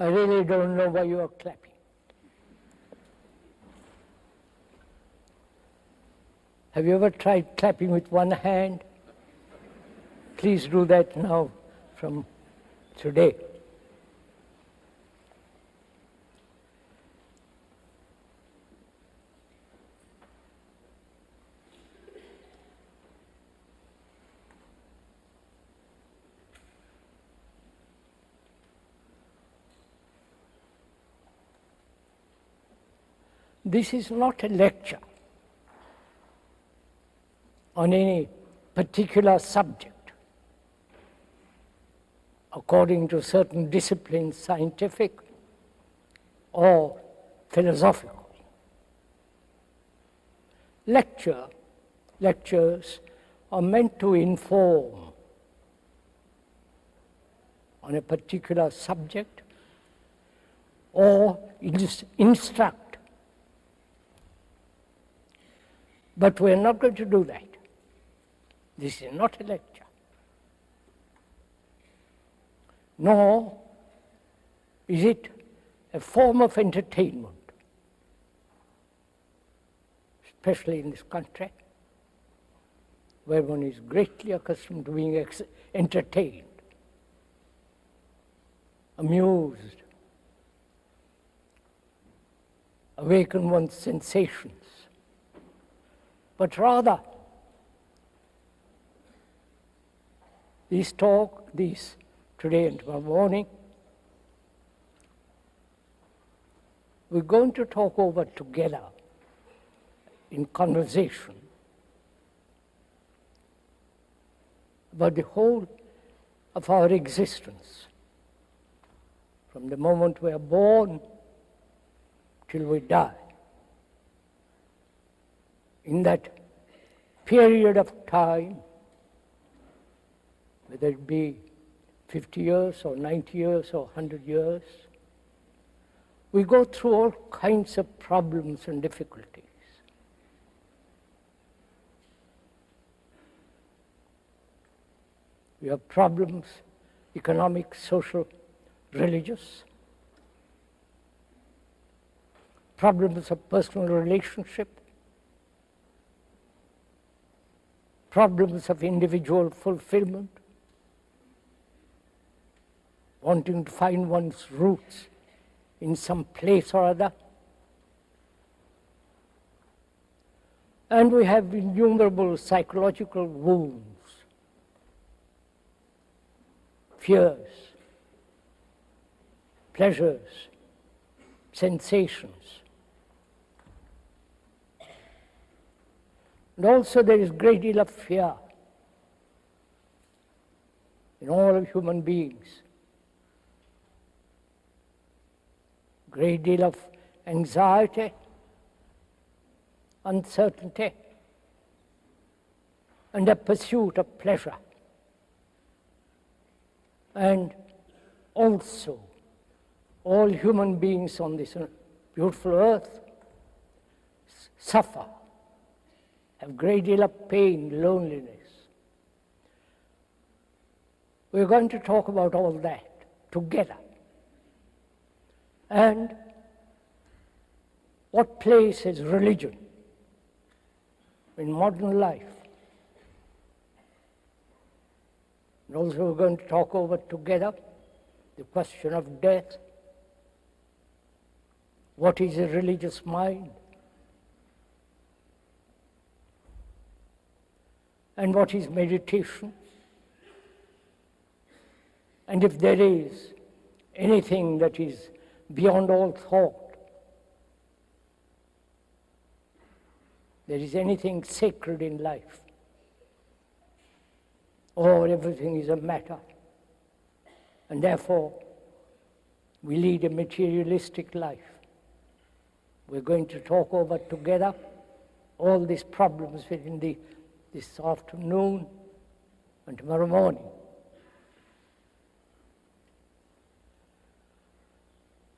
I really don't know why you are clapping. Have you ever tried clapping with one hand? Please do that now from today. This is not a lecture on any particular subject, according to certain disciplines, scientific or philosophical. Lectures are meant to inform on a particular subject or instruct. But we're not going to do that. This is not a lecture. Nor is it a form of entertainment, especially in this country, where one is greatly accustomed to being entertained, amused, awaken one's sensations. But rather, these today and tomorrow morning, we're going to talk over together in conversation about the whole of our existence, from the moment we are born till we die. In that period of time, whether it be 50 years or 90 years or 100 years, we go through all kinds of problems and difficulties. We have problems, economic, social, religious, problems of personal relationship, problems of individual fulfillment, wanting to find one's roots in some place or other. And we have innumerable psychological wounds, fears, pleasures, sensations. And also there is a great deal of fear in all human beings. Great deal of anxiety, uncertainty, and a pursuit of pleasure. And also, all human beings on this beautiful earth suffer, have great deal of pain, loneliness. We're going to talk about all that together. And what place has religion in modern life? And also we're going to talk over together the question of death. What is a religious mind? And what is meditation? And if there is anything that is beyond all thought, there is anything sacred in life, or everything is a matter, and therefore we lead a materialistic life. We're going to talk over together all these problems within this afternoon and tomorrow morning.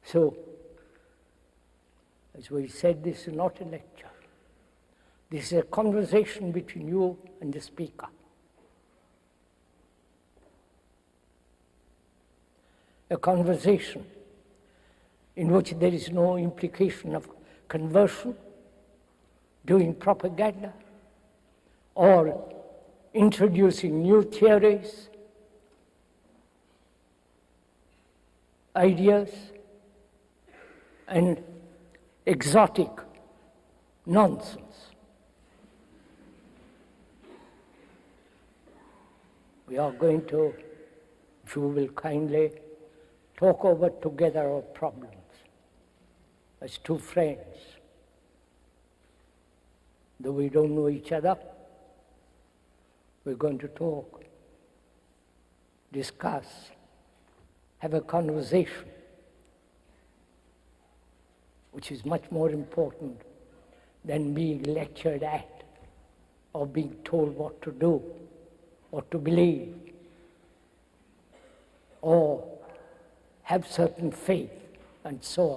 So, as we said, this is not a lecture. This is a conversation between you and the speaker. A conversation in which there is no implication of conversion, doing propaganda, or introducing new theories, ideas, and exotic nonsense. We are going to, if you will kindly, talk over together our problems as two friends. Though we don't know each other, we're going to talk, discuss, have a conversation, which is much more important than being lectured at or being told what to do or to believe or have certain faith and so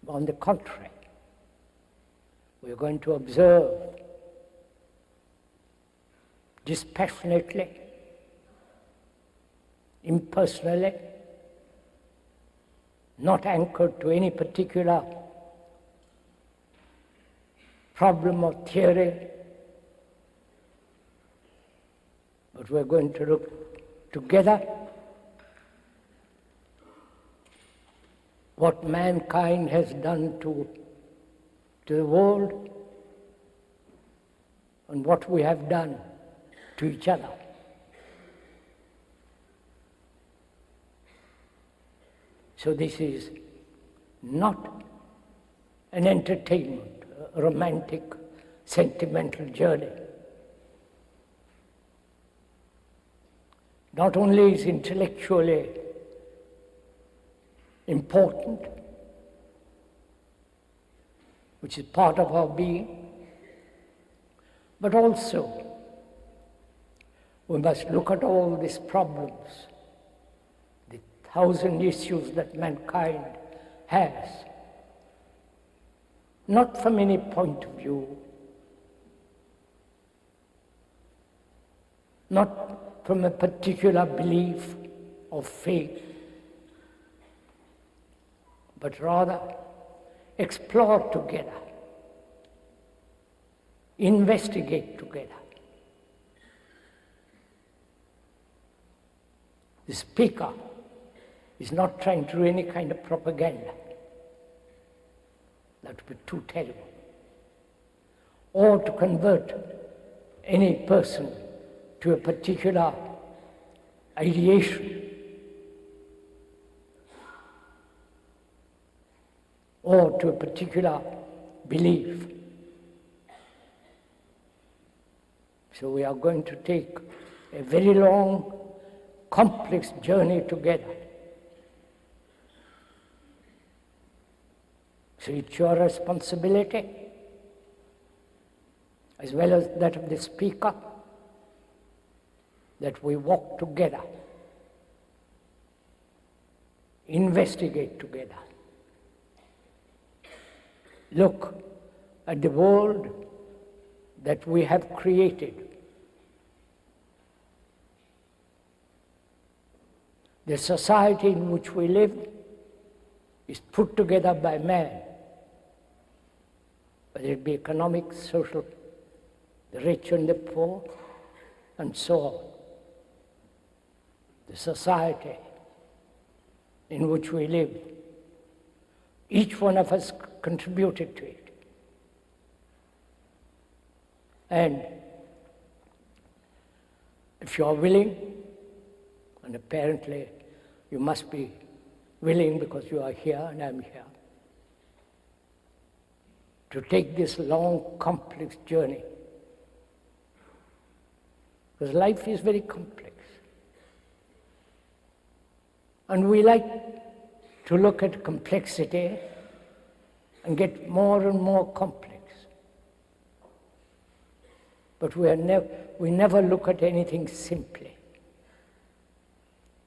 on. On the contrary, we're going to observe dispassionately, impersonally, not anchored to any particular problem or theory, but we're going to look together what mankind has done to the world and what we have done to each other. So this is not an entertainment, a romantic, sentimental journey. Not only is intellectually important, which is part of our being, but also we must look at all these problems, the 1,000 issues that mankind has, not from any point of view, not from a particular belief or faith, but rather explore together, investigate together. The speaker is not trying to do any kind of propaganda. That would be too terrible. Or to convert any person to a particular ideation, or to a particular belief. So we are going to take a very long, complex journey together. So it's your responsibility, as well as that of the speaker, that we walk together, investigate together, look at the world that we have created. The society in which we live is put together by man, whether it be economic, social, the rich and the poor, and so on. The society in which we live, each one of us contributed to it. And if you are willing, and apparently you must be willing because you are here and I'm here, to take this long, complex journey. Because life is very complex. And we like to look at complexity and get more and more complex. But we never look at anything simply.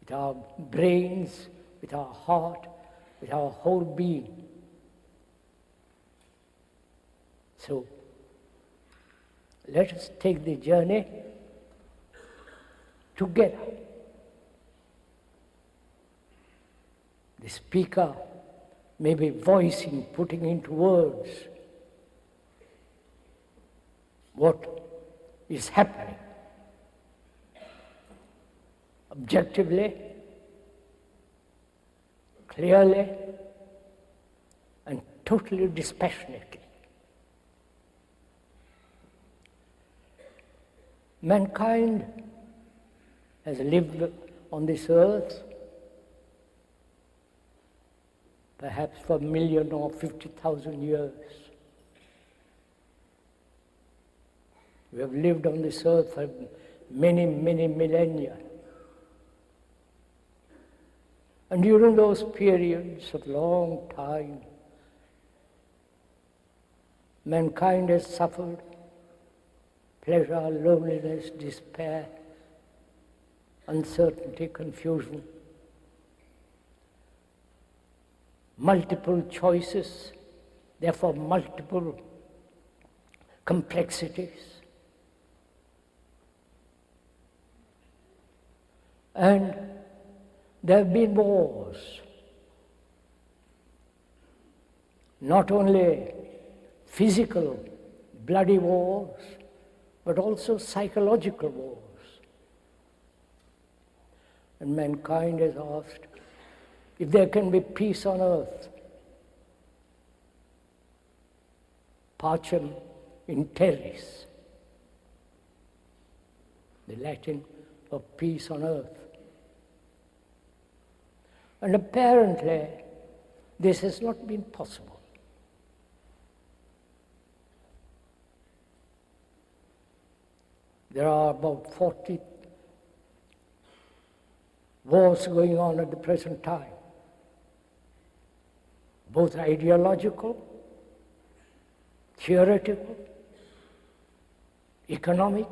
With our brains, with our heart, with our whole being. So, let us take the journey together. The speaker may be voicing, putting into words what is happening objectively, clearly, and totally dispassionately. Mankind has lived on this earth perhaps for 1 million or 50,000 years. We have lived on this earth for many, many millennia. And during those periods of long time, mankind has suffered pleasure, loneliness, despair, uncertainty, confusion, multiple choices, therefore multiple complexities. And there have been wars, not only physical, bloody wars, but also psychological wars. And mankind has asked, if there can be peace on earth, pacem in terris, the Latin for peace on earth. And apparently, this has not been possible. There are about 40 wars going on at the present time, both ideological, theoretical, economic,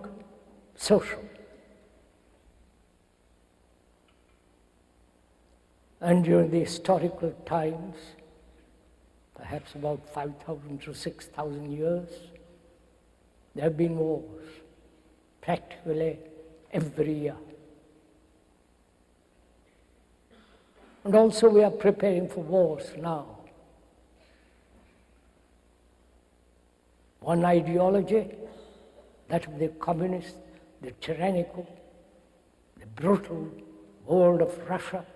social. And during the historical times, perhaps about 5,000 to 6,000 years, there have been wars, practically every year. And also we are preparing for wars now. One ideology, that of the communist, the tyrannical, the brutal world of Russia,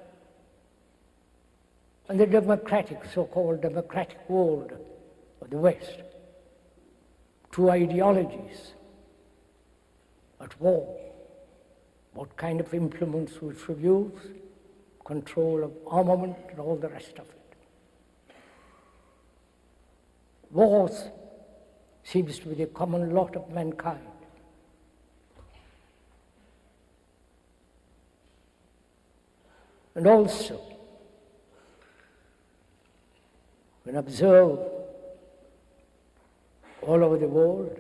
and the democratic, so-called democratic world of the West. Two ideologies at war. What kind of implements we should use, control of armament and all the rest of it. Wars seems to be the common lot of mankind. And also, when observe all over the world,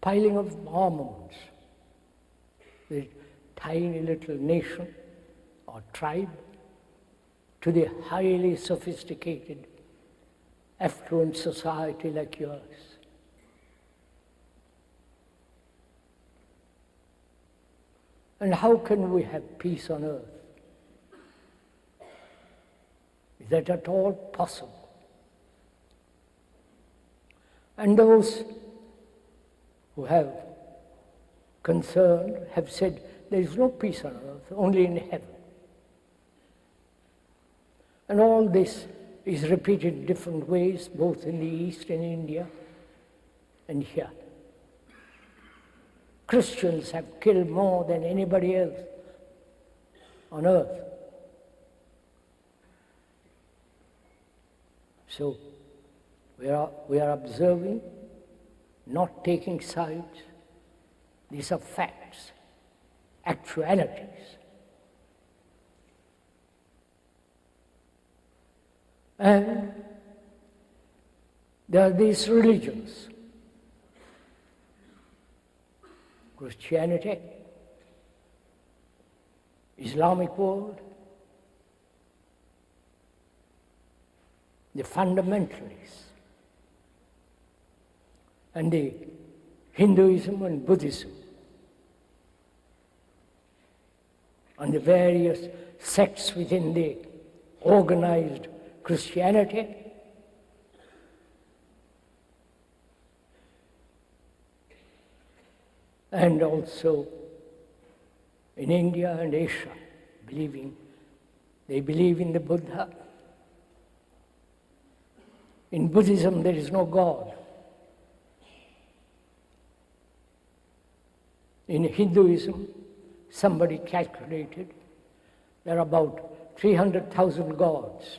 piling of armaments, the tiny little nation or tribe to the highly sophisticated, affluent society like yours. And how can we have peace on earth? Is that at all possible? And those who have concerned have said there is no peace on earth, only in heaven. And all this is repeated in different ways, both in the East and India and here. Christians have killed more than anybody else on earth. So we are observing, not taking sides. These are facts, actualities. And there are these religions, Christianity, Islamic world, the fundamentalists, and the Hinduism and Buddhism, and the various sects within the organized Christianity. And also in India and Asia, they believe in the Buddha. In Buddhism, there is no God. In Hinduism, somebody calculated there are about 300,000 gods.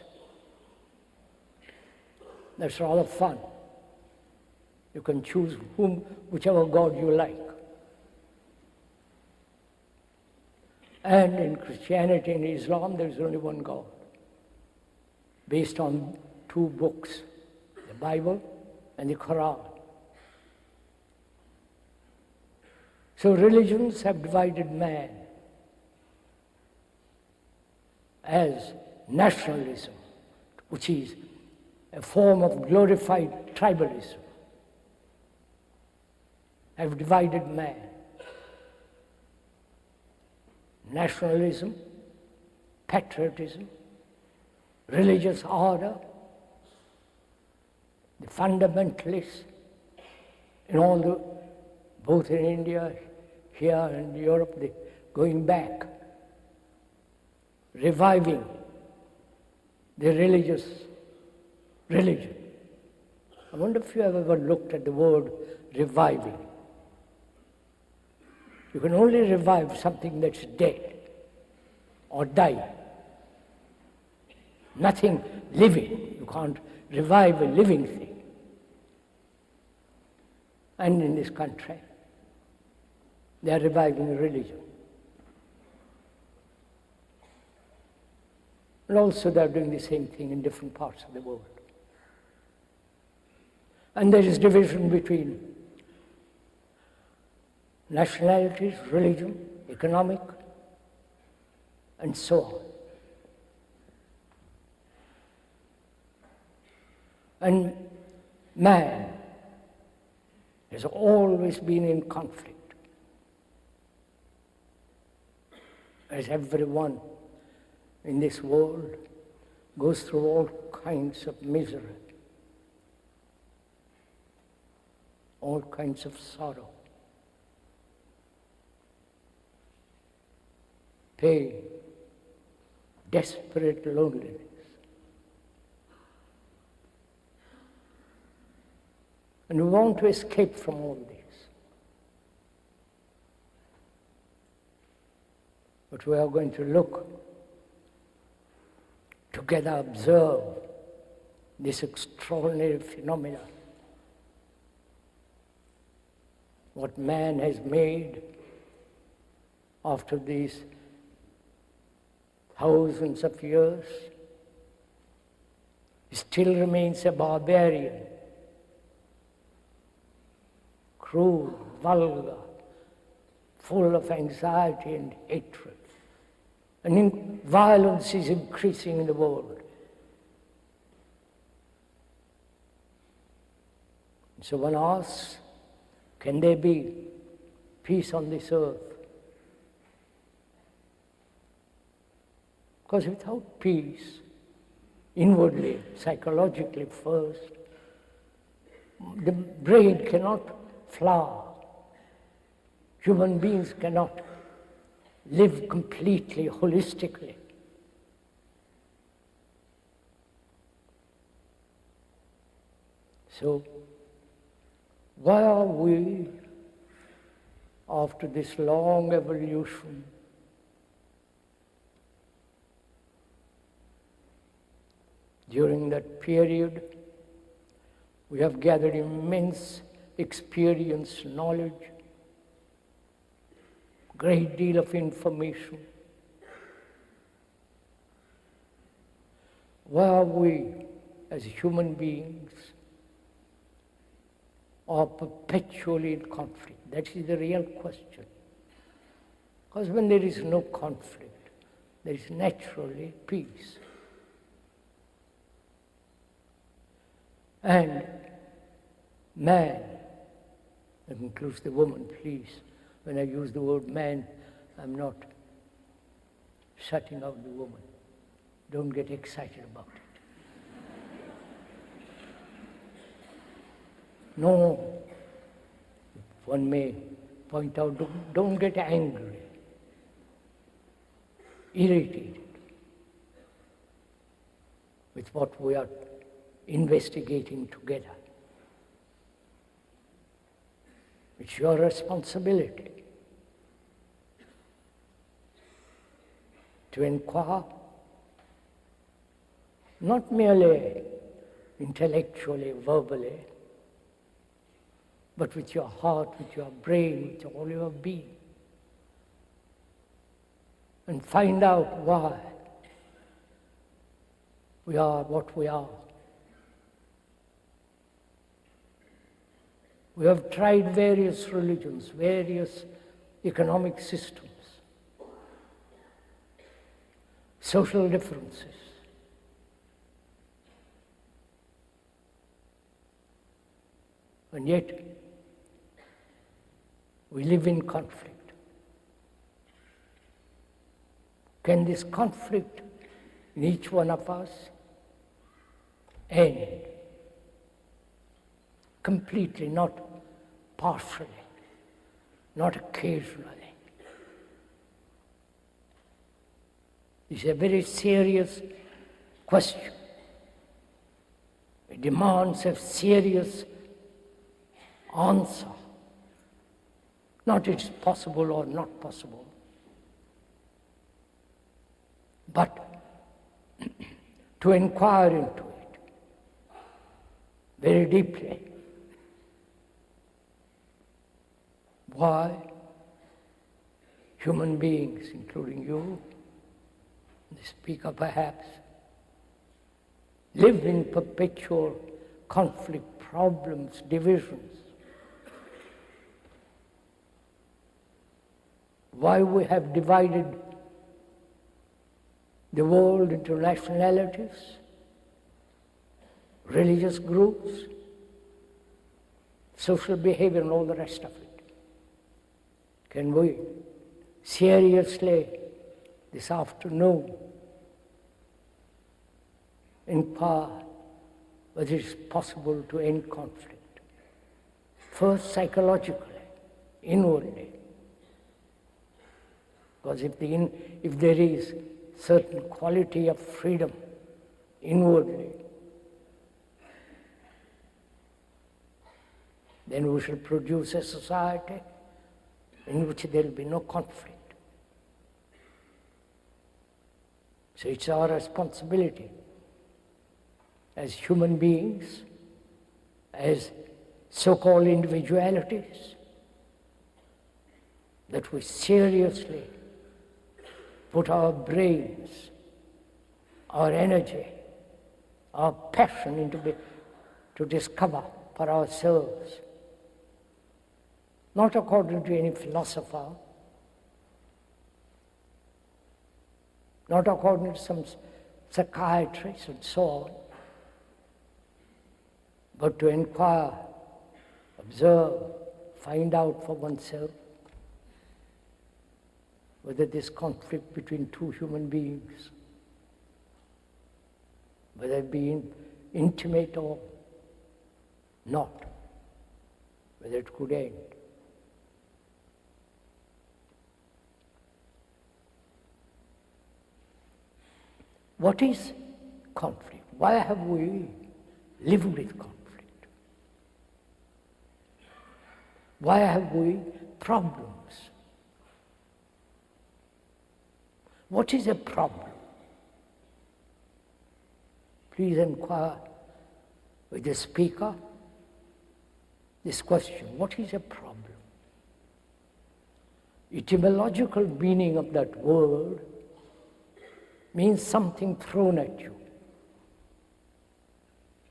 That's rather fun. You can choose whichever god you like. And in Christianity and Islam, there is only one God, based on two books, the Bible and the Quran. So religions have divided man as nationalism, which is a form of glorified tribalism, have divided man. Nationalism, patriotism, religious order, the fundamentalists in both in India, here and Europe, going back, reviving the religious religion. I wonder if you have ever looked at the word reviving. You can only revive something that's dead or died. Nothing living. You can't revive a living thing. And in this country, they are reviving religion. And also they are doing the same thing in different parts of the world. And there is division between nationalities, religion, economic, and so on. And man has always been in conflict, as everyone in this world goes through all kinds of misery, all kinds of sorrow, pain, desperate loneliness. And we want to escape from all this. But we are going to look together, observe this extraordinary phenomenon, what man has made after these thousands of years. He still remains a barbarian, cruel, vulgar, full of anxiety and hatred. And violence is increasing in the world. So one asks, can there be peace on this earth? Because without peace, inwardly, psychologically first, the brain cannot flower. Human beings cannot live completely, holistically. So, why are we, after this long evolution, during that period, we have gathered immense experience, knowledge, great deal of information. Why are we, as human beings, are perpetually in conflict? That is the real question. Because when there is no conflict, there is naturally peace. And man, that includes the woman, please. When I use the word man, I'm not shutting out the woman. Don't get excited about it. No, one may point out, don't get angry, irritated with what we are investigating together. It's your responsibility to inquire, not merely intellectually, verbally, but with your heart, with your brain, with all your being, and find out why we are what we are. We have tried various religions, various economic systems, social differences. And yet, we live in conflict. Can this conflict in each one of us end completely, not partially, not occasionally? It's a very serious question. It demands a serious answer. Not it's possible or not possible, but to inquire into it very deeply. Why human beings, including you, the speaker perhaps, live in perpetual conflict, problems, divisions? Why we have divided the world into nationalities, religious groups, social behavior and all the rest of it. Can we seriously this afternoon inquire whether it is possible to end conflict? First psychologically, inwardly. Because if there is certain quality of freedom inwardly, then we shall produce a society in which there will be no conflict. So it's our responsibility as human beings, as so-called individualities, that we seriously put our brains, our energy, our passion into to discover for ourselves, not according to any philosopher, not according to some psychiatrist and so on, but to inquire, observe, find out for oneself whether this conflict between two human beings, whether it be intimate or not, whether it could end. What is conflict? Why have we lived with conflict? Why have we problems? What is a problem? Please inquire with the speaker this question: what is a problem? Etymological meaning of that word means something thrown at you.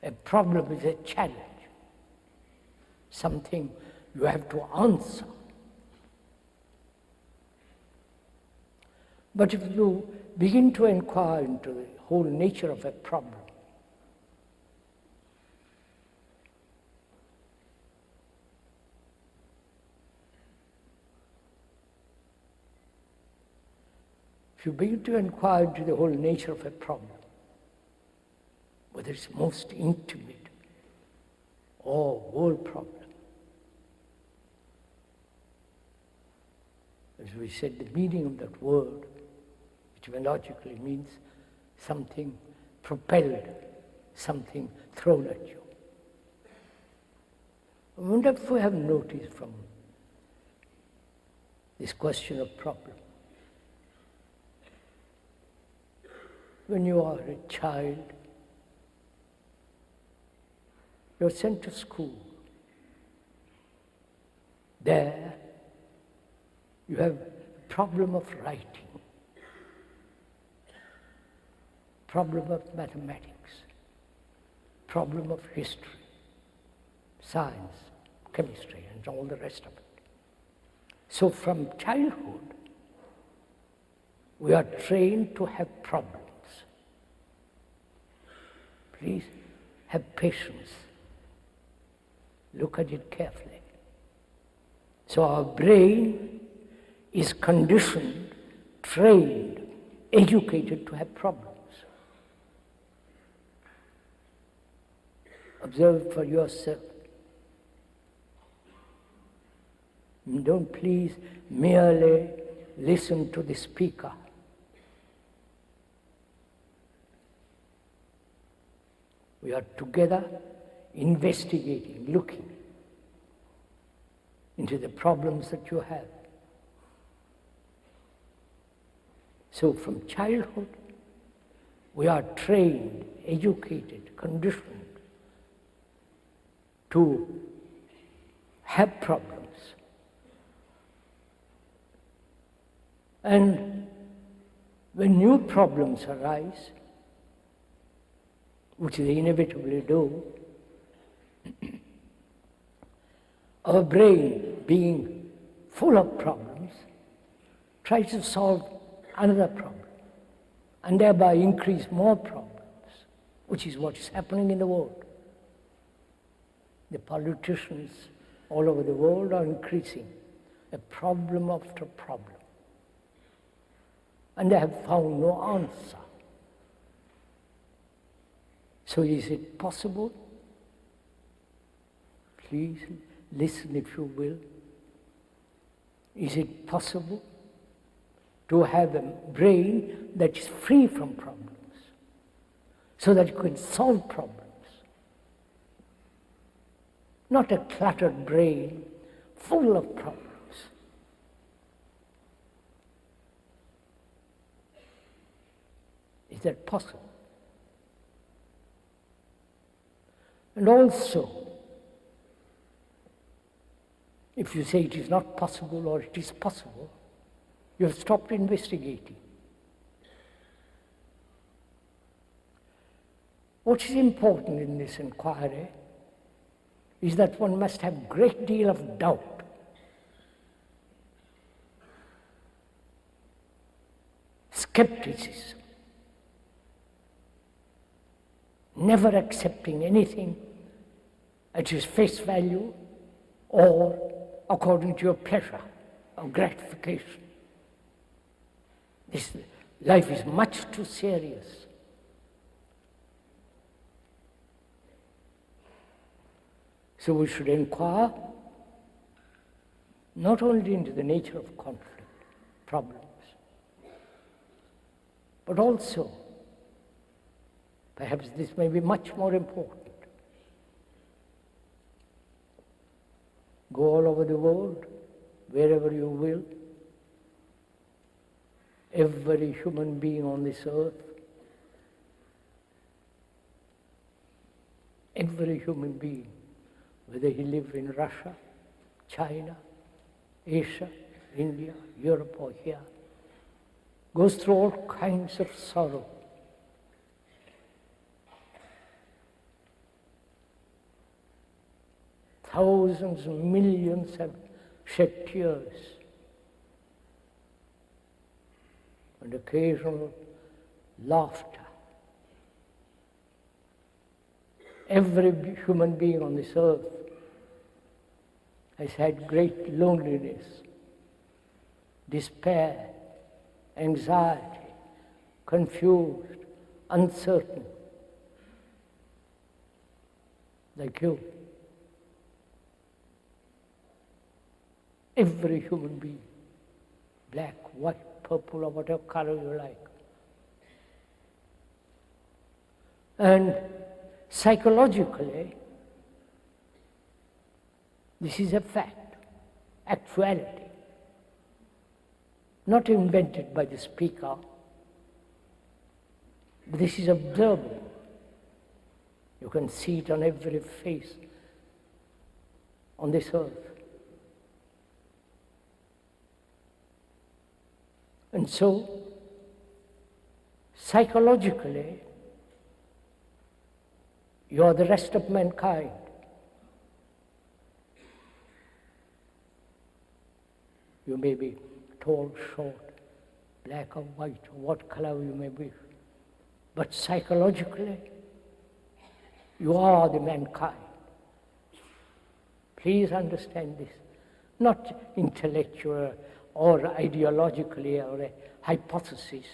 A problem is a challenge, something you have to answer. But if you begin to inquire into the whole nature of a problem, If you begin to inquire into the whole nature of a problem, whether it's most intimate or whole problem, as we said, the meaning of that word, etymologically means something propelled, something thrown at you. I wonder if we have noticed from this question of problem. When you are a child, you're sent to school. There, you have a problem of writing, problem of mathematics, problem of history, science, chemistry, and all the rest of it. So from childhood, we are trained to have problems. Please have patience. Look at it carefully. So our brain is conditioned, trained, educated to have problems. Observe for yourself. Don't please merely listen to the speaker. We are together investigating, looking into the problems that you have. So from childhood, we are trained, educated, conditioned to have problems. And when new problems arise, which they inevitably do, our brain, being full of problems, tries to solve another problem and thereby increase more problems, which is what is happening in the world. The politicians all over the world are increasing a problem after problem, and they have found no answer. So is it possible? Please listen if you will. Is it possible to have a brain that is free from problems so that you can solve problems? Not a cluttered brain full of problems. Is that possible? And also, if you say it is not possible or it is possible, you have stopped investigating. What is important in this inquiry is that one must have a great deal of doubt. Skepticism. Never accepting anything at its face value or according to your pleasure or gratification. This life is much too serious. So we should inquire not only into the nature of conflict, problems, but also, perhaps this may be much more important, go all over the world, wherever you will, every human being on this earth, every human being, whether he lives in Russia, China, Asia, India, Europe or here, goes through all kinds of sorrow. Thousands, millions have shed tears, and occasional laughter. Every human being on this earth has had great loneliness, despair, anxiety, confused, uncertain, like you. Every human being, black, white, purple, or whatever color you like. And psychologically, this is a fact, actuality, not invented by the speaker, but this is observable. You can see it on every face on this earth. And so, psychologically, you are the rest of mankind. You may be tall, short, black or white, or what color you may be. But psychologically, you are the mankind. Please understand this. Not intellectual or ideologically or a hypothesis,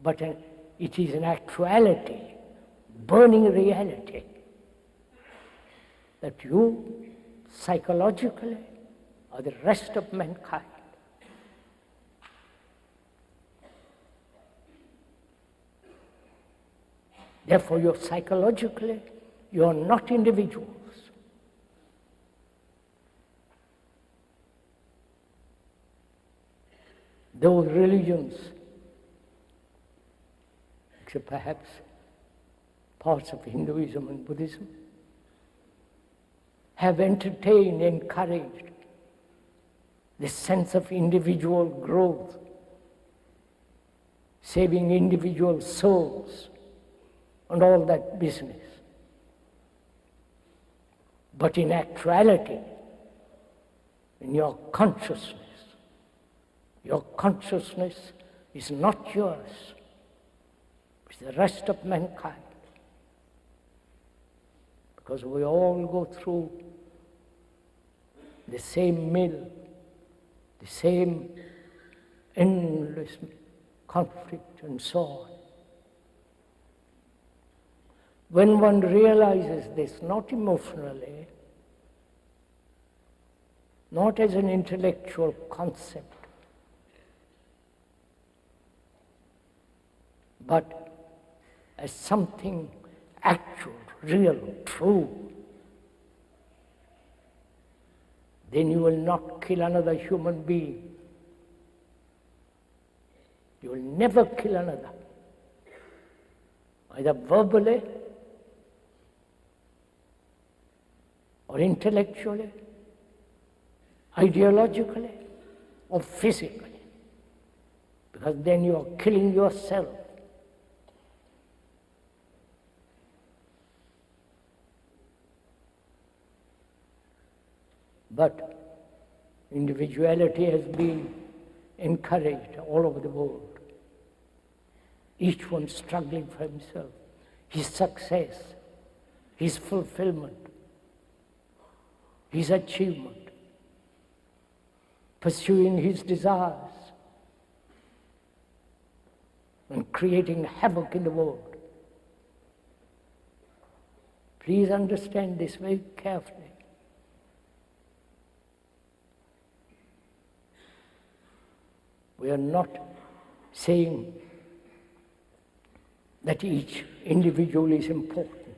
but it is an actuality, burning reality, that you psychologically are the rest of mankind. Therefore, you're psychologically, you are not individuals. Those religions, except perhaps parts of Hinduism and Buddhism, have entertained, encouraged this sense of individual growth, saving individual souls, and all that business. But in actuality, in your consciousness is not yours, it's the rest of mankind. Because we all go through the same mill, the same endless conflict and so on. When one realizes this, not emotionally, not as an intellectual concept, but as something actual, real, true, then you will not kill another human being. You will never kill another, either verbally or intellectually, ideologically, or physically, because then you are killing yourself. But individuality has been encouraged all over the world. Each one struggling for himself, his success, his fulfillment, his achievement, pursuing his desires, and creating havoc in the world. Please understand this very carefully. We are not saying that each individual is important.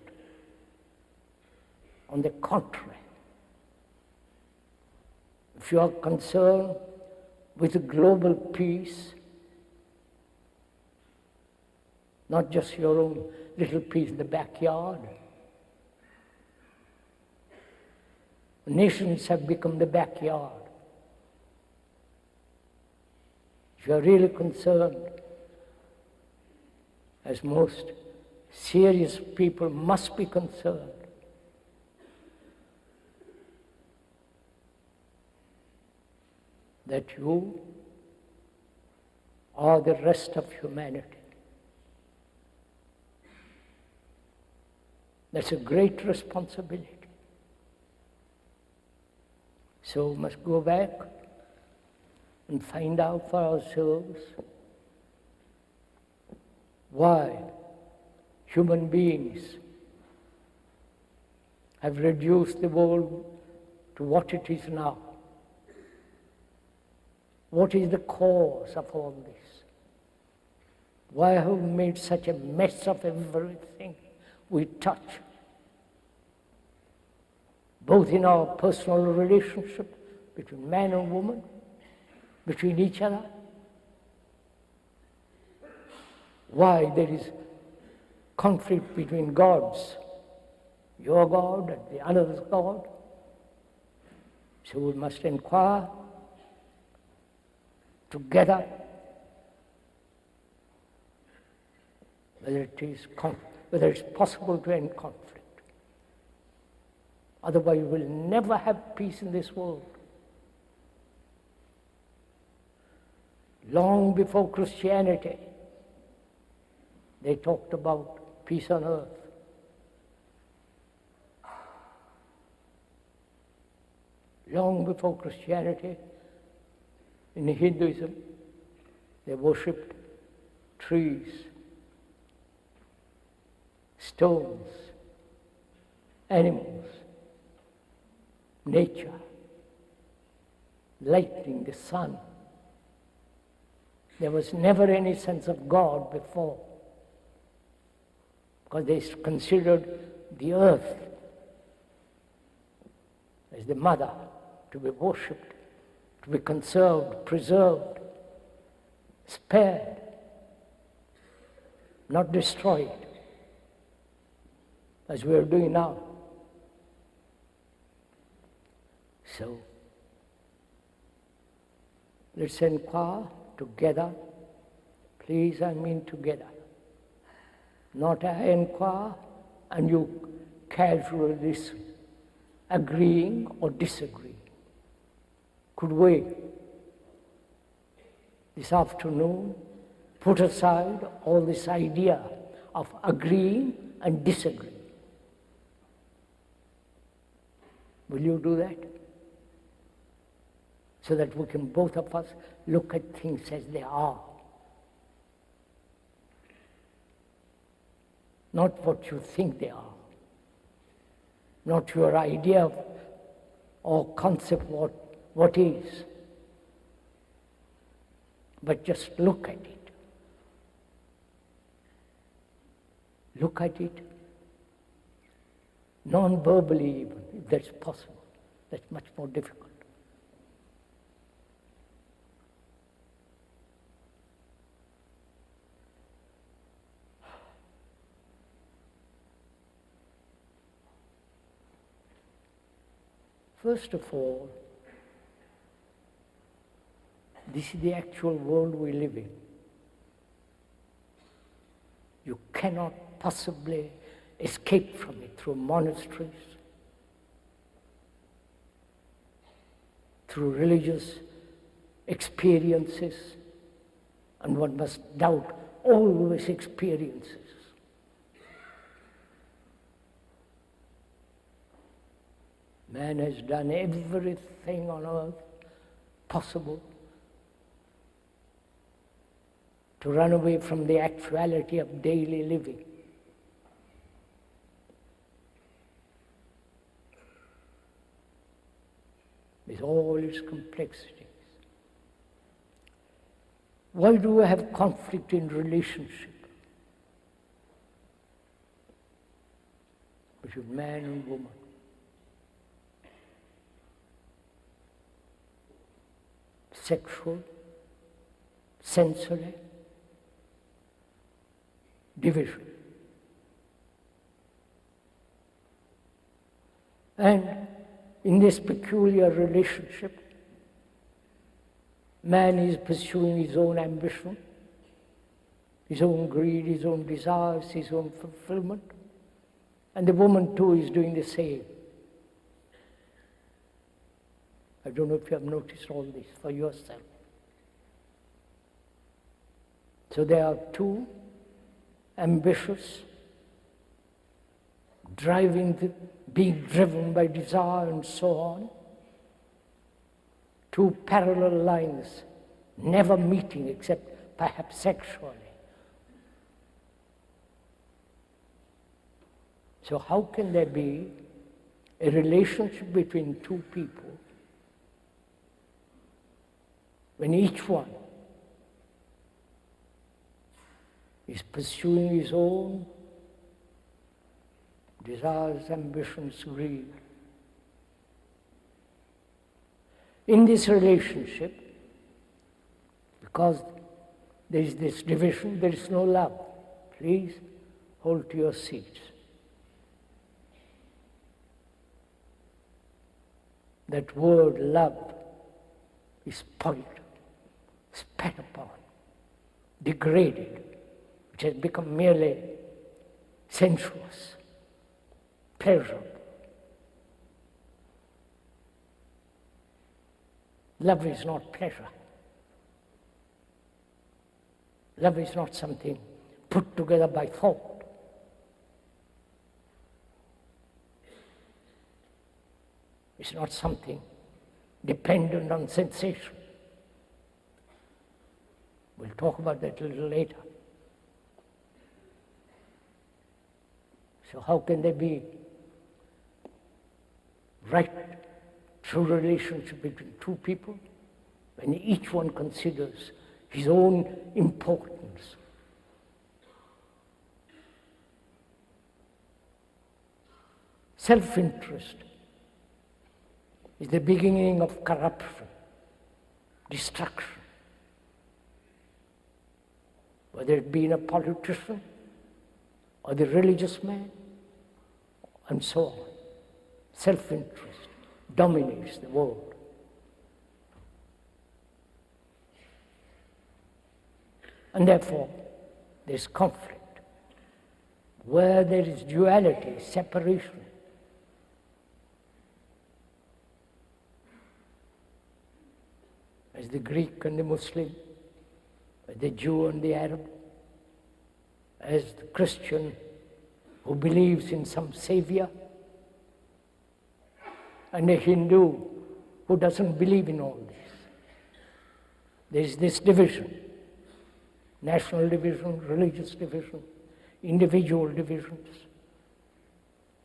On the contrary, if you are concerned with global peace, not just your own little piece in the backyard, nations have become the backyard. If you are really concerned, as most serious people must be concerned, that you are the rest of humanity. That's a great responsibility. So we must go back and find out for ourselves why human beings have reduced the world to what it is now. What is the cause of all this? Why have we made such a mess of everything we touch? Both in our personal relationship between man and woman, between each other. Why there is conflict between gods, your God and the other's God. So we must inquire together whether it's possible to end conflict. Otherwise, we will never have peace in this world. Long before Christianity, they talked about peace on earth. Long before Christianity, in Hinduism, they worshipped trees, stones, animals, nature, lightning, the sun. There was never any sense of God before, because they considered the earth as the mother to be worshipped, to be conserved, preserved, spared, not destroyed, as we are doing now. So, let's inquire together. Please, I mean together. Not I inquire and you casually listen, agreeing or disagreeing. Could we, this afternoon, put aside all this idea of agreeing and disagreeing? Will you do that? So that we can, both of us, look at things as they are. Not what you think they are. Not your idea of, or concept of what is. But just look at it. Look at it non-verbally even, if that's possible. That's much more difficult. First of all, this is the actual world we live in. You cannot possibly escape from it through monasteries, through religious experiences, and one must doubt all these experiences. Man has done everything on earth possible to run away from the actuality of daily living. With all its complexities. Why do we have conflict in relationship between man and woman? Sexual, sensory, division. And in this peculiar relationship, man is pursuing his own ambition, his own greed, his own desires, his own fulfillment, and the woman too is doing the same. I don't know if you have noticed all this for yourself. So there are two ambitious, being driven by desire and so on, two parallel lines, never meeting except perhaps sexually. So how can there be a relationship between two people when each one is pursuing his own desires, ambitions, greed? In this relationship, because there is this division, there is no love. Please hold to your seats. That word love is spoiled, spat upon, degraded, which has become merely sensuous, pleasurable. Love is not pleasure. Love is not something put together by thought. It's not something dependent on sensation. We'll talk about that a little later. So how can there be right, true relationship between two people when each one considers his own importance? Self-interest is the beginning of corruption, destruction. Whether it be in a politician or the religious man, and so on. Self-interest dominates the world. And therefore, there is conflict. Where there is duality, separation, as the Greek and the Muslim, as the Jew and the Arab, as the Christian who believes in some savior, and a Hindu who doesn't believe in all this. There is this division, national division, religious division, individual divisions.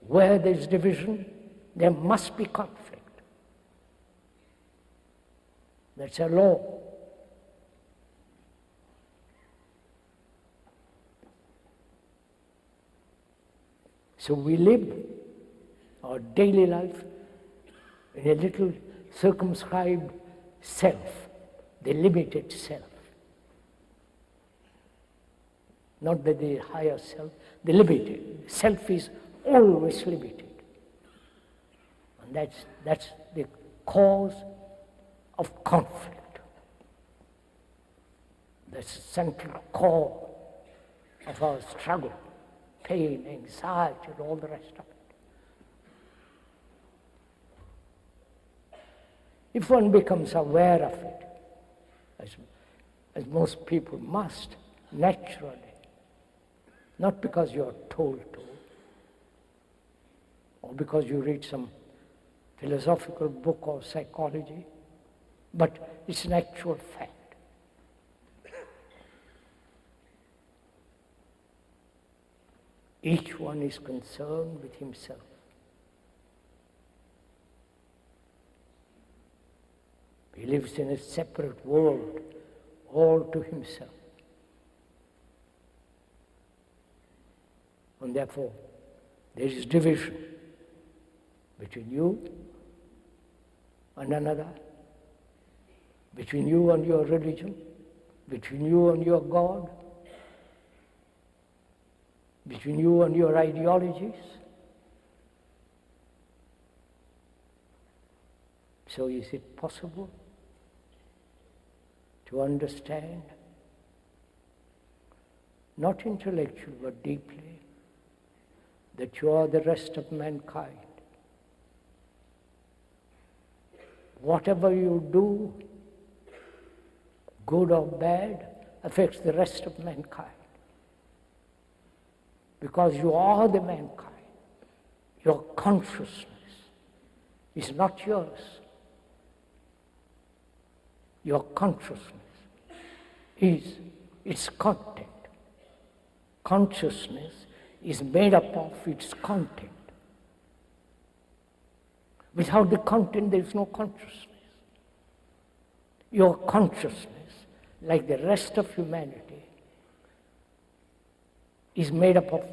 Where there is division, there must be conflict. That's a law. So we live our daily life in a little circumscribed self, the limited self. Not that the higher self, the limited. Self is always limited. And that's the cause of conflict. That's the central core of our struggle, pain, anxiety, and all the rest of it. If one becomes aware of it, as most people must, naturally, not because you are told to, or because you read some philosophical book or psychology, but it's an actual fact. Each one is concerned with himself. He lives in a separate world, all to himself. And therefore, there is division between you and another, between you and your religion, between you and your God, between you and your ideologies. So is it possible to understand, not intellectually but deeply, that you are the rest of mankind? Whatever you do, good or bad, affects the rest of mankind. Because you are the mankind. Your consciousness is not yours. Your consciousness is its content. Consciousness is made up of its content. Without the content, there is no consciousness. Your consciousness, like the rest of humanity, is made up of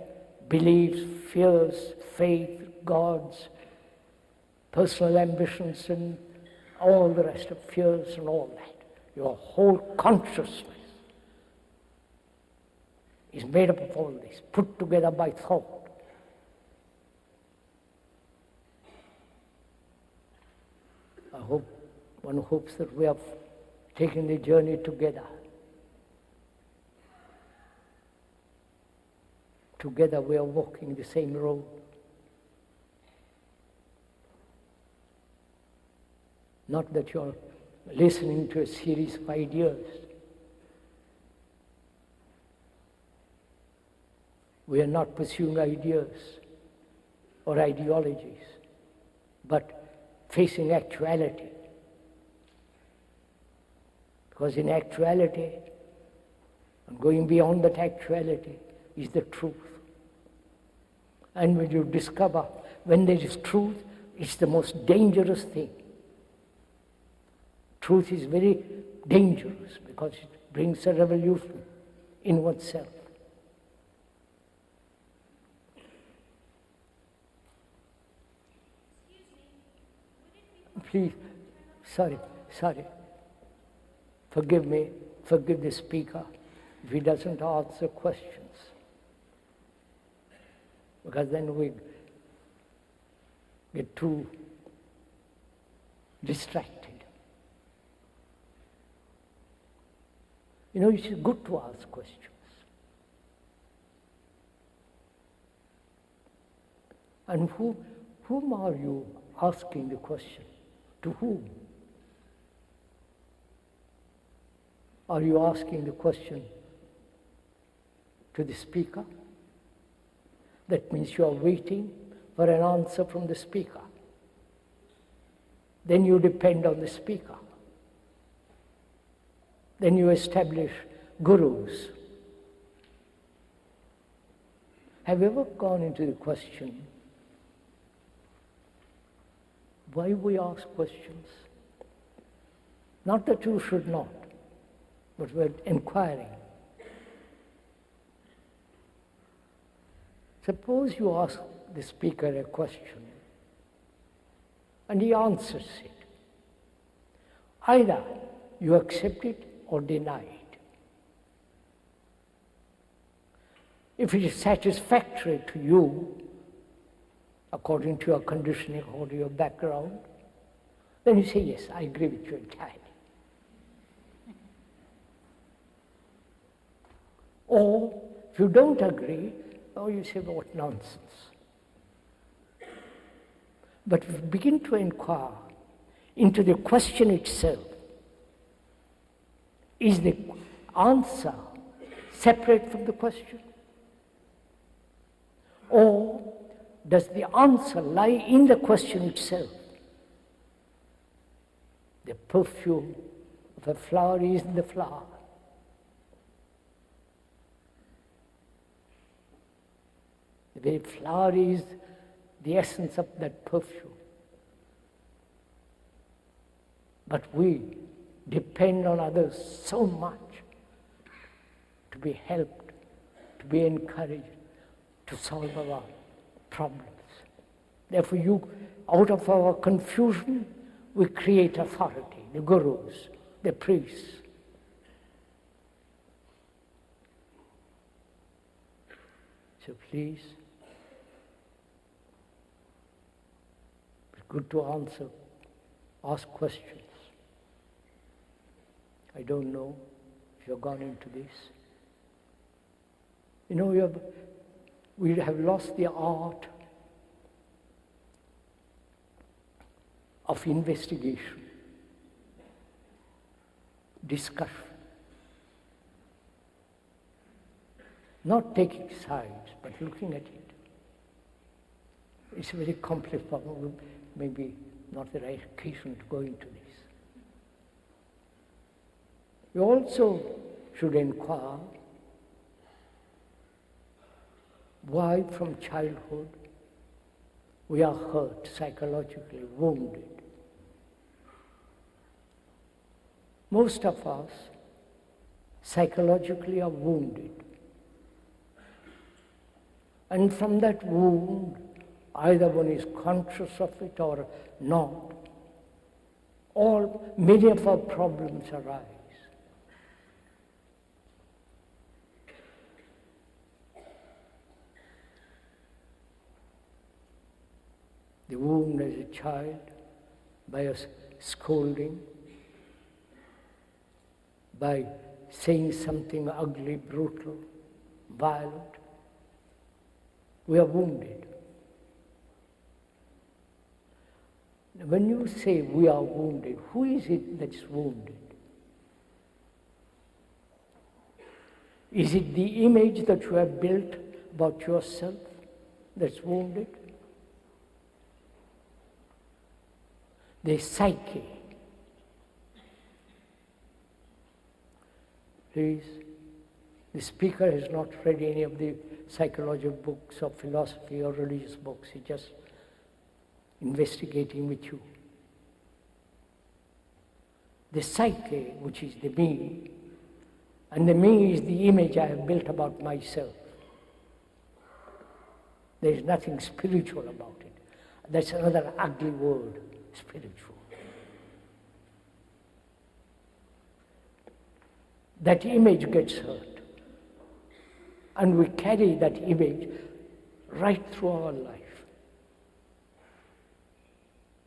beliefs, fears, faith, gods, personal ambitions, and all the rest of fears and all that. Your whole consciousness is made up of all this, put together by thought. One hopes that we have taken the journey together. Together we are walking the same road. Not that you're listening to a series of ideas. We are not pursuing ideas or ideologies, but facing actuality. Because in actuality, and going beyond that actuality, is the truth. And when you discover, when there is truth, it's the most dangerous thing. Truth is very dangerous because it brings a revolution in oneself. Please, sorry. Forgive me, forgive the speaker if he doesn't answer questions. Because then we get too distracted. You know, it's good to ask questions. And whom are you asking the question? To whom? Are you asking the question to the speaker? That means you are waiting for an answer from the speaker. Then you depend on the speaker. Then you establish gurus. Have you ever gone into the question, why we ask questions? Not that you should not, but we're inquiring. Suppose you ask the speaker a question and he answers it. Either you accept it or deny it. If it is satisfactory to you, according to your conditioning or to your background, then you say, yes, I agree with you entirely. Or, if you don't agree, you say, well, what nonsense. But if you begin to inquire into the question itself, is the answer separate from the question? Or does the answer lie in the question itself? The perfume of a flower is in the flower. The very flower is the essence of that perfume. But we depend on others so much to be helped, to be encouraged, to solve our problems. Therefore, out of our confusion, we create authority, the gurus, the priests. So please, it's good to ask questions. I don't know if you've gone into this. You know, we have lost the art of investigation, discussion, not taking sides, but looking at it. It's a very complex problem, maybe not the right occasion to go into this. We also should inquire why from childhood we are hurt, psychologically wounded. Most of us psychologically are wounded. And from that wound, either one is conscious of it or not, many of our problems arise. The wound as a child, by a scolding, by saying something ugly, brutal, violent, we are wounded. When you say we are wounded, who is it that's wounded? Is it the image that you have built about yourself that's wounded? The psyche. Please, the speaker has not read any of the psychological books or philosophy or religious books. He's just investigating with you. The psyche, which is the me, and the me is the image I have built about myself. There is nothing spiritual about it. That's another ugly word, spiritual. That image gets hurt. And we carry that image right through our life.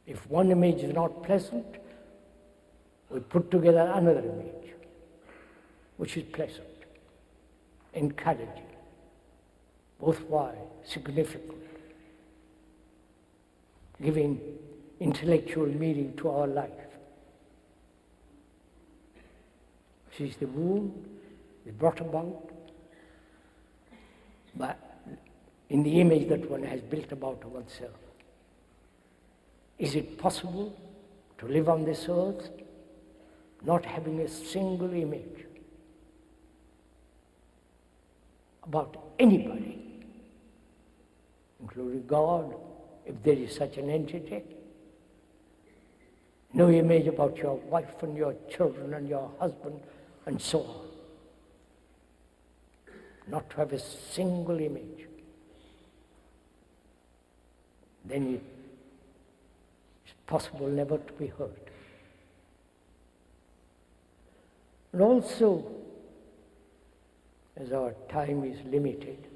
If one image is not pleasant, we put together another image, which is pleasant, encouraging, worthwhile, significant, giving intellectual meaning to our life. This is the wound is brought about in the image that one has built about oneself. Is it possible to live on this earth not having a single image about anybody, including God, if there is such an entity? No image about your wife and your children and your husband and so on. Not to have a single image. Then it's possible never to be hurt. And also, as our time is limited,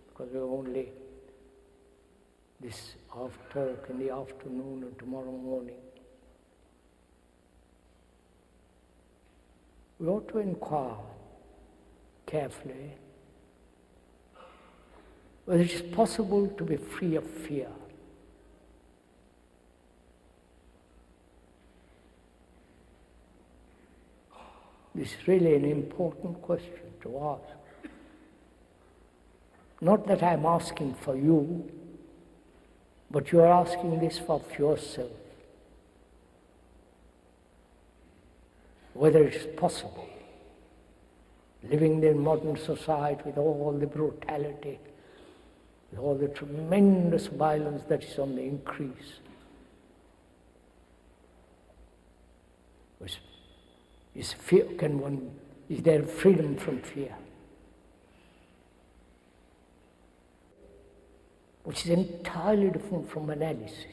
because we're only this talk in the afternoon and tomorrow morning, we ought to inquire carefully whether it is possible to be free of fear. This is really an important question to ask. Not that I'm asking for you, but you're asking this for yourself. Whether it's possible, living in modern society with all the brutality, with all the tremendous violence that is on the increase. Is there freedom from fear? Which is entirely different from analysis.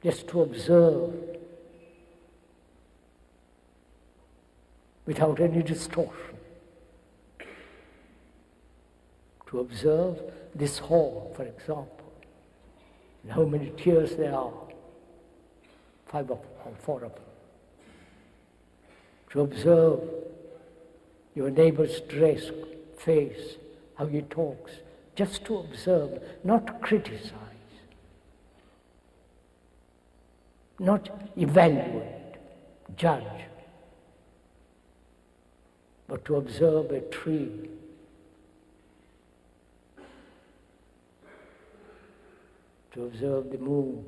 Just to observe without any distortion. To observe this hall, for example, and how many tiers there are. 5 of them, or 4 of them. To observe your neighbor's dress, face, how he talks, just to observe, not to criticize, not evaluate, judge, but to observe a tree, to observe the moon,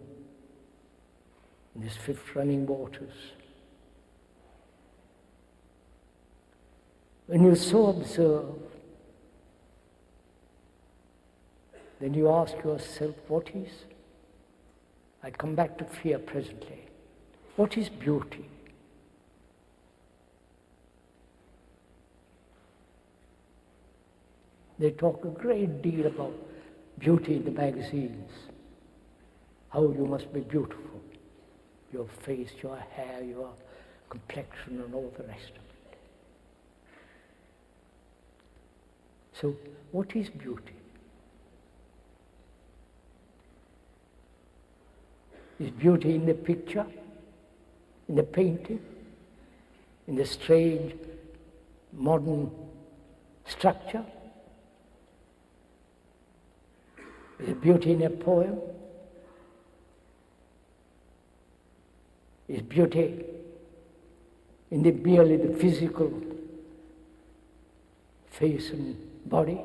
in these 5th running waters. When you so observe, Then you ask yourself, what is? I come back to fear presently. What is beauty? They talk a great deal about beauty in the magazines, how you must be beautiful, your face, your hair, your complexion, and all the rest of it. So, what is beauty? Is beauty in the picture, in the painting, in the strange modern structure? Is it beauty in a poem? Is beauty in merely the physical face and body?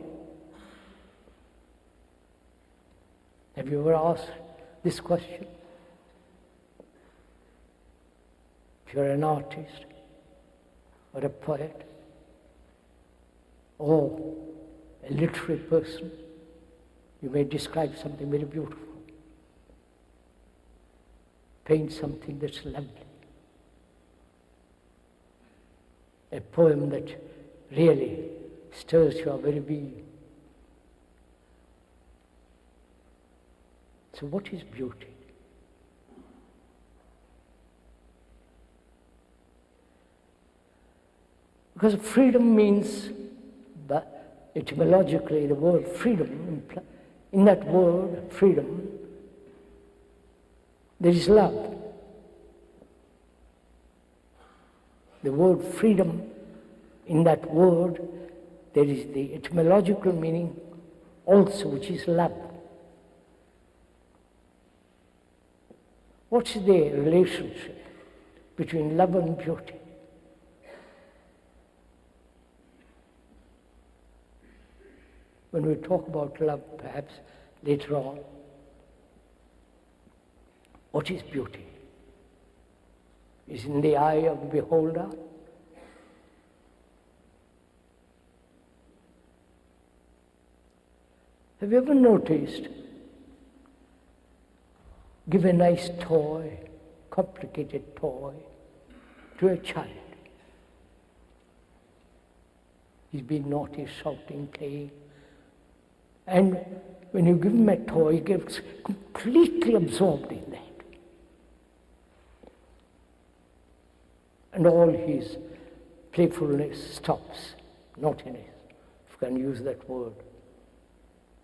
Have you ever asked this question? If you're an artist or a poet or a literary person, you may describe something very beautiful, paint something that's lovely, a poem that really stirs your very being. So what is beauty? Because freedom means, but etymologically the word freedom, in that word, freedom, there is love. The word freedom, in that word, there is the etymological meaning also, which is love. What's the relationship between love and beauty? When we talk about love, perhaps later on, what is beauty? Is in the eye of the beholder? Have you ever noticed, give a nice toy, complicated toy, to a child. He's been naughty, shouting, playing. And when you give him a toy, he gets completely absorbed in that. And all his playfulness stops, naughtiness, if you can use that word,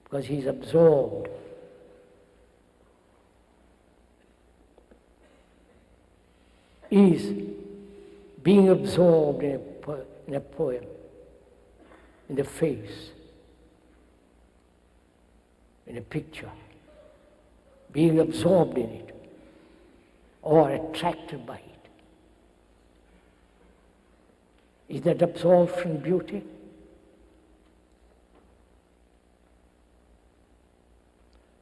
because he's absorbed. He's being absorbed in a poem, in the face, in a picture, being absorbed in it, or attracted by it. Is that absorption beauty?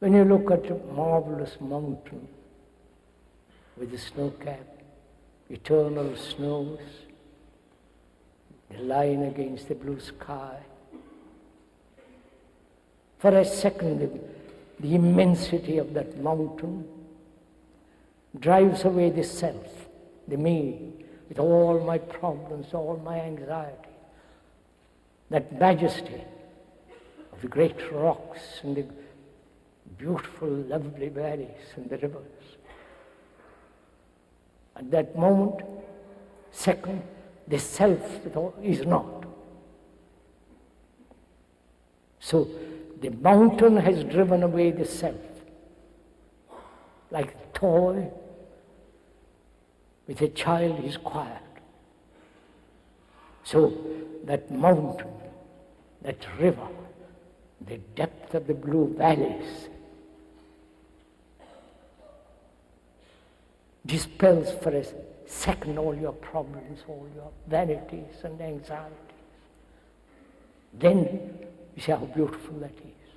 When you look at a marvelous mountain with the snow cap, eternal snows, the line against the blue sky, for a second, the immensity of that mountain drives away the self, the me, with all my problems, all my anxiety. That majesty of the great rocks and the beautiful, lovely valleys and the rivers. At that moment, second, the self is not. So, the mountain has driven away the self, like a toy with a child is quiet. So that mountain, that river, the depth of the blue valleys dispels for a second all your problems, all your vanities and anxieties. Then you see how beautiful that is.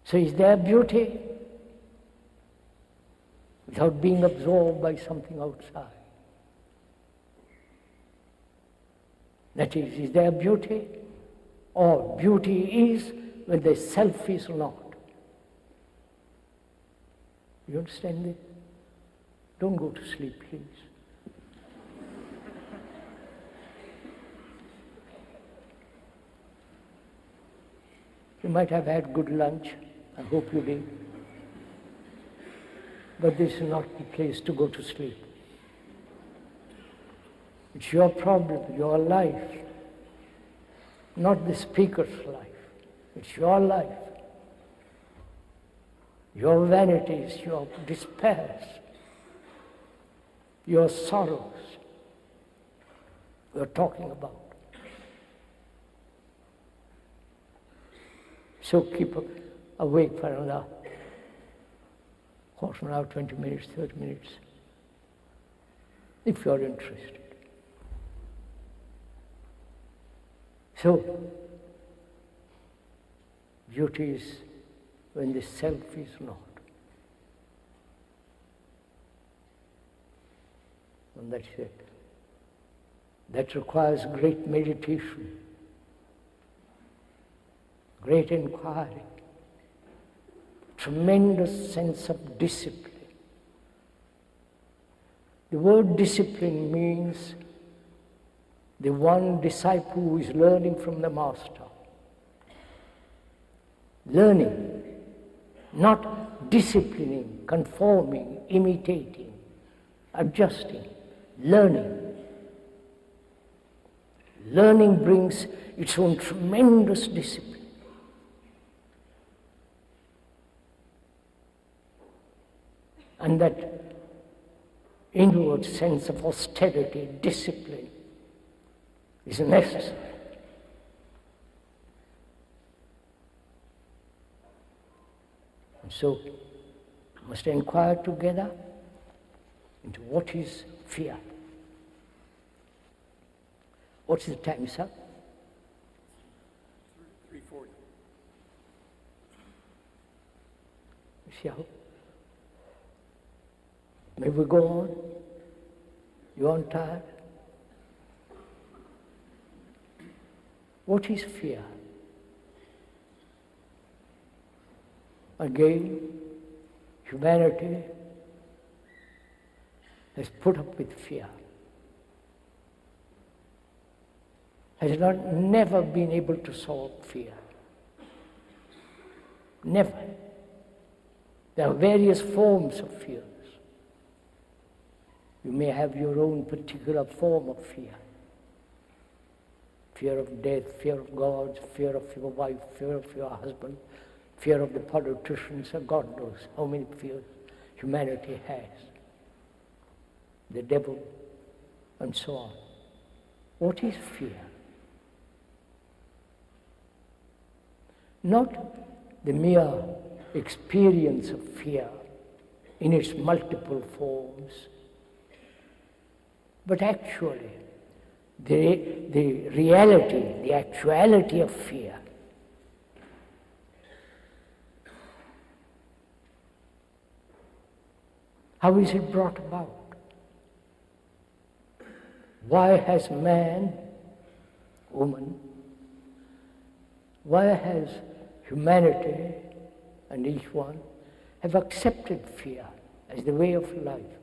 So is there beauty without being absorbed by something outside? That is there beauty? Or beauty is when the self is not. You understand this? Don't go to sleep, please. You might have had good lunch. I hope you did. But this is not the place to go to sleep. It's your problem, your life, not the speaker's life. It's your life. Your vanities, your despairs, your sorrows we're talking about. So keep awake for another quarter an hour, 20 minutes, 30 minutes, if you're interested. So, beauty is when the self is not. And that's it. That requires great meditation, great inquiry, tremendous sense of discipline. The word discipline means the one disciple who is learning from the master. Learning, not disciplining, conforming, imitating, adjusting. Learning. Learning brings its own tremendous discipline. And that inward sense of austerity, discipline, is necessary. And so, we must inquire together into what is fear. What's the time, sir? 3:40. See how? May we go on? You aren't tired? What is fear? Again, humanity has put up with fear. Has never been able to solve fear. Never. There are various forms of fears. You may have your own particular form of fear. Fear of death, fear of God, fear of your wife, fear of your husband, fear of the politicians, or God knows how many fears humanity has. The devil, and so on. What is fear? Not the mere experience of fear in its multiple forms, but actually the reality, the actuality of fear. How is it brought about? Why has man, woman, why has humanity and each one have accepted fear as the way of life,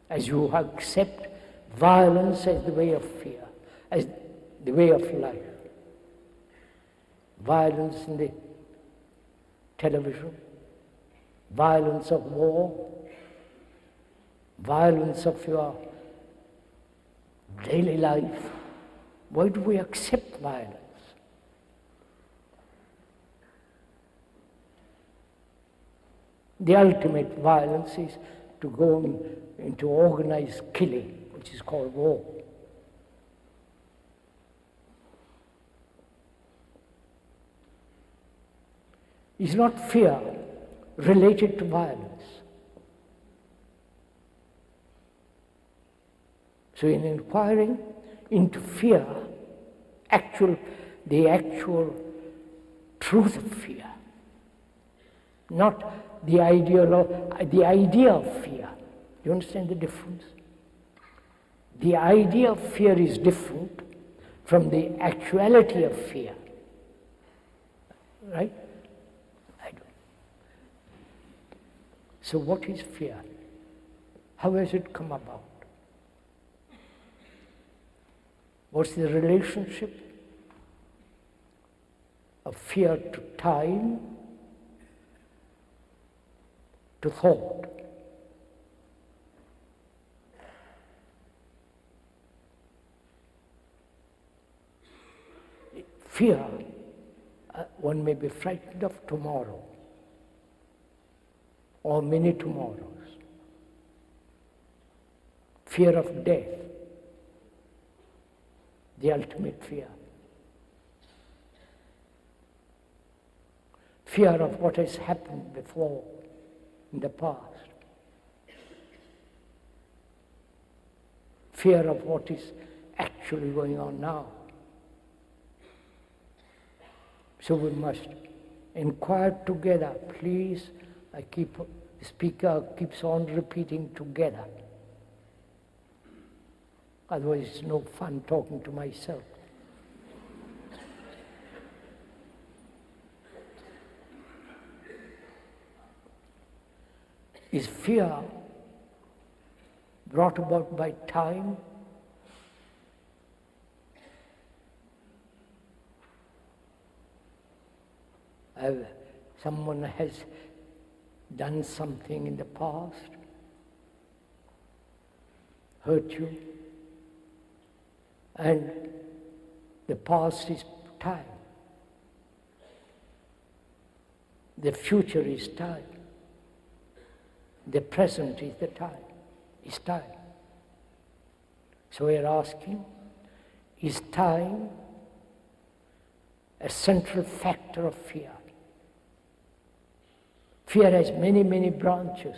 as you accept violence as the way of fear, as the way of life. Violence in the television, violence of war, violence of your daily life. Why do we accept violence? The ultimate violence is to go into organized killing, which is called war. Is not fear related to violence? So in inquiring into fear, the actual truth of fear, not the idea of fear. You understand the difference? The idea of fear is different from the actuality of fear. Right? I don't. So what is fear? How has it come about? What's the relationship of fear to time, to thought? Fear, one may be frightened of tomorrow or many tomorrows. Fear of death, the ultimate fear. Fear of what has happened before in the past. Fear of what is actually going on now. So we must inquire together, please. The speaker keeps on repeating together. Otherwise it's no fun talking to myself. Is fear brought about by time? Someone has done something in the past, hurt you, and the past is time. The future is time. The present is the time, is time. So we are asking, is time a central factor of fear? Fear has many, many branches,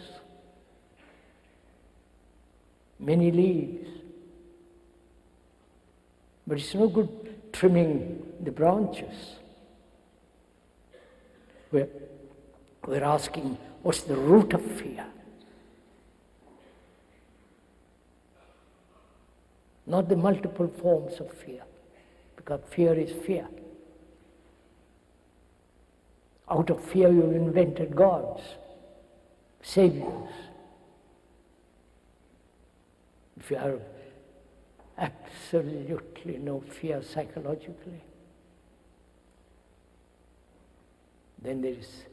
many leaves. But it's no good trimming the branches. We're asking, what's the root of fear? Not the multiple forms of fear, because fear is fear. Out of fear you've invented gods, saviors. If you have absolutely no fear psychologically, then there is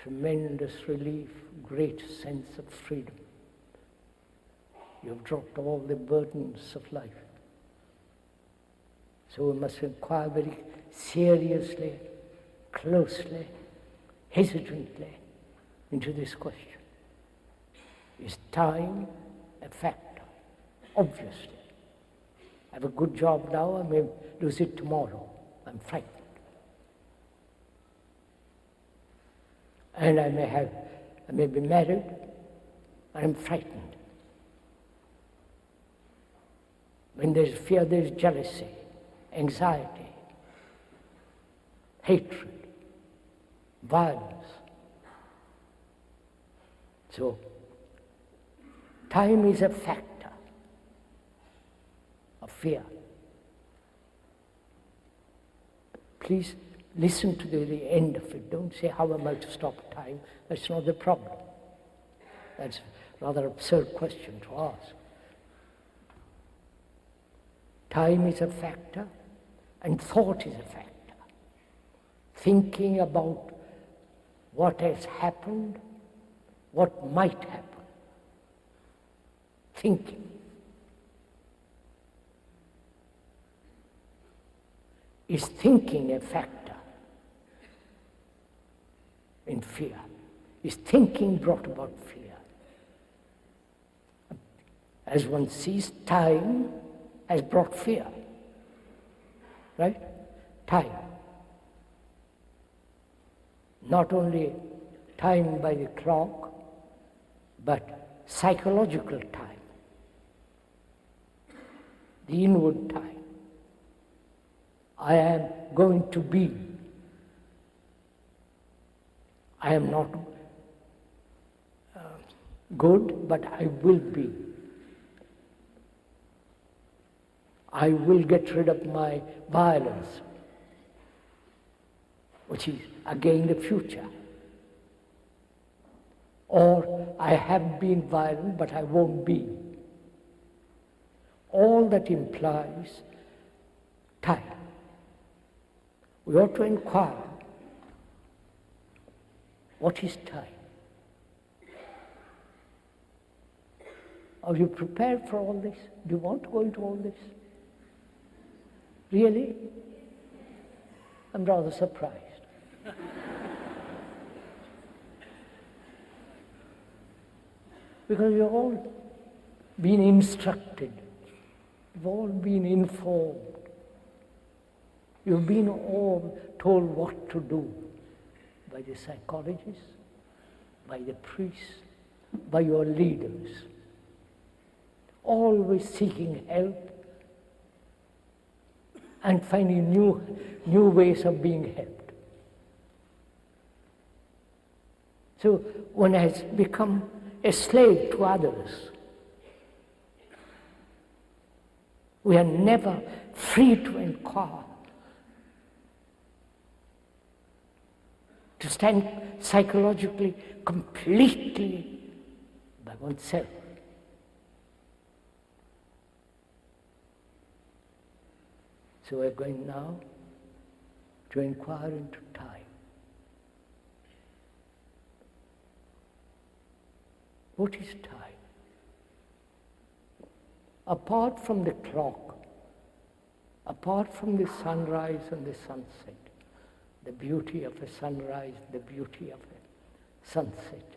tremendous relief, great sense of freedom. You've dropped all the burdens of life. So we must inquire very seriously, closely, hesitantly into this question. Is time a factor? Obviously. I have a good job now, I may lose it tomorrow. I'm frightened. And I may be married, I'm frightened. When there's fear, there's jealousy, anxiety, hatred, violence. So, time is a factor of fear. Please listen to the end of it. Don't say, how am I to stop time? That's not the problem. That's a rather absurd question to ask. Time is a factor, and thought is a factor. Thinking about what has happened, what might happen. Thinking. Is thinking a factor in fear? Is thinking brought about fear? As one sees, time has brought fear. Right? Time. Not only time by the clock, but psychological time. The inward time. I am going to be. I am not good, but I will be. I will get rid of my violence. which is again the future. Or I have been violent, but I won't be. All that implies time. We ought to inquire, what is time? Are you prepared for all this? Do you want to go into all this? Really? I'm rather surprised. Because you've all been instructed, you've all been informed, you've been all told what to do by the psychologists, by the priests, by your leaders, always seeking help and finding new ways of being helped. So one has become a slave to others. We are never free to inquire, to stand psychologically completely by oneself. So we're going now to inquire into time. What is time? Apart from the clock, apart from the sunrise and the sunset, the beauty of a sunrise, the beauty of a sunset,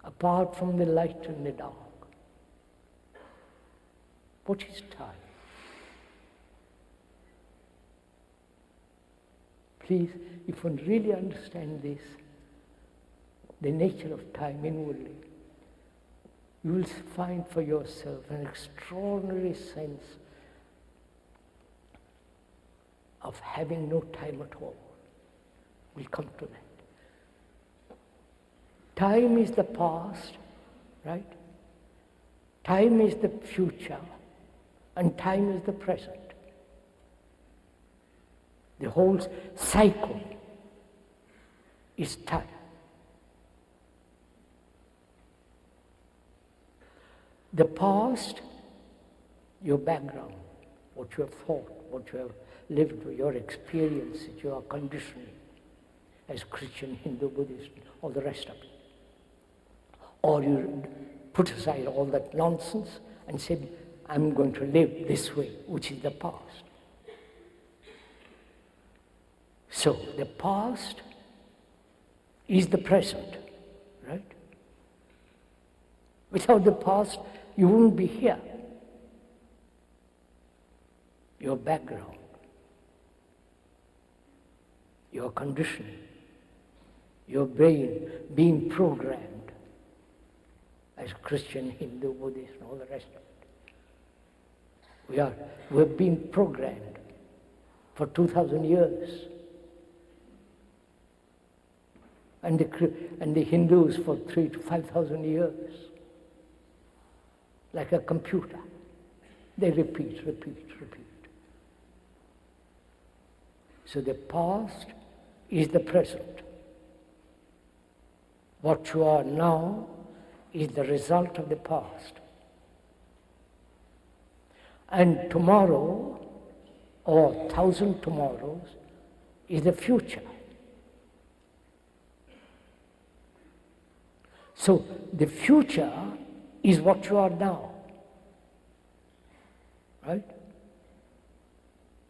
apart from the light and the dark, what is time? Please, if one really understands this, the nature of time inwardly, you will find for yourself an extraordinary sense of having no time at all. We'll come to that. Time is the past, right? Time is the future, and time is the present. The whole cycle is time. The past, your background, what you have thought, what you have lived, your experiences, your conditioning as Christian, Hindu, Buddhist, all the rest of it. Or you put aside all that nonsense and said, I'm going to live this way, which is the past. So the past is the present, right? Without the past, you wouldn't be here. Your background, your conditioning, your brain being programmed as Christian, Hindu, Buddhist, and all the rest of it. We've been programmed for 2,000 years. And the Hindus for 3,000 to 5,000 years. Like a computer. They repeat. So the past is the present. What you are now is the result of the past. And tomorrow, or 1,000 tomorrows, is the future. So the future is what you are now. Right?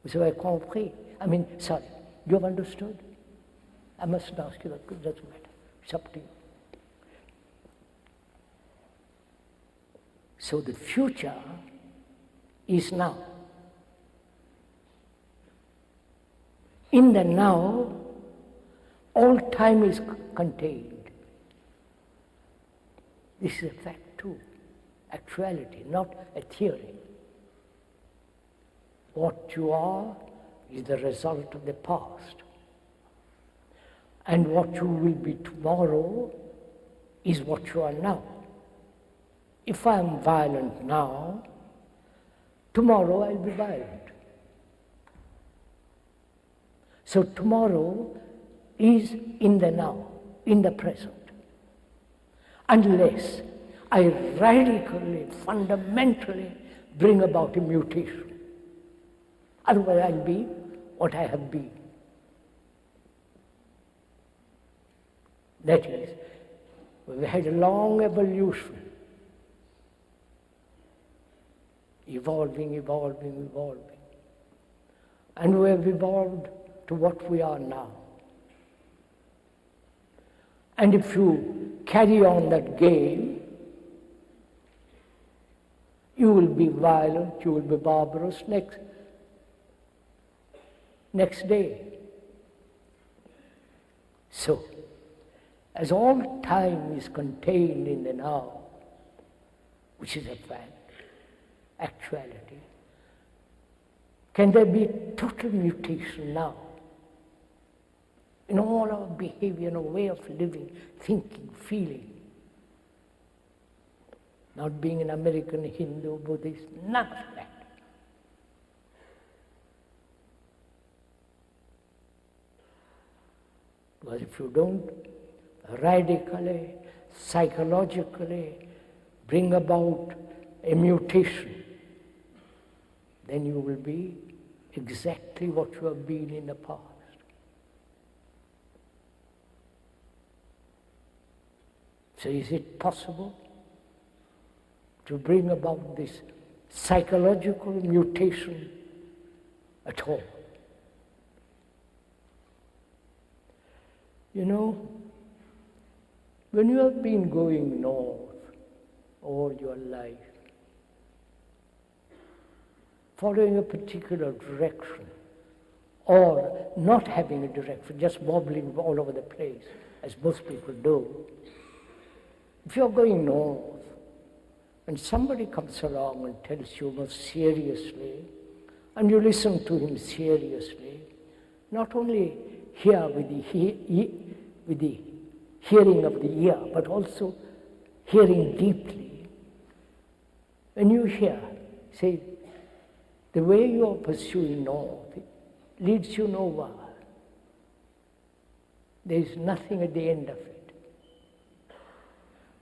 Vous avez compris? Sorry, you have understood? I mustn't ask you that, it doesn't matter. It's up to you. So the future is now. In the now, all time is contained. This is a fact too, actuality, not a theory. What you are is the result of the past. And what you will be tomorrow is what you are now. If I am violent now, tomorrow I'll be violent. So tomorrow is in the now, in the present. Unless I radically, fundamentally bring about a mutation. Otherwise I'll be what I have been. That is, we've had a long evolution. Evolving, evolving, evolving. And we have evolved to what we are now. And if you carry on that game, you will be violent, you will be barbarous next day. So, as all time is contained in the now, which is a fact, actuality, can there be total mutation now? In all our behavior, in our way of living, thinking, feeling. Not being an American Hindu, Buddhist, none of that. Because if you don't radically, psychologically bring about a mutation, then you will be exactly what you have been in the past. So is it possible to bring about this psychological mutation at all? You know, when you have been going north all your life, following a particular direction, or not having a direction, just wobbling all over the place, as most people do, if you're going north, and somebody comes along and tells you most seriously, and you listen to him seriously, not only hear with the hearing of the ear, but also hearing deeply. When you hear, say, the way you are pursuing north leads you nowhere. There is nothing at the end of it.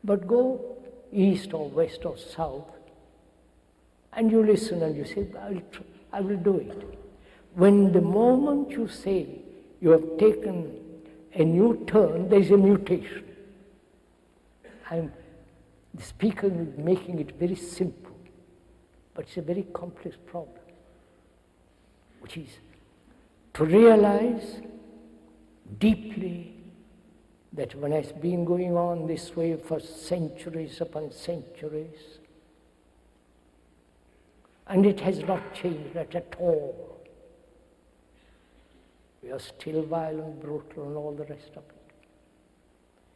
But go east or west or south, and you listen and you say, I will do it. When the moment you say you have taken a new turn, there is a mutation. The speaker is making it very simple, but it's a very complex problem, which is to realize deeply that when it's been going on this way for centuries upon centuries, and it has not changed at all. We are still violent, brutal, and all the rest of it.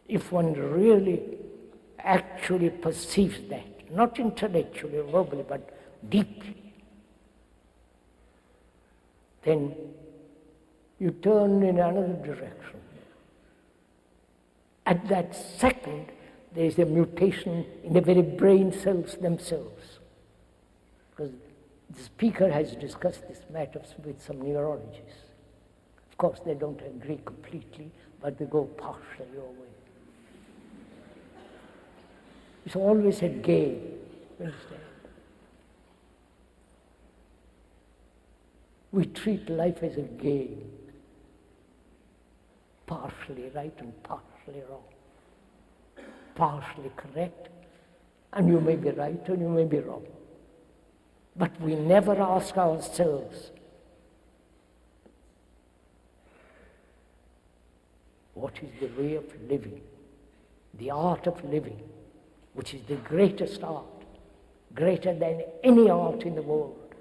If one really actually perceives that, not intellectually, verbally, but deeply, then you turn in another direction. At that second, there is a mutation in the very brain cells themselves. Because the speaker has discussed this matter with some neurologists. Of course, they don't agree completely, but they go partially away. It's always a game, you understand? We treat life as a game, partially right and partially wrong, partially correct, and you may be right and you may be wrong. But we never ask ourselves, what is the way of living, the art of living, which is the greatest art, greater than any art in the world,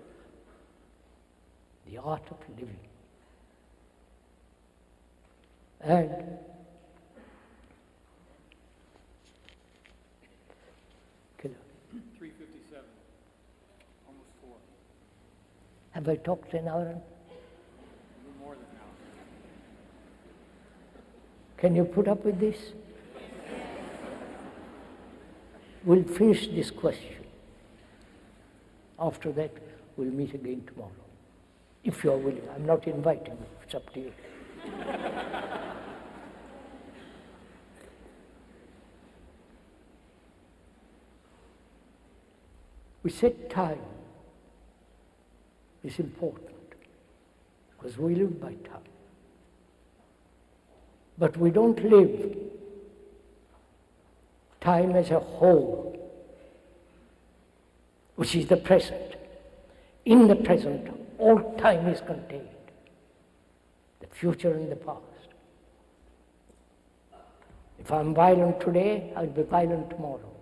the art of living. And $3:57, almost 4. Have I talked an hour? A little more than an hour. Can you put up with this? We'll finish this question. After that, we'll meet again tomorrow. If you are willing. I'm not inviting you. That's up to you. We said time is important because we live by time. But we don't live time as a whole, which is the present. In the present, all time is contained, the future and the past. If I'm violent today, I'll be violent tomorrow.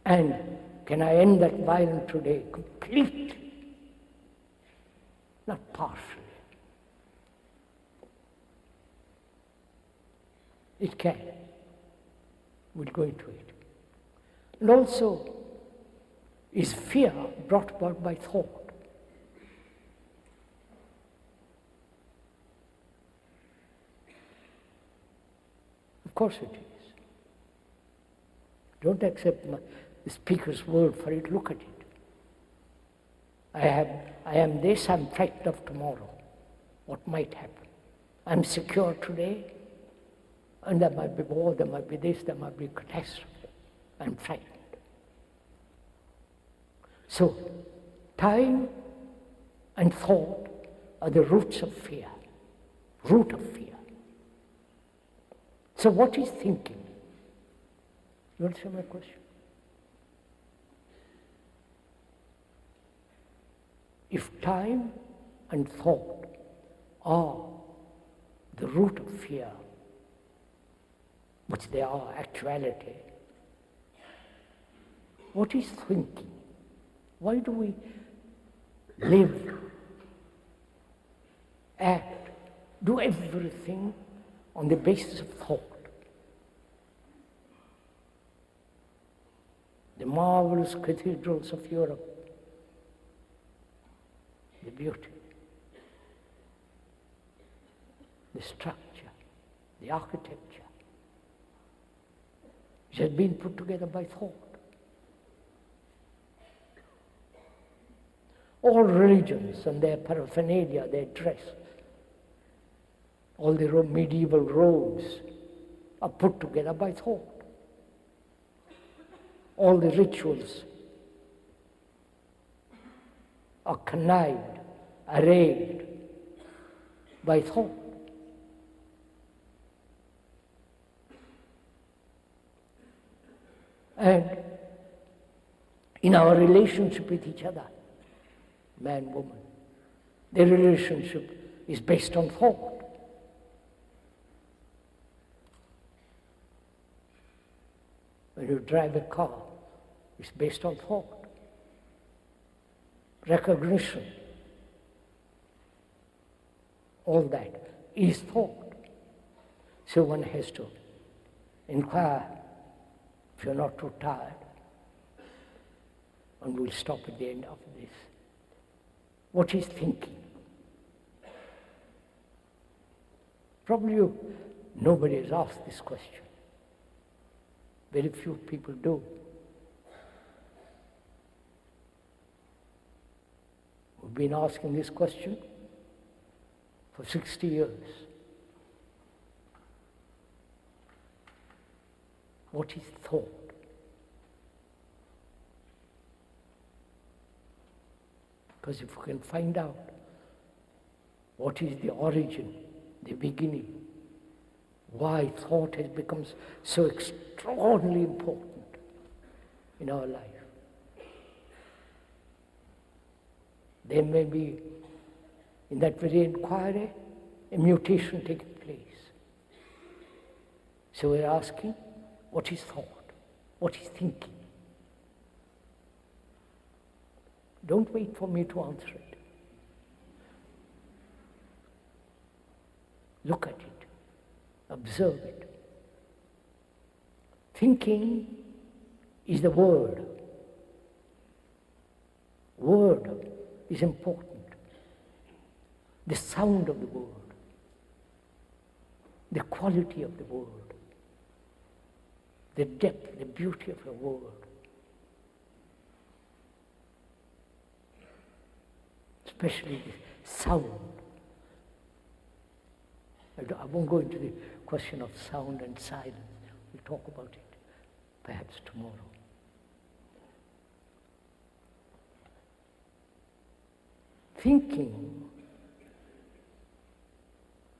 And can I end that violence today completely? Not partially. It can. We'll go into it. And also, is fear brought about by thought? Of course it is. Don't accept the speaker's word for it. Look at it. I am this, I'm frightened of tomorrow. What might happen? I'm secure today, and there might be war, there might be this, there might be catastrophe. I'm frightened. So, time and thought are the roots of fear. Root of fear. So what is thinking? You understand my question? If time and thought are the root of fear, which they are actuality, what is thinking? Why do we live, act, do everything on the basis of thought? The marvelous cathedrals of Europe, the beauty, the structure, the architecture, which has been put together by thought. All religions and their paraphernalia, their dress, all the medieval robes are put together by thought. All the rituals are connived, arrayed by thought. And in our relationship with each other, man, woman, the relationship is based on thought. When you drive a car, it's based on thought. Recognition, all that is thought. So one has to inquire, if you're not too tired, and we'll stop at the end of this. What is thinking? Probably nobody has asked this question. Very few people do. We've been asking this question for 60 years. What is thought? Because if we can find out what is the origin, the beginning, why thought has become so extraordinarily important in our life, there may be, in that very inquiry, a mutation taking place. So we're asking, what is thought? What is thinking? Don't wait for me to answer it. Look at it. Observe it. Thinking is the word. Word is important. The sound of the word. The quality of the word. The depth, the beauty of the word. It's especially the sound. I won't go into the question of sound and silence. We'll talk about it perhaps tomorrow. Thinking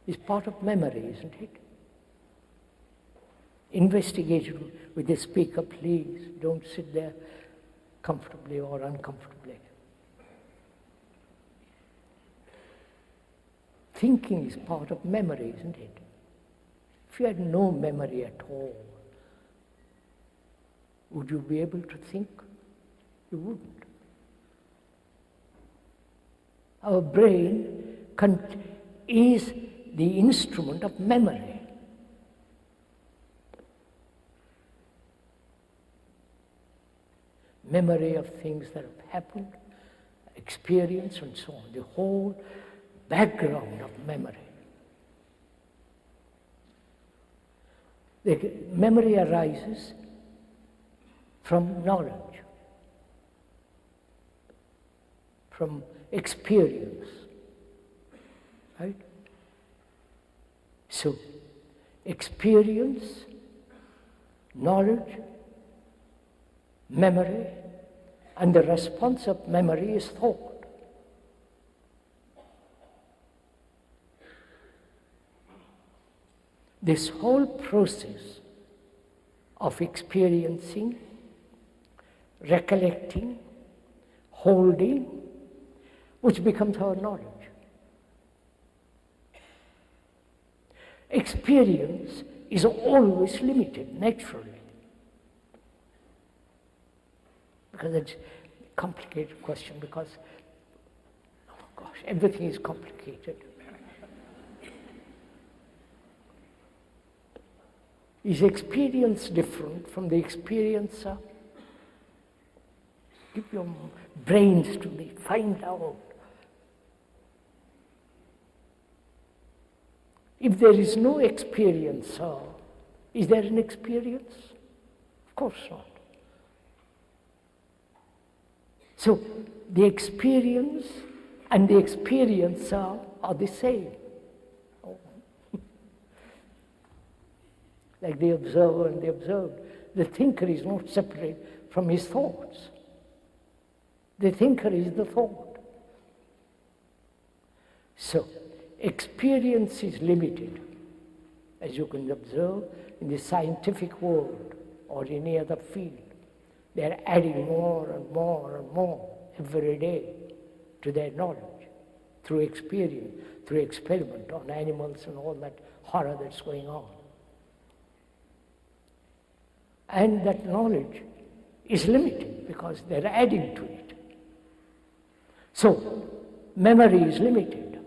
is part of memory, isn't it? Investigation with the speaker, please. Don't sit there comfortably or uncomfortably. Thinking is part of memory, isn't it? If you had no memory at all, would you be able to think? You wouldn't. Our brain is the instrument of memory. Memory of things that have happened, experience and so on. The whole background of memory. The memory arises from knowledge, from experience, right? So, experience, knowledge, memory, and the response of memory is thought. This whole process of experiencing, recollecting, holding, which becomes our knowledge. Experience is always limited, naturally. Because it's a complicated question, because, oh gosh, everything is complicated. Is experience different from the experiencer? Give your brains to me, find out. If there is no experiencer, is there an experience? Of course not. So the experience and the experiencer are the same. Like the observer and the observed. The thinker is not separate from his thoughts. The thinker is the thought. So, experience is limited, as you can observe in the scientific world or in any other field. They are adding more and more and more every day to their knowledge through experience, through experiment on animals and all that horror that's going on. And that knowledge is limited because they're adding to it. So, memory is limited.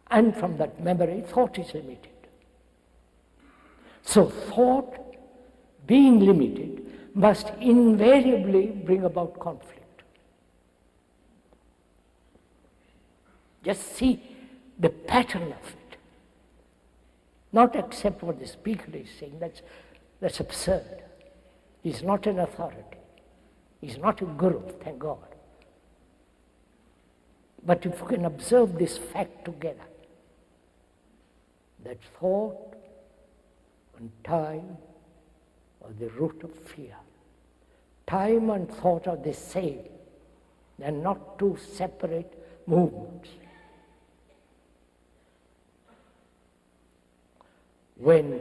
And from that memory, thought is limited. So, thought, being limited, must invariably bring about conflict. Just see the pattern of it. Not accept what the speaker is saying, that's absurd. He's not an authority. He's not a guru, thank God. But if you can observe this fact together, that thought and time are the root of fear. Time and thought are the same. They're not two separate movements. When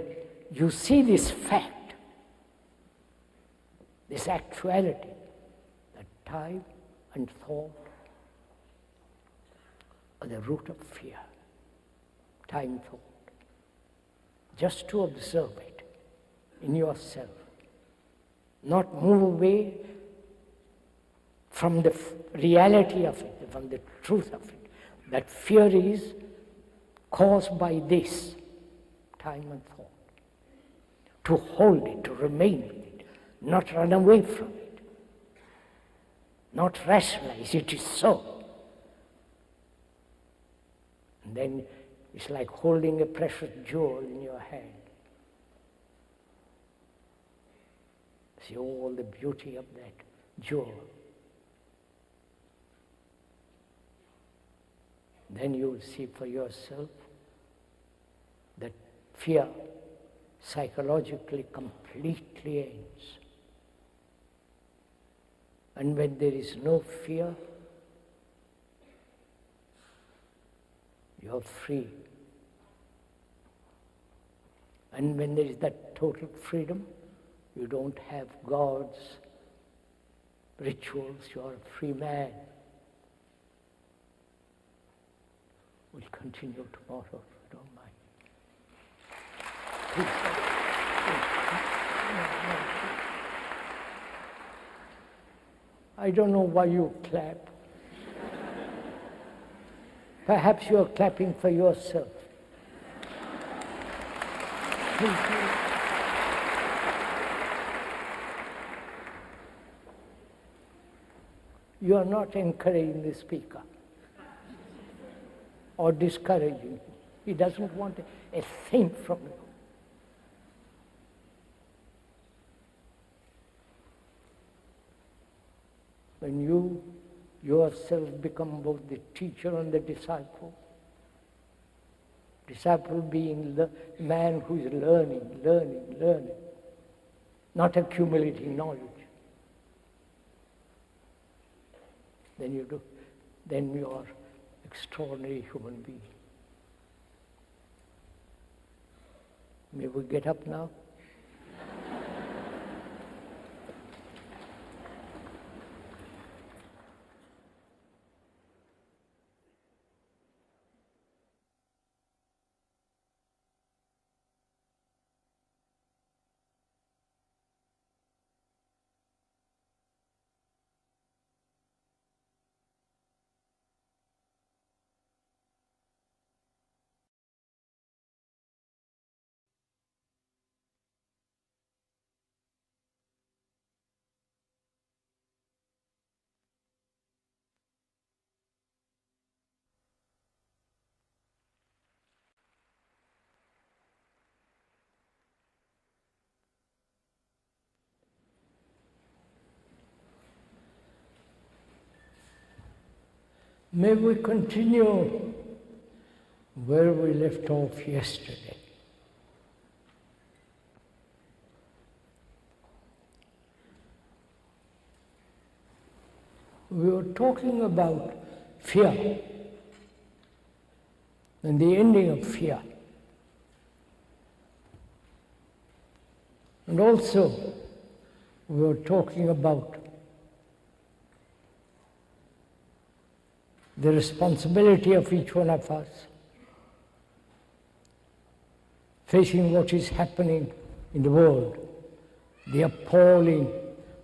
you see this fact, this actuality, that time and thought are the root of fear, time, thought. Just to observe it in yourself, not move away from the reality of it, from the truth of it, that fear is caused by this, time and thought. To hold it, to remain with it, not run away from it, not rationalize it is so. And then it's like holding a precious jewel in your hand. See all the beauty of that jewel. then you will see for yourself that fear psychologically completely ends. And when there is no fear, you are free. And when there is that total freedom, you don't have gods, rituals, you are a free man. We'll continue tomorrow, if you don't mind. Please. I don't know why you clap. Perhaps you are clapping for yourself. You are not encouraging the speaker or discouraging him. He doesn't want a thing from you. When you yourself become both the teacher and the disciple being the man who is learning, not accumulating knowledge, then you are extraordinary human being. May we get up now? May we continue where we left off yesterday. We were talking about fear and the ending of fear. And also, we were talking about the responsibility of each one of us facing what is happening in the world, the appalling,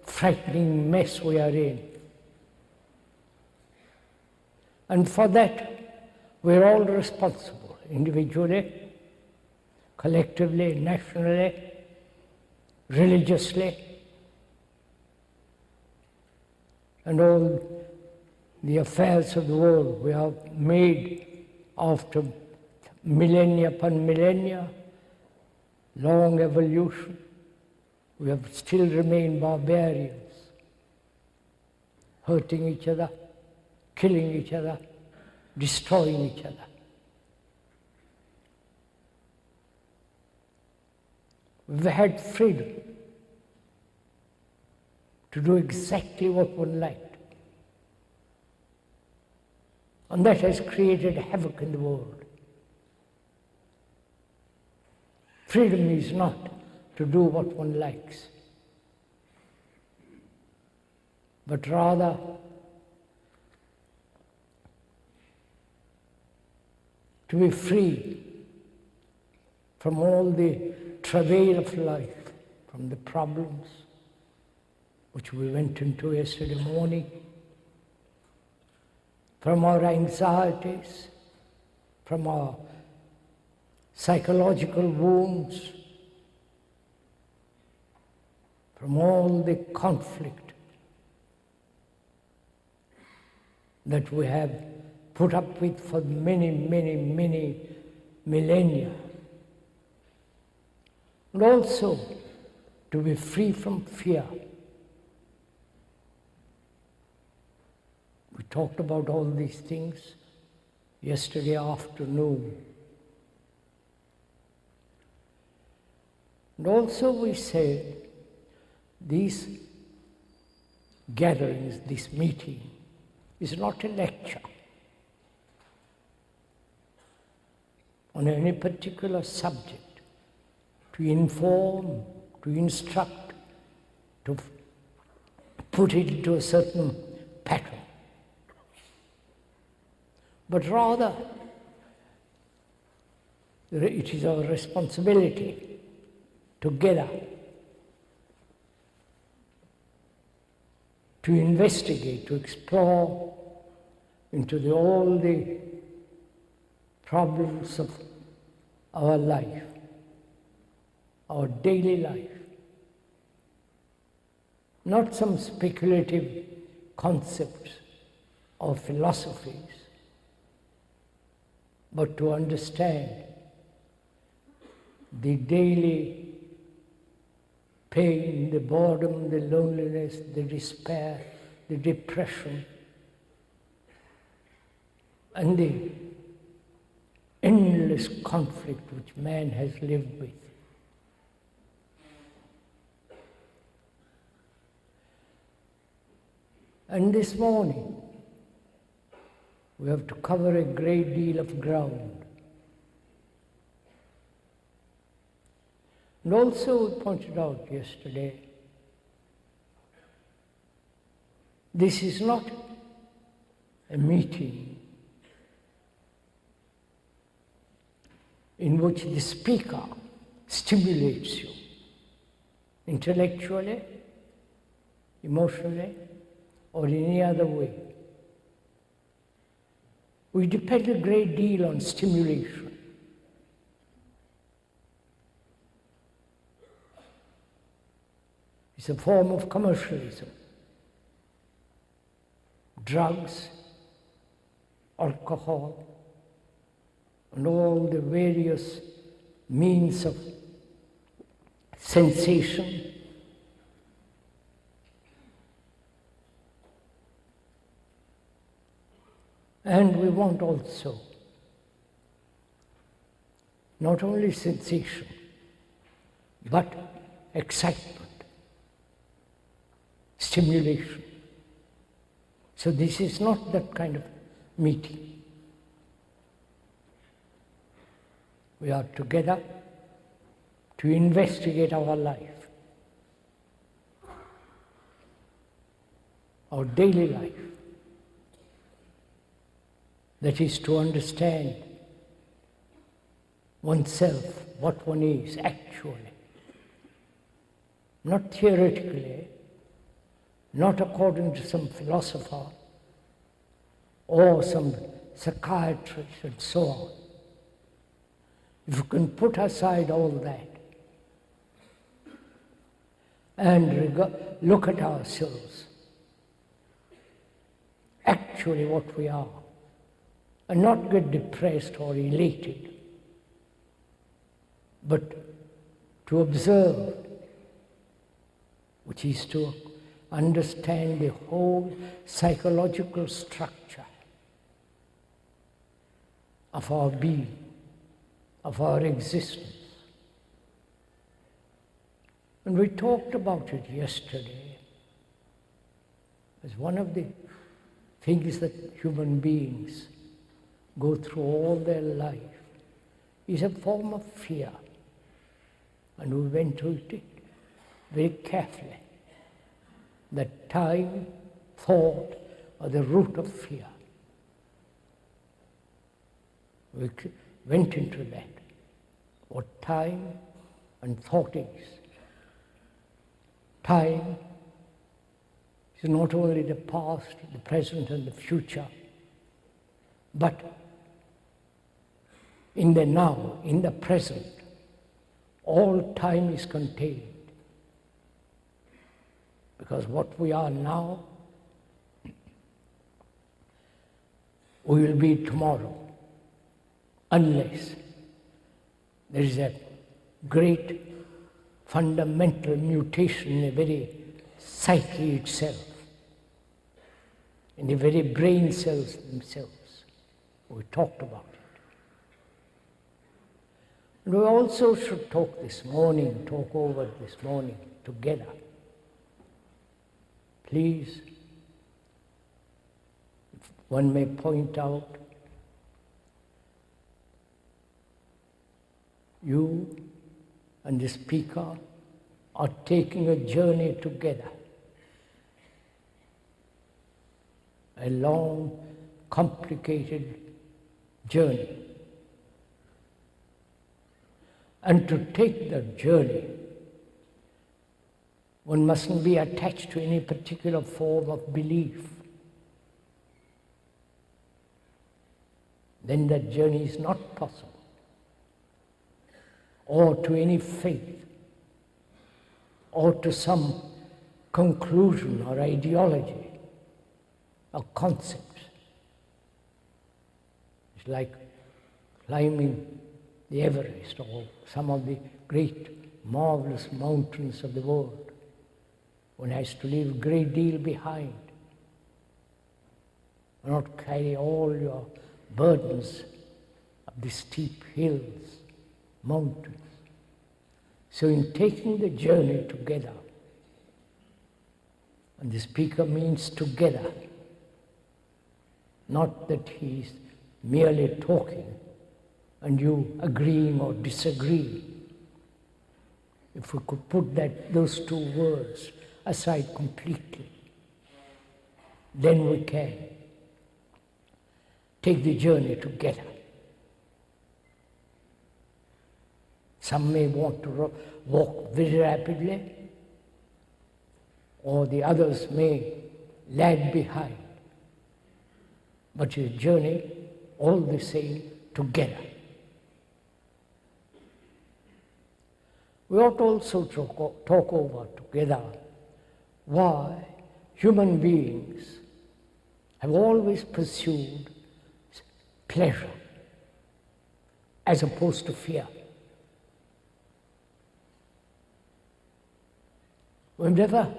frightening mess we are in. And for that, we're all responsible, individually, collectively, nationally, religiously, and all the affairs of the world we have made after millennia upon millennia, long evolution. We have still remained barbarians, hurting each other, killing each other, destroying each other. We've had freedom to do exactly what one liked. And that has created havoc in the world. Freedom is not to do what one likes, but rather to be free from all the travail of life, from the problems which we went into yesterday morning, from our anxieties, from our psychological wounds, from all the conflict that we have put up with for many, many, many millennia. And also to be free from fear. We talked about all these things yesterday afternoon. And also we said these gatherings, this meeting, is not a lecture on any particular subject to inform, to instruct, to put it into a certain pattern. But rather, it is our responsibility together to investigate, to explore into all the problems of our life, our daily life. Not some speculative concepts or philosophies, but to understand the daily pain, the boredom, the loneliness, the despair, the depression, and the endless conflict which man has lived with. And this morning, we have to cover a great deal of ground. And also we pointed out yesterday, this is not a meeting in which the speaker stimulates you intellectually, emotionally, or in any other way. We depend a great deal on stimulation. It's a form of commercialism. Drugs, alcohol, and all the various means of sensation. And we want also not only sensation, but excitement, stimulation. So this is not that kind of meeting. We are together to investigate our life, our daily life. That is to understand oneself, what one is actually. Not theoretically, not according to some philosopher or some psychiatrist and so on. If you can put aside all that and look at ourselves, actually what we are, and not get depressed or elated, but to observe, which is to understand the whole psychological structure of our being, of our existence. And we talked about it yesterday as one of the things that human beings go through all their life is a form of fear. And we went to it very carefully. That time, thought are the root of fear. We went into that, what time and thought is. Time is not only the past, the present and the future, but in the now, in the present, all time is contained. Because what we are now, we will be tomorrow, unless there is a great fundamental mutation in the very psyche itself, in the very brain cells themselves. We talked about it. And we also should talk over this morning together. Please, if one may point out, you and the speaker are taking a journey together. A long, complicated journey. And to take that journey, one mustn't be attached to any particular form of belief. Then that journey is not possible. Or to any faith, or to some conclusion or ideology or concepts. It's like climbing the Everest or some of the great, marvelous mountains of the world. One has to leave a great deal behind. Not carry all your burdens up the steep hills, mountains. So in taking the journey together, and the speaker means together, not that he's merely talking and you agreeing or disagreeing. If we could put those two words aside completely, then we can take the journey together. Some may want to walk very rapidly, or the others may lag behind. But your journey, all the same, together. We ought also to talk over together why human beings have always pursued pleasure as opposed to fear. We've never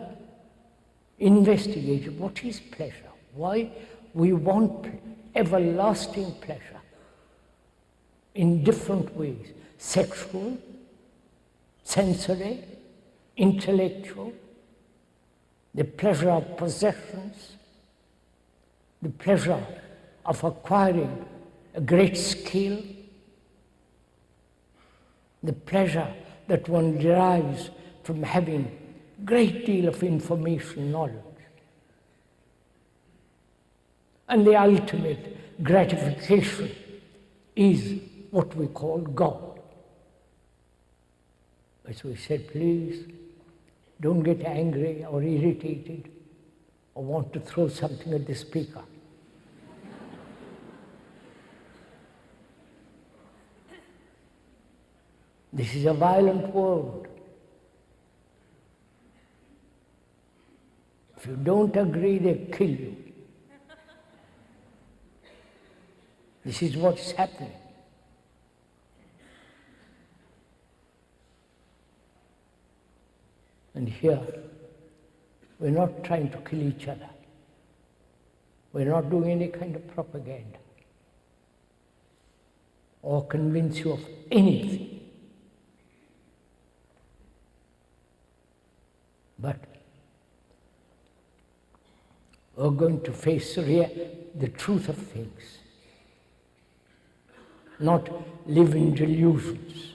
investigated what is pleasure, why we want everlasting pleasure in different ways, sexual, sensory, intellectual, the pleasure of possessions, the pleasure of acquiring a great skill, the pleasure that one derives from having a great deal of information, knowledge. And the ultimate gratification is what we call God. As we said, please don't get angry or irritated or want to throw something at the speaker. This is a violent world. If you don't agree, they kill you. This is what's happening. And here, we're not trying to kill each other. We're not doing any kind of propaganda or convince you of anything. But we're going to face the truth of things, not live in delusions.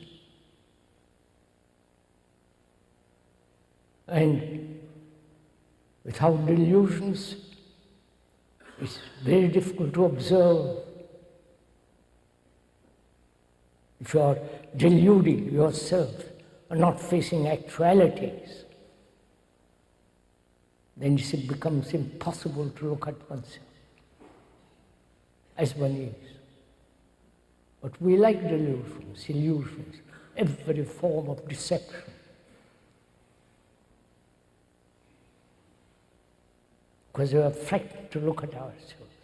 And without delusions, it's very difficult to observe. If you are deluding yourself and not facing actualities, then it becomes impossible to look at oneself as one is. But we like delusions, illusions, every form of deception. Because we are frightened to look at ourselves.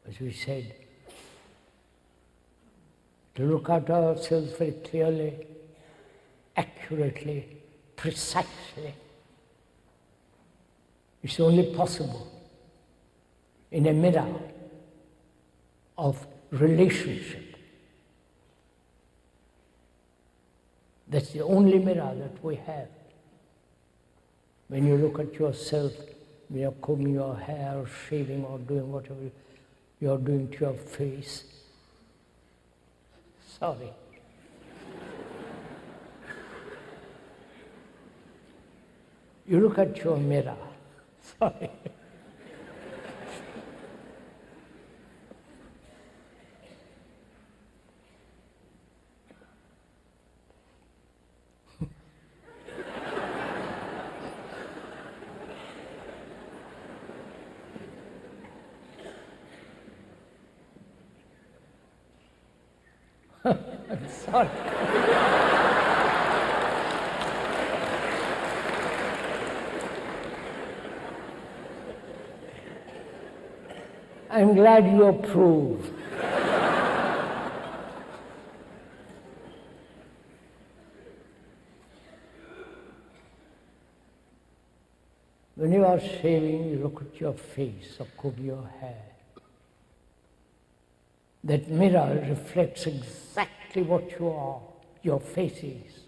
As we said, to look at ourselves very clearly, accurately, precisely. It's only possible in a mirror of relationship. That's the only mirror that we have. When you look at yourself, when you're combing your hair, or shaving, or doing whatever you're doing to your face. Sorry. You look at your mirror. Sorry. I'm sorry. I'm glad you approve. When you are shaving, you look at your face or comb your hair. That mirror reflects exactly what you are, your face is,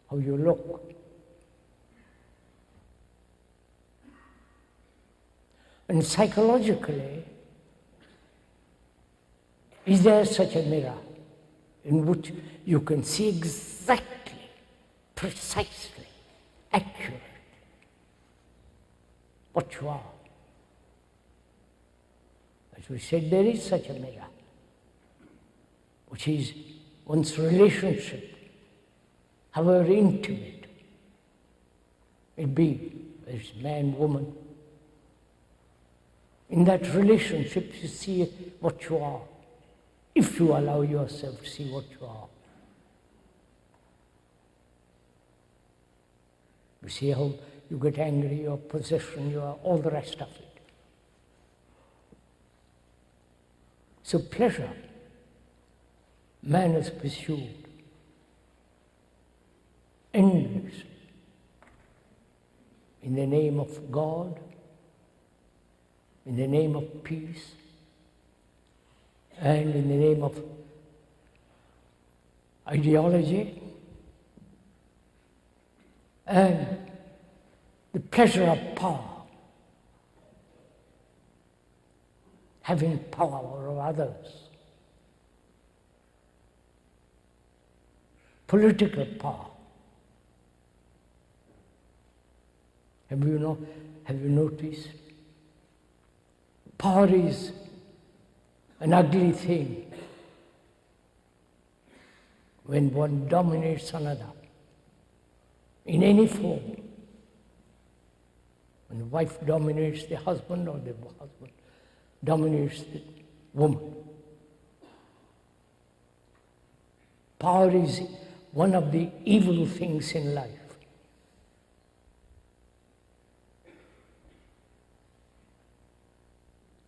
how you look. And psychologically, is there such a mirror in which you can see exactly, precisely, accurately what you are? As we said, there is such a mirror, which is one's relationship, however intimate it be, as man, woman. In that relationship, you see what you are, if you allow yourself to see what you are. You see how you get angry, your possession, your all the rest of it. So pleasure, man has pursued endlessly in the name of God, in the name of peace, and in the name of ideology, and the pleasure of power, having power over others, political power. Have you noticed? Power is an ugly thing when one dominates another in any form. When the wife dominates the husband or the husband dominates the woman. Power is one of the evil things in life.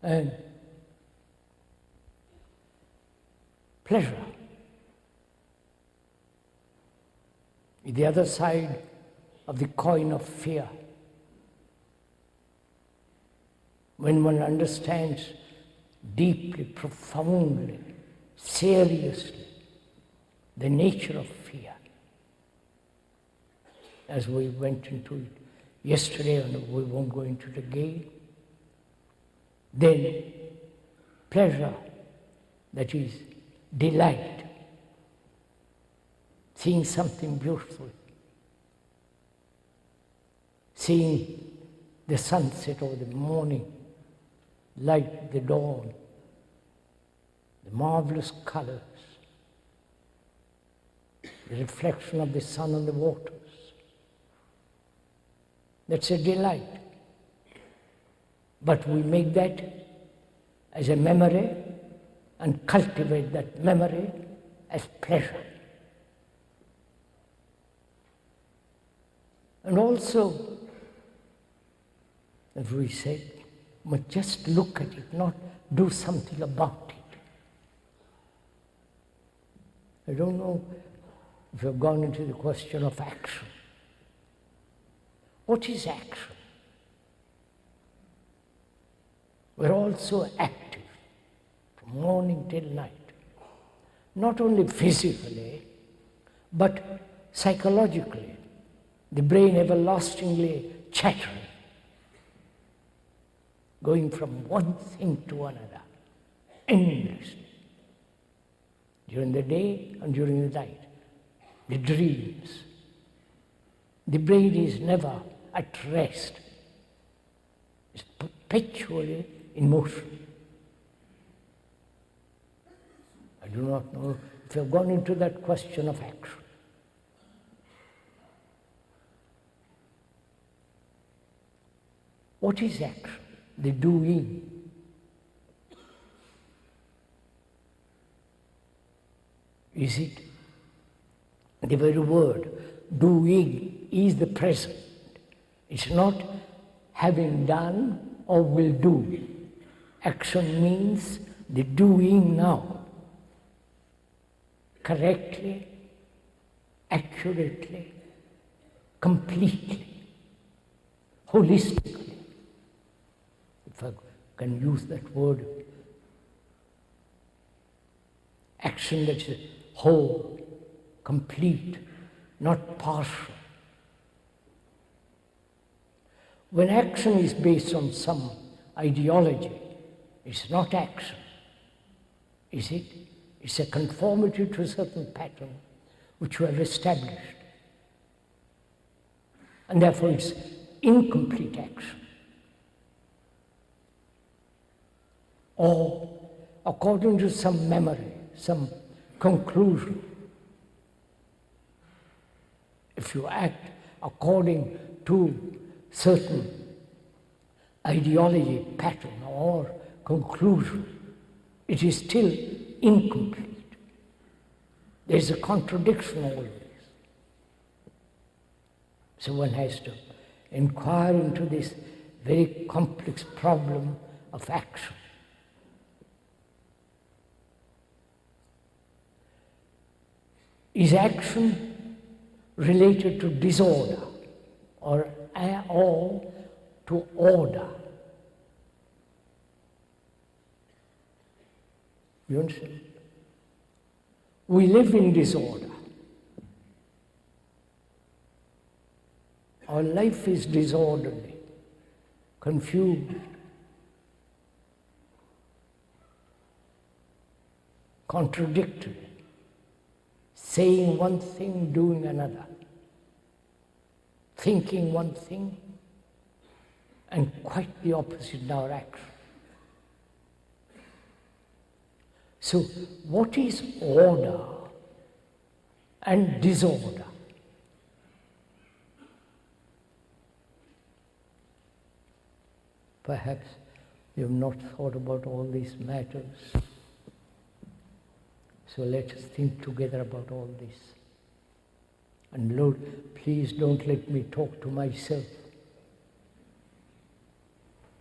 And pleasure is the other side of the coin of fear. When one understands deeply, profoundly, seriously the nature of fear, as we went into it yesterday and we won't go into it again, then pleasure, that is delight, seeing something beautiful, seeing the sunset or the morning light, the dawn, the marvelous colors, the reflection of the sun on the waters. That's a delight. But we make that as a memory and cultivate that memory as pleasure. And also, as we said, we just look at it, not do something about it. I don't know if you've gone into the question of action. What is action? We're also active from morning till night. Not only physically, but psychologically. The brain everlastingly chattering, going from one thing to another, endlessly. During the day and during the night, the dreams. The brain is never at rest. It's perpetually in motion. I do not know if you've gone into that question of action. What is action? The doing. Is it? The very word doing is the present. It's not having done or will do. Action means the doing now. Correctly, accurately, completely, holistically. If I can use that word. Action that is whole, complete, not partial. When action is based on some ideology, it's not action, is it? It's a conformity to a certain pattern which we have established. And therefore it's incomplete action. Or according to some memory, some conclusion. If you act according to certain ideology, pattern or conclusion, it is still incomplete. There is a contradiction always. So one has to inquire into this very complex problem of action. Is action related to disorder or to order? You understand? We live in disorder. Our life is disorderly, confused, contradictory, saying one thing, doing another, thinking one thing, and quite the opposite in our action. So, what is order and disorder? Perhaps you have not thought about all these matters. So let us think together about all this. And Lord, please don't let me talk to myself.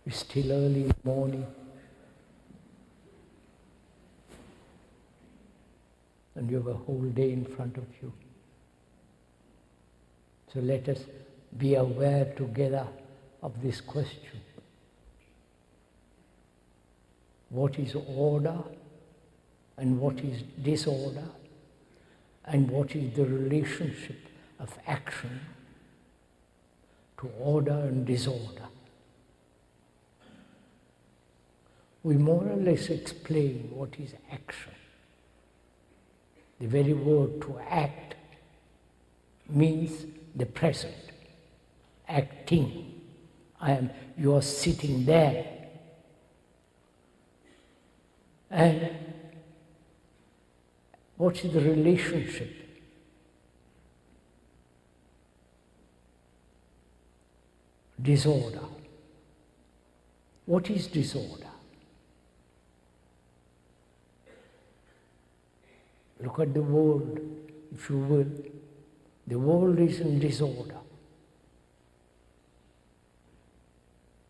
It's still early in the morning. And you have a whole day in front of you. So let us be aware together of this question. What is order and what is disorder, and what is the relationship of action to order and disorder? We more or less explain what is action. The very word to act means the present, acting. You are sitting there. And what is the relationship? Disorder. What is disorder? Look at the world, if you will. The world is in disorder.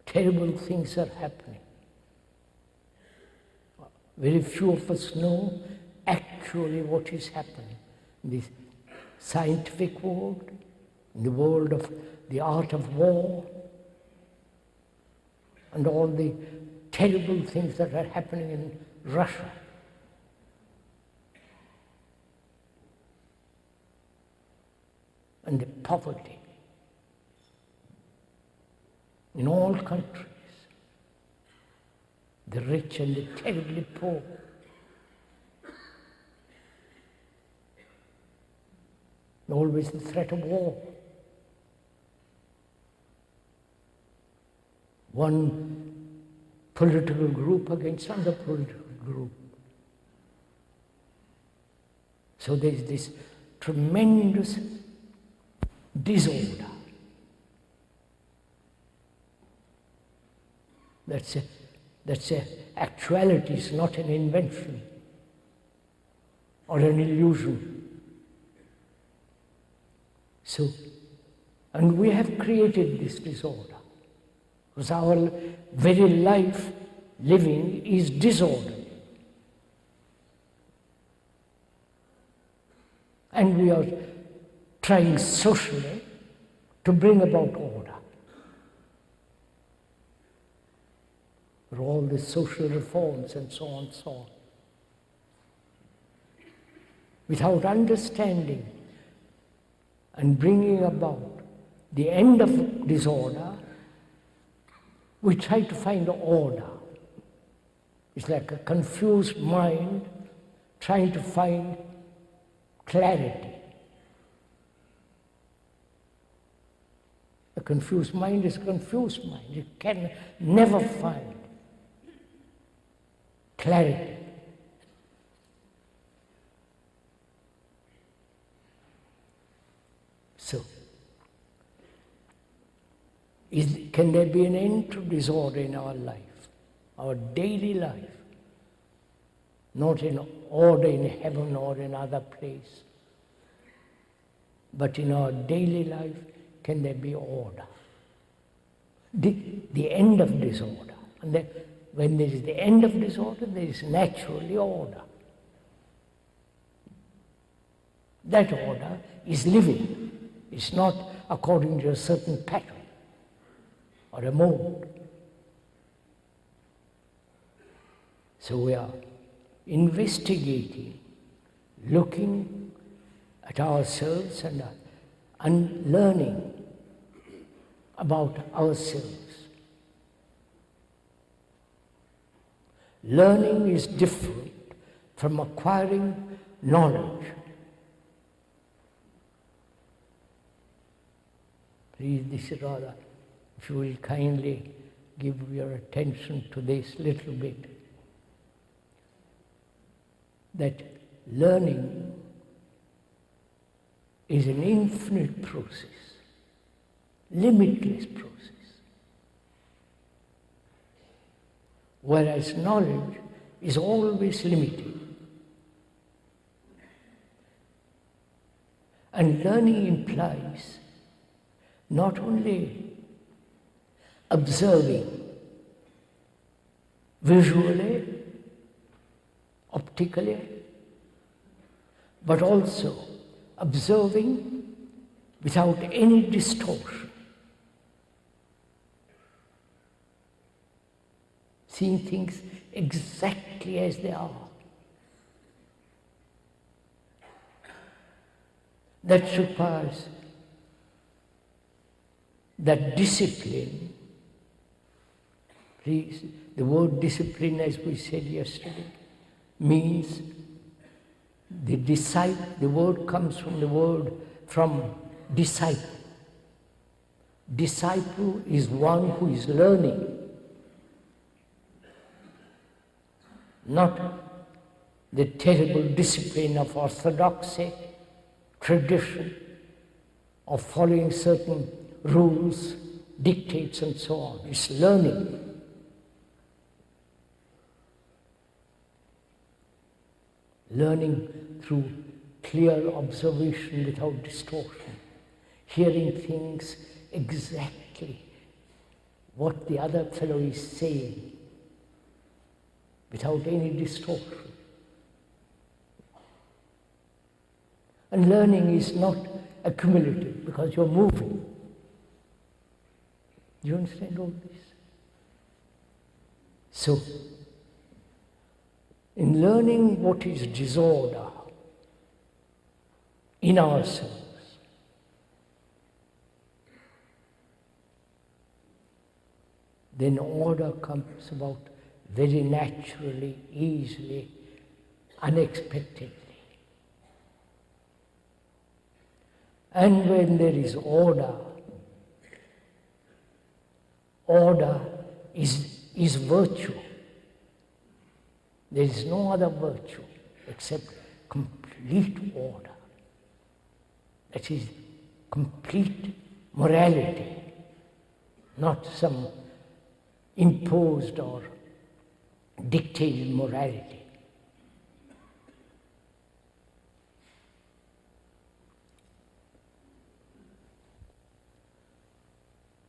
Terrible things are happening. Very few of us know actually what is happening in this scientific world, in the world of the art of war, and all the terrible things that are happening in Russia. And the poverty in all countries, the rich and the terribly poor. Always the threat of war. One political group against another political group. So there's this tremendous disorder. That's a actuality, it's not an invention or an illusion. So, and we have created this disorder, because our very life living is disordered. And we are trying socially to bring about order. For all the social reforms and so on and so on. Without understanding and bringing about the end of disorder, we try to find order. It's like a confused mind trying to find clarity. A confused mind is a confused mind. It can never find clarity. So, can there be an end to disorder in our life, our daily life? Not in order in heaven or in other place, but in our daily life, can there be order? The end of disorder. And then, when there is the end of disorder, there is naturally order. That order is living. It's not according to a certain pattern or a mode. So we are investigating, looking at ourselves and learning about ourselves. Learning is different from acquiring knowledge. Please, this is rather, if you will kindly give your attention to this little bit, that learning is an infinite process, limitless process. Whereas knowledge is always limited. And learning implies not only observing visually, optically, but also observing without any distortion. Seeing things exactly as they are. That requires that discipline. Please, the word discipline, as we said yesterday, means the word comes from the word from disciple. Disciple is one who is learning. Not the terrible discipline of orthodoxy, tradition, of following certain rules, dictates and so on. It's learning. Learning through clear observation without distortion. Hearing things exactly what the other fellow is saying without any distortion. And learning is not accumulative because you're moving. Do you understand all this? So, in learning what is disorder in ourselves, then order comes about very naturally, easily, unexpectedly. And when there is order, order is virtue. There is no other virtue except complete order. That is complete morality, not some imposed or dictated morality.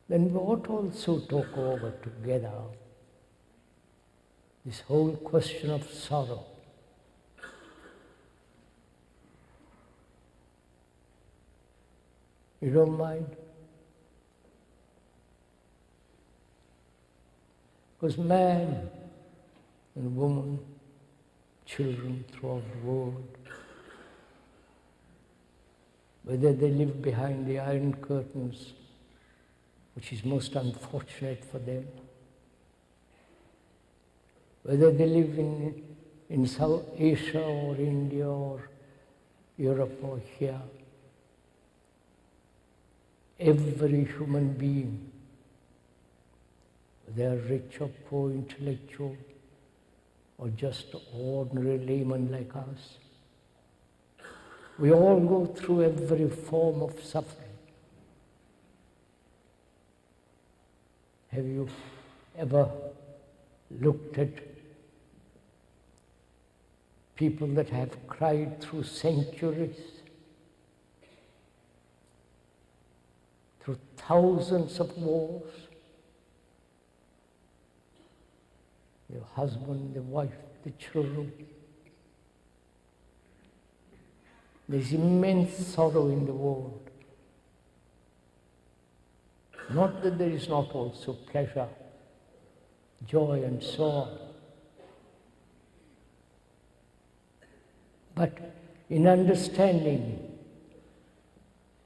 Then we ought also talk over together this whole question of sorrow. You don't mind? Because man and woman, children throughout the world, whether they live behind the iron curtains, which is most unfortunate for them, whether they live in South Asia or India or Europe or here, every human being, whether rich or poor, intellectual, or just ordinary layman like us, we all go through every form of suffering. Have you ever looked at people that have cried through centuries, through thousands of wars? The husband, the wife, the children. There's immense sorrow in the world. Not that there is not also pleasure, joy and so on. But in understanding,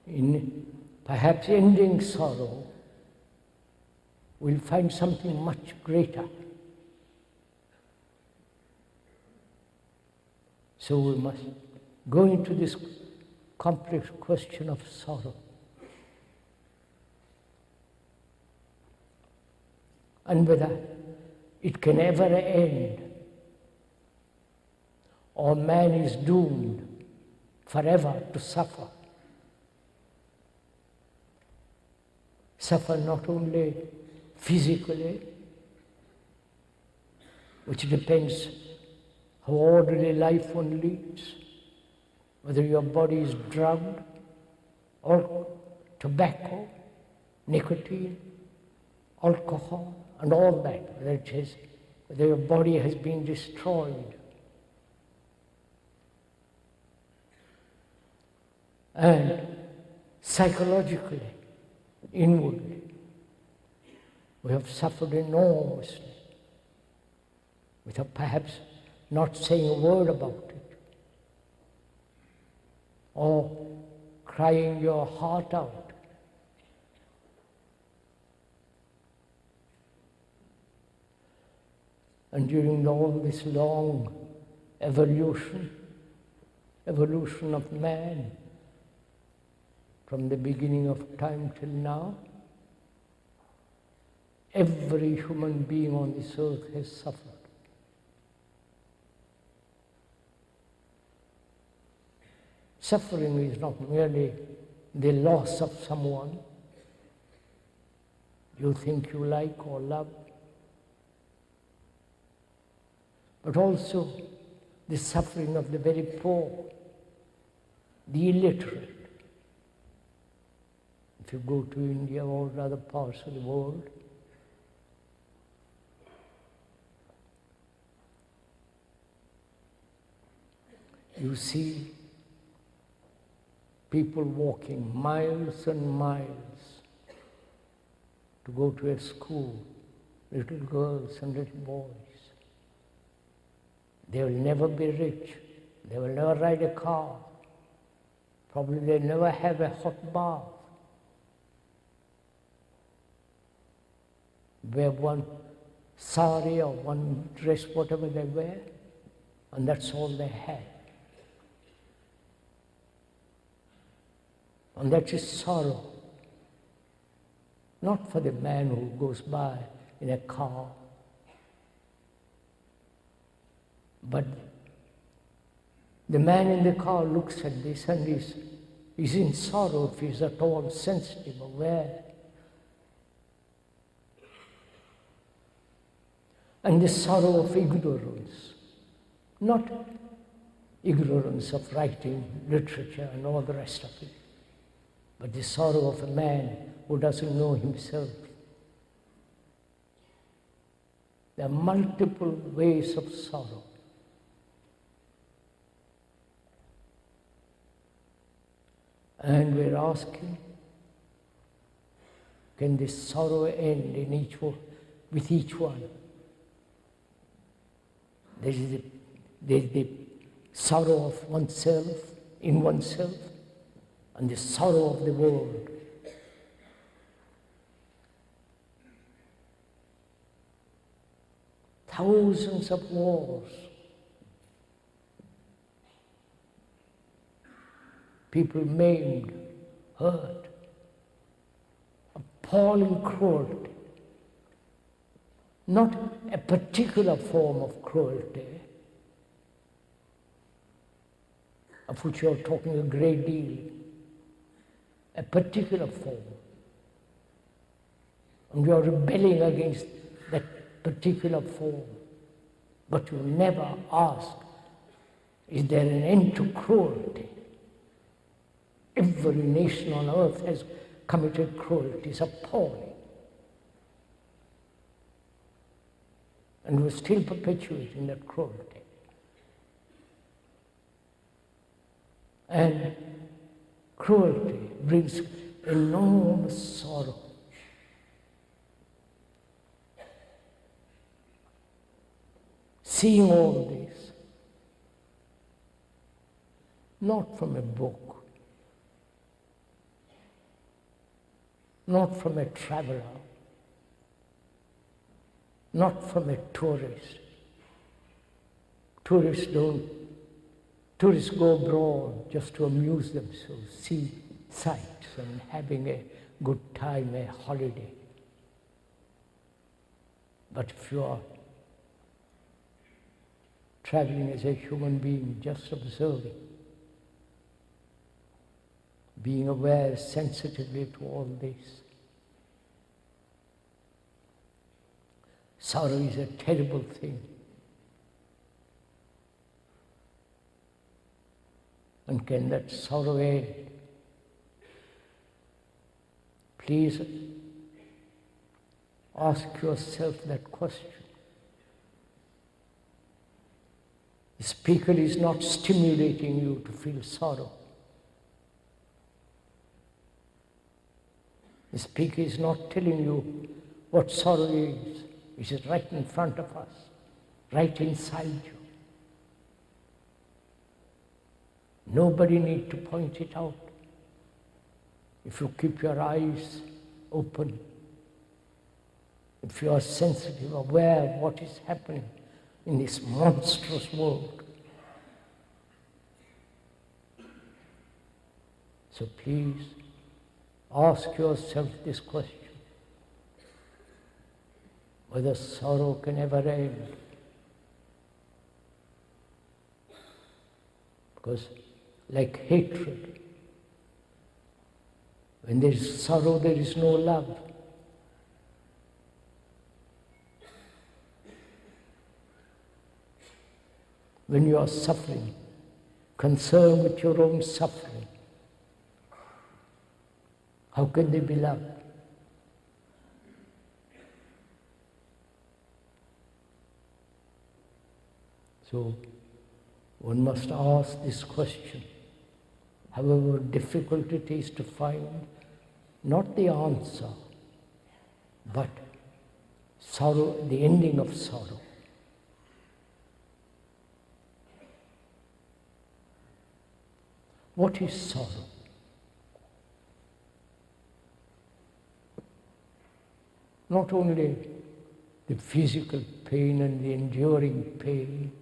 in perhaps ending sorrow, we'll find something much greater. So we must go into this complex question of sorrow. And whether it can ever end, or man is doomed forever to suffer. Suffer not only physically, which depends how ordinary life one leads, whether your body is drugged, or tobacco, nicotine, alcohol, and all that, whether your body has been destroyed. And psychologically, inwardly, we have suffered enormously, without perhaps not saying a word about it, or crying your heart out. And during all this long evolution of man, from the beginning of time till now, every human being on this earth has suffered. Suffering is not merely the loss of someone you think you like or love, but also the suffering of the very poor, the illiterate. If you go to India or other parts of the world, you see people walking miles and miles to go to a school little girls and little boys. They will never be rich. They will never ride a car. Probably they'll never have a hot bath. Wear one sari or one dress, whatever they wear, and that's all they have. And that is sorrow. Not for the man who goes by in a car, but the man in the car looks at this and is in sorrow if he's at all sensitive, aware. And the sorrow of ignorance, not ignorance of writing, literature and all the rest of it, but the sorrow of a man who doesn't know himself. There are multiple ways of sorrow. And we're asking, can this sorrow end in with each one? There's the sorrow of oneself, in oneself, and the sorrow of the world. Thousands of wars. People maimed, hurt, appalling cruelty. Not a particular form of cruelty, of which you are talking a great deal, a particular form. And you are rebelling against that particular form. But you never ask, is there an end to cruelty? Every nation on earth has committed cruelty. It's appalling. And we're still perpetuating that cruelty. And cruelty brings enormous sorrow. Seeing all this, not from a book, not from a traveler, not from a tourist. Tourists go abroad just to amuse themselves, see sights and having a good time, a holiday. But if you are traveling as a human being, just observing, being aware sensitively to all this, sorrow is a terrible thing. And can that sorrow end? Please ask yourself that question. The speaker is not stimulating you to feel sorrow. The speaker is not telling you what sorrow is. It is right in front of us, right inside you. Nobody needs to point it out. If you keep your eyes open, if you are sensitive, aware of what is happening in this monstrous world. So please ask yourself this question, whether sorrow can ever end. Because like hatred, when there is sorrow, there is no love. When you are suffering, concerned with your own suffering, how can they be loved? So one must ask this question, however difficult it is to find, not the answer, but sorrow, the ending of sorrow. What is sorrow? Not only the physical pain and the enduring pain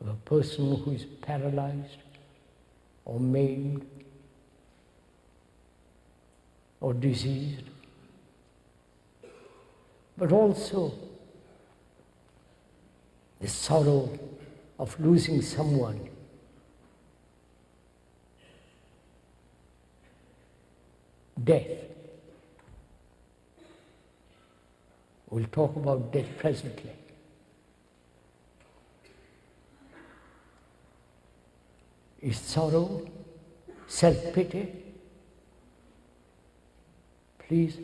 of a person who is paralyzed or maimed or diseased, but also the sorrow of losing someone. Death. We'll talk about death presently. Is sorrow self-pity? Please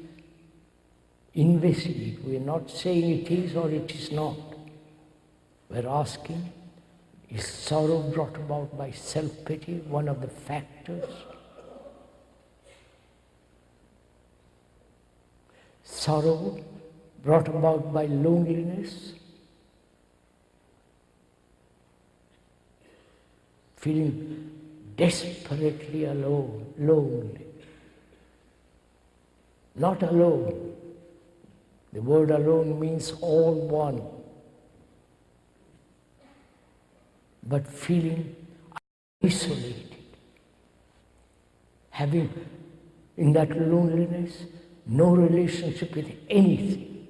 investigate. We're not saying it is or it is not. We're asking, is sorrow brought about by self-pity one of the factors? Sorrow brought about by loneliness, feeling desperately alone, lonely. Not alone. The word alone means all one. But feeling isolated. Having in that loneliness no relationship with anything.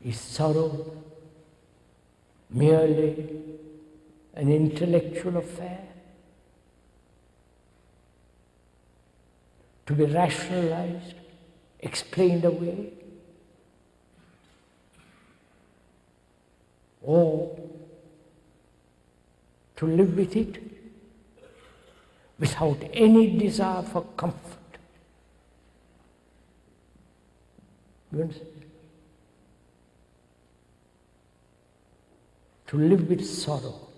Is sorrow merely an intellectual affair? To be rationalized, explained away? Or to live with it without any desire for comfort? You understand? To live with sorrow.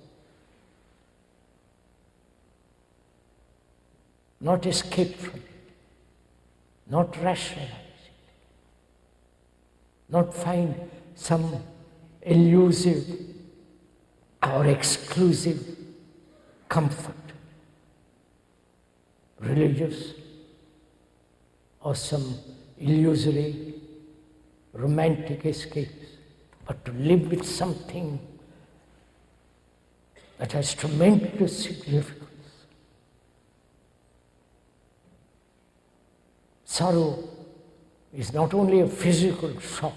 Not escape from it. Not rationalize it. Not find some elusive or exclusive comfort, religious or some illusory romantic escapes, but to live with something that has tremendous significance. Sorrow is not only a physical shock.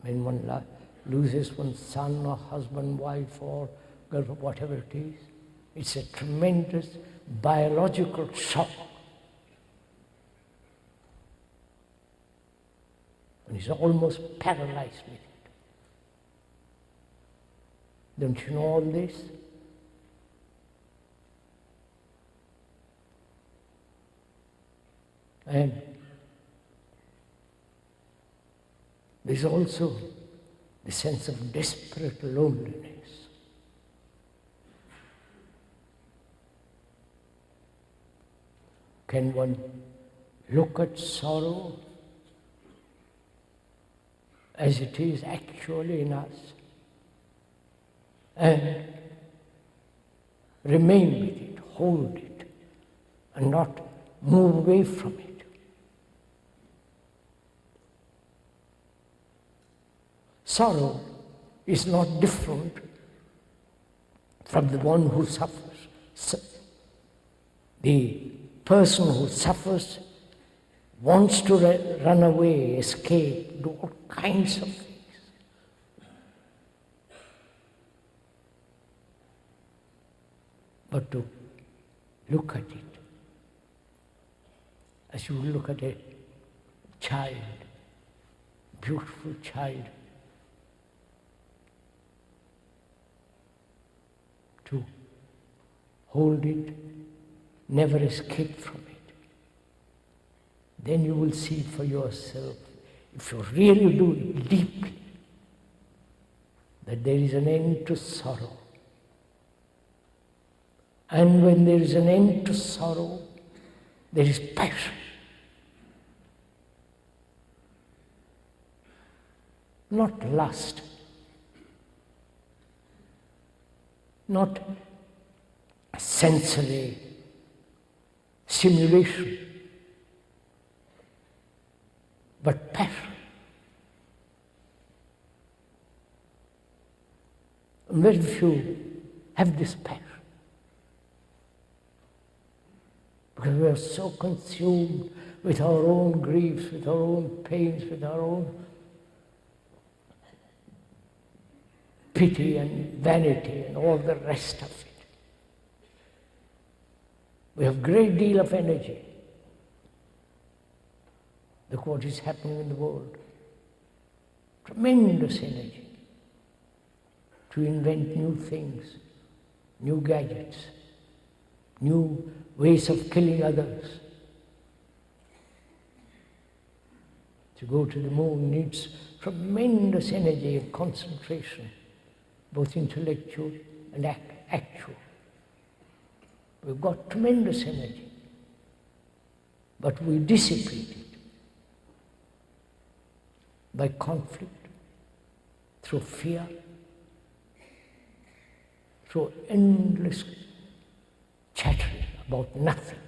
When one loses one's son or husband, wife or girl, whatever it is, it's a tremendous biological shock. And he's almost paralyzed with it. Don't you know all this? And there's also the sense of desperate loneliness. Can one look at sorrow as it is actually in us and remain with it, hold it, and not move away from it? Sorrow is not different from the one who suffers. The person who suffers wants to run away, escape, do all kinds of things. But to look at it as you look at a child, beautiful child, to hold it, never escape from it. Then you will see for yourself, if you really do it deeply, that there is an end to sorrow. And when there is an end to sorrow, there is passion. Not lust, not sensory stimulation, but passion. And very few have this passion, because we are so consumed with our own griefs, with our own pains, with our own pity and vanity and all the rest of it. We have a great deal of energy. Look what is happening in the world. Tremendous energy to invent new things, new gadgets, new ways of killing others. To go to the moon needs tremendous energy and concentration, both intellectual and actual. We've got tremendous energy, but we dissipate it by conflict, through fear, through endless chattering about nothing.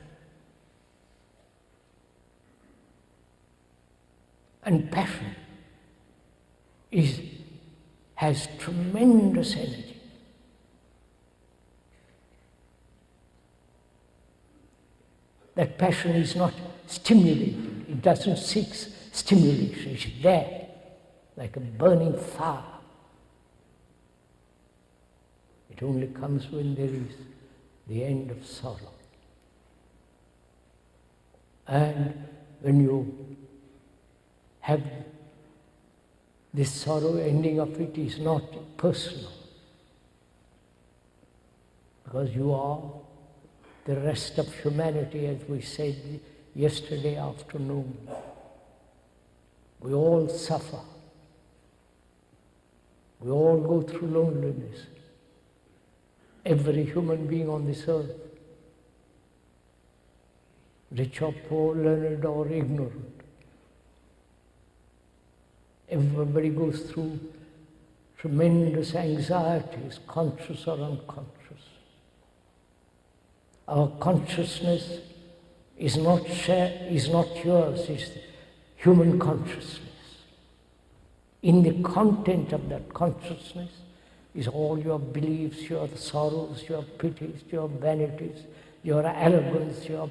And passion has tremendous energy. That passion is not stimulated. It doesn't seek stimulation. It's there, like a burning fire. It only comes when there is the end of sorrow. And when you have this sorrow, ending of it is not personal, because you are the rest of humanity, as we said yesterday afternoon. We all suffer. We all go through loneliness. Every human being on this earth, rich or poor, learned or ignorant, everybody goes through tremendous anxieties, conscious or unconscious. Our consciousness is not yours, it's human consciousness. In the content of that consciousness is all your beliefs, your sorrows, your pities, your vanities, your arrogance, your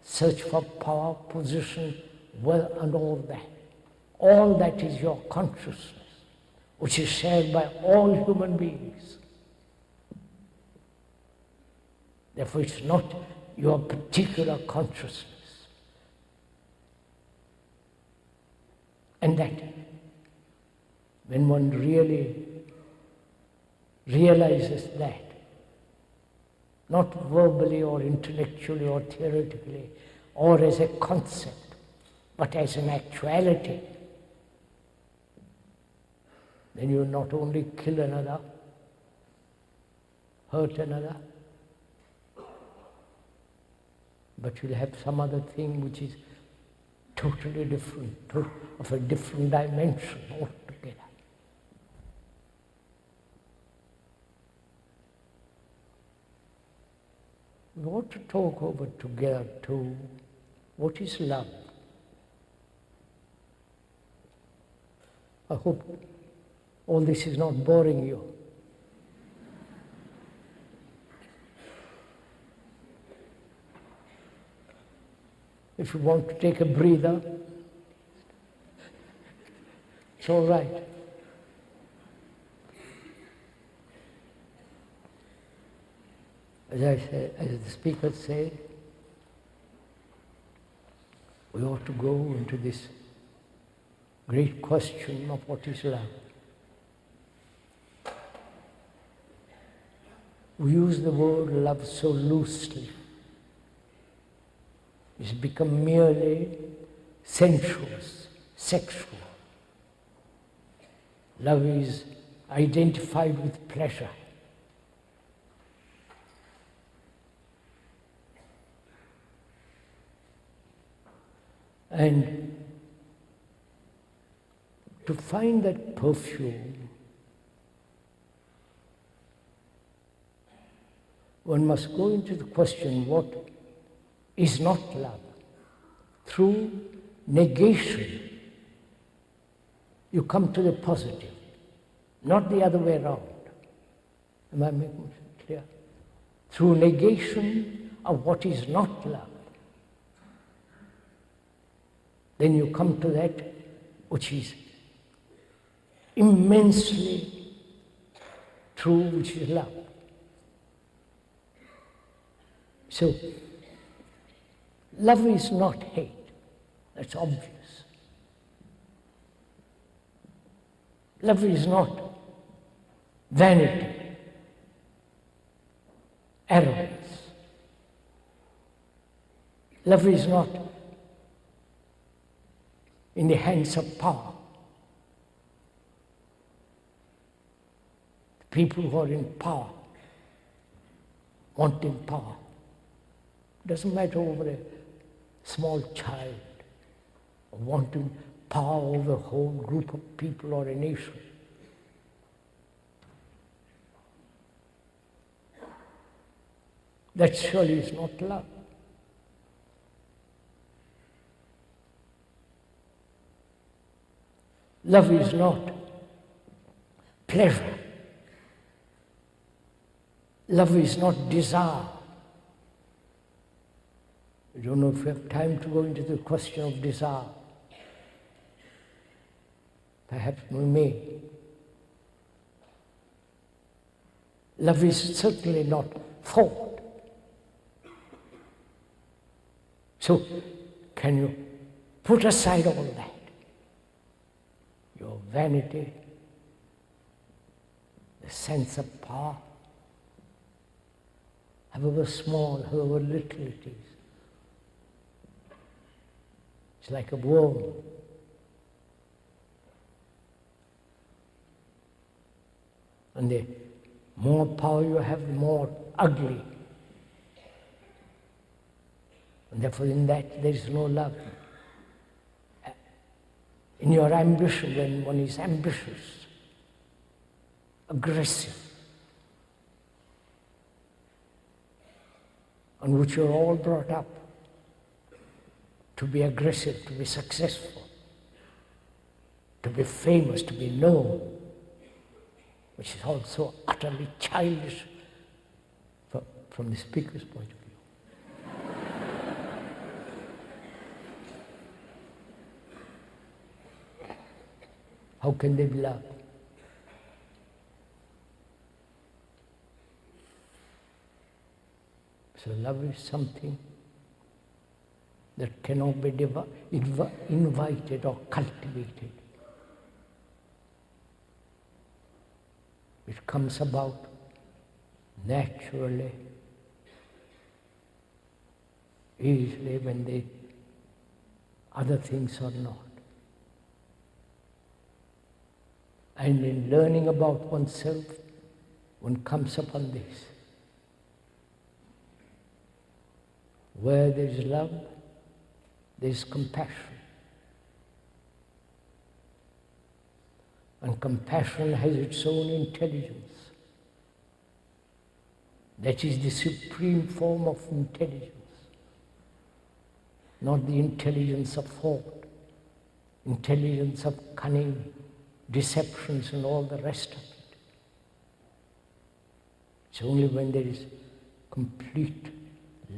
search for power, position, wealth, and all that. All that is your consciousness, which is shared by all human beings. Therefore, it's not your particular consciousness. And that, when one really realizes that, not verbally or intellectually or theoretically or as a concept, but as an actuality, then you not only kill another, hurt another, but you'll have some other thing which is totally different, of a different dimension altogether. We want to talk over together too, what is love? I hope all this is not boring you. If you want to take a breather, it's all right. As I said, as the speaker said, we ought to go into this great question of what is love. We use the word love so loosely. It's become merely sensuous, sexual. Love is identified with pleasure. And to find that perfume, one must go into the question, what is not love? Through negation, you come to the positive, not the other way around. Am I making it clear? Through negation of what is not love, then you come to that which is immensely true, which is love. So, love is not hate, that's obvious. Love is not vanity, arrogance. Love is not in the hands of power. The people who are in power, wanting power. Doesn't matter over a small child, or wanting power over a whole group of people or a nation. That surely is not love. Love is not pleasure. Love is not desire. I don't know if we have time to go into the question of desire. Perhaps we may. Love is certainly not thought. So, can you put aside all that? Your vanity, the sense of power, however small, however little it is. It's like a worm. And the more power you have, the more ugly. And therefore in that there is no love. In your ambition, when one is ambitious, aggressive, on which you're all brought up, to be aggressive, to be successful, to be famous, to be known, which is also utterly childish from the speaker's point of view. How can they be loved? So love is something that cannot be invited or cultivated. It comes about naturally, easily, when the other things are not. And in learning about oneself, one comes upon this. Where there is love, there is compassion. And compassion has its own intelligence. That is the supreme form of intelligence. Not the intelligence of thought, intelligence of cunning, deceptions and all the rest of it. It's only when there is complete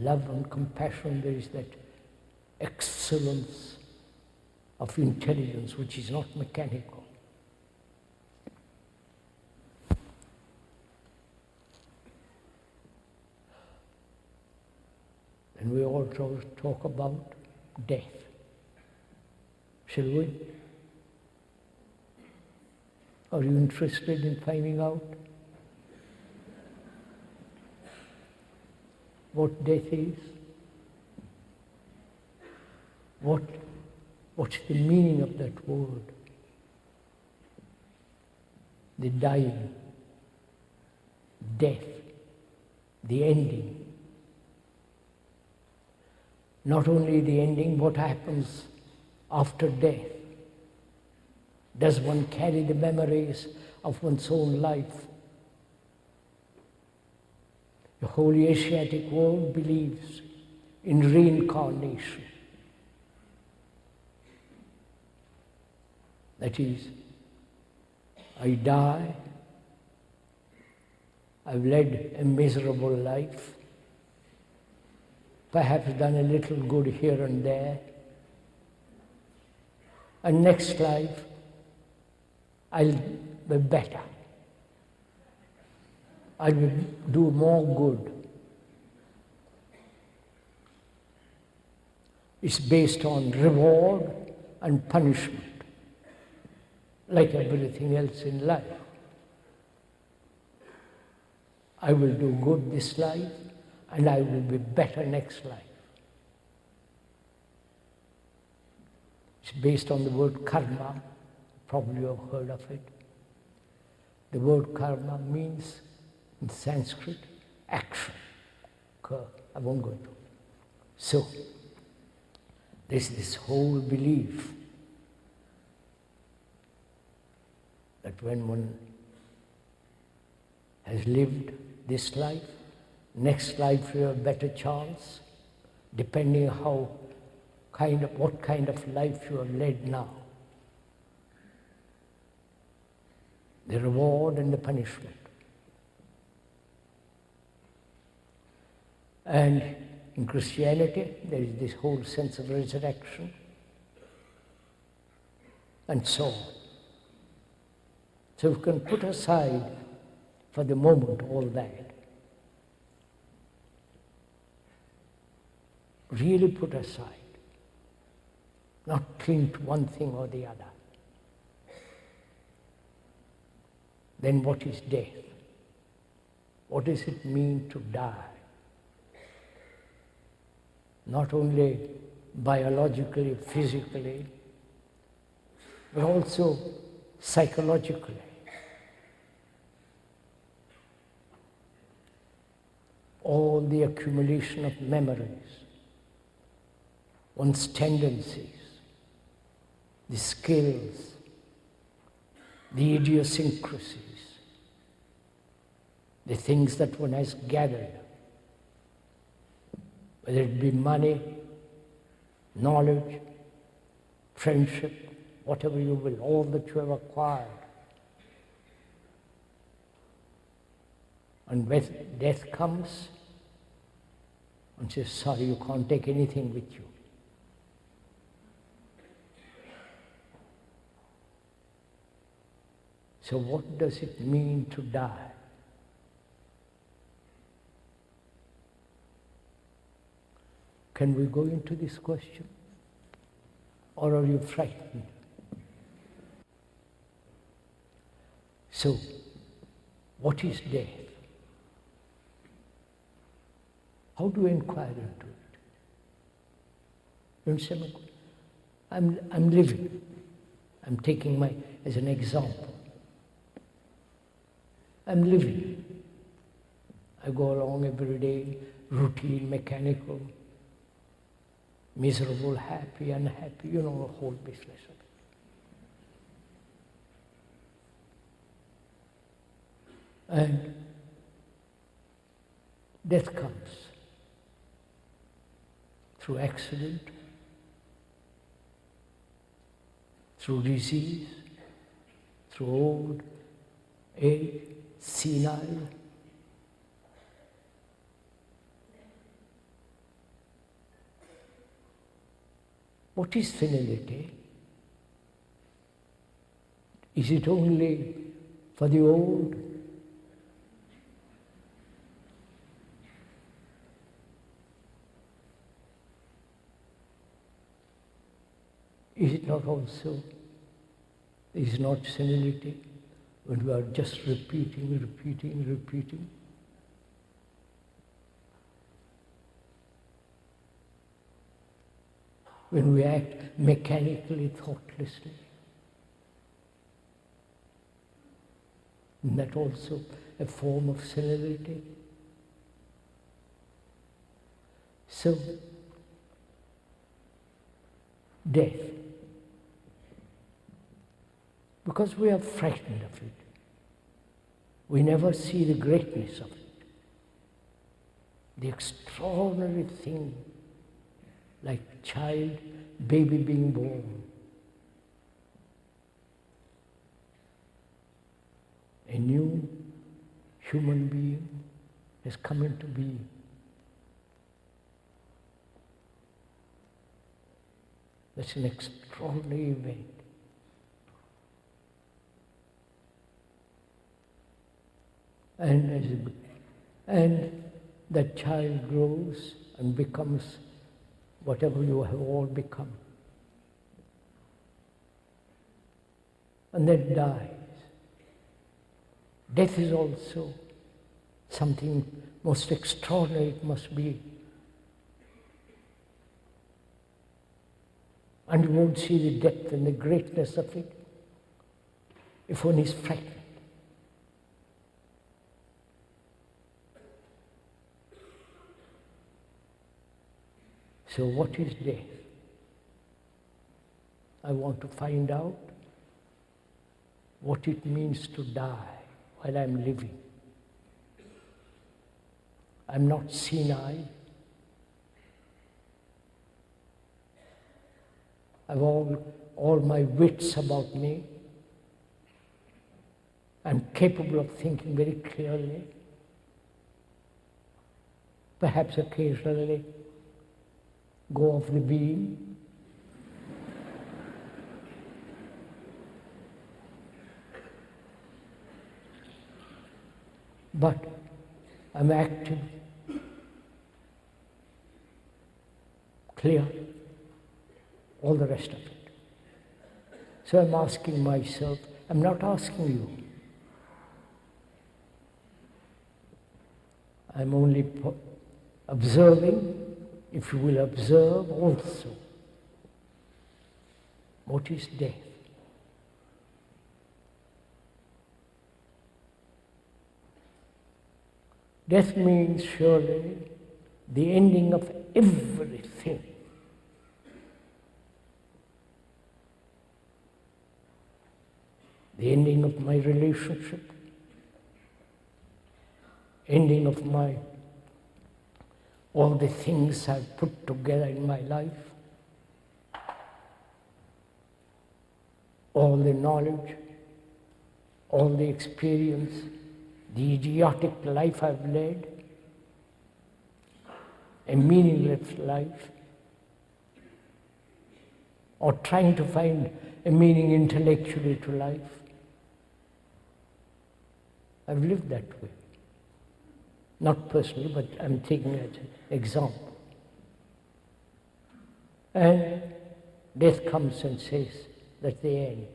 love and compassion, there is that excellence of intelligence which is not mechanical. And we also talk about death. Shall we? Are you interested in finding out what death is? What's the meaning of that word? The dying, death, the ending. Not only the ending, what happens after death? Does one carry the memories of one's own life? The whole Asiatic world believes in reincarnation. That is, I die, I've led a miserable life, perhaps done a little good here and there, and next life I'll be better. I will do more good. It's based on reward and punishment, like everything else in life. I will do good this life, and I will be better next life. It's based on the word karma. Probably you've heard of it. The word karma means, in Sanskrit, action. I won't go into it. So, there's this whole belief that when one has lived this life, next life you have a better chance, depending what kind of life you have led now. The reward and the punishment. And in Christianity, there is this whole sense of resurrection, and so on. So we can put aside for the moment all that. Really put aside. Not cling to one thing or the other. Then what is death? What does it mean to die? Not only biologically, physically, but also psychologically. All the accumulation of memories, one's tendencies, the skills, the idiosyncrasies, the things that one has gathered, whether it be money, knowledge, friendship, whatever you will, all that you have acquired. And when death comes, one says, sorry, you can't take anything with you. So what does it mean to die? Can we go into this question? Or are you frightened? So, what is death? How do we inquire into it? Don't say, I'm living. I'm taking as an example. I'm living. I go along every day, routine, mechanical, miserable, happy, unhappy, the whole business of it. And death comes through accident, through disease, through old age, senile. What is senility? Is it only for the old? Is it not also, is not senility when we are just repeating? When we act mechanically, thoughtlessly? Isn't that also a form of senility? So, death. because we are frightened of it. We never see the greatness of it, the extraordinary thing, like child, baby being born. A new human being has come into being. That's an extraordinary event. And that child grows and becomes whatever you have all become. And then dies. Death is also something most extraordinary it must be. And you won't see the depth and the greatness of it if one is frightened. So what is death? I want to find out what it means to die while I'm living. I'm not senile. I've all my wits about me. I'm capable of thinking very clearly. Perhaps occasionally go off the beam. But I'm active, clear, all the rest of it. So I'm asking myself, I'm not asking you. I'm only observing, if you will observe also. What is death? Death means surely the ending of everything. The ending of my relationship, ending of all the things I've put together in my life, all the knowledge, all the experience, the idiotic life I've led, a meaningless life, or trying to find a meaning intellectually to life. I've lived that way. Not personally, but I'm taking it as an example. And death comes and says, that's the end.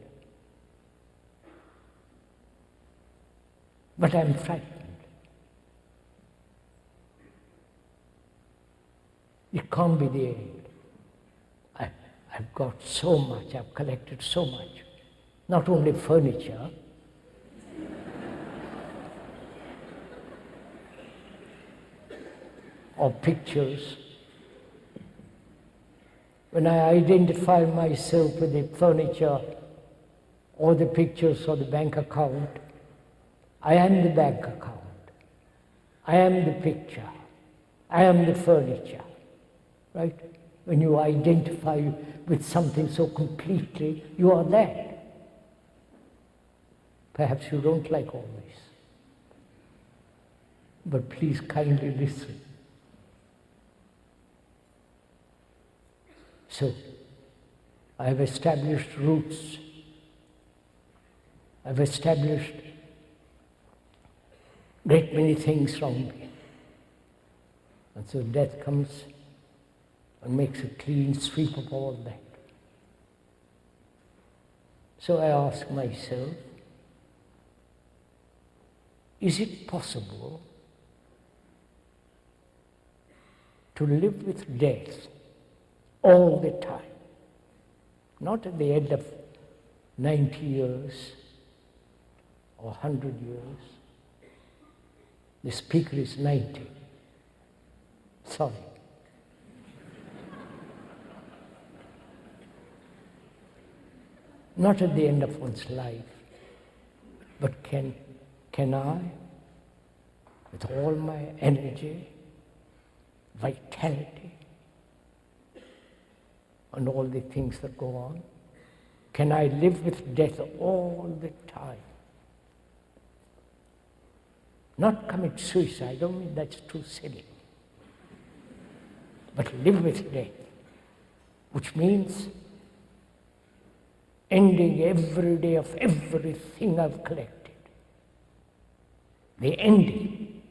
But I'm frightened. It can't be the end. I've got so much, I've collected so much. Not only furniture, or pictures. When I identify myself with the furniture, or the pictures, or the bank account, I am the bank account. I am the picture. I am the furniture. Right? When you identify with something so completely, you are that. Perhaps you don't like all this. But please kindly listen. So, I have established roots. I've established great many things from me. And so death comes and makes a clean sweep of all that. So I ask myself, is it possible to live with death all the time? Not at the end of 90 years or 100 years. The speaker is 90. Sorry. not at the end of one's life, but can I, with all my energy, vitality, and all the things that go on, can I live with death all the time? Not commit suicide, I don't mean that's too silly. But live with death, which means ending every day of everything I've collected. The ending.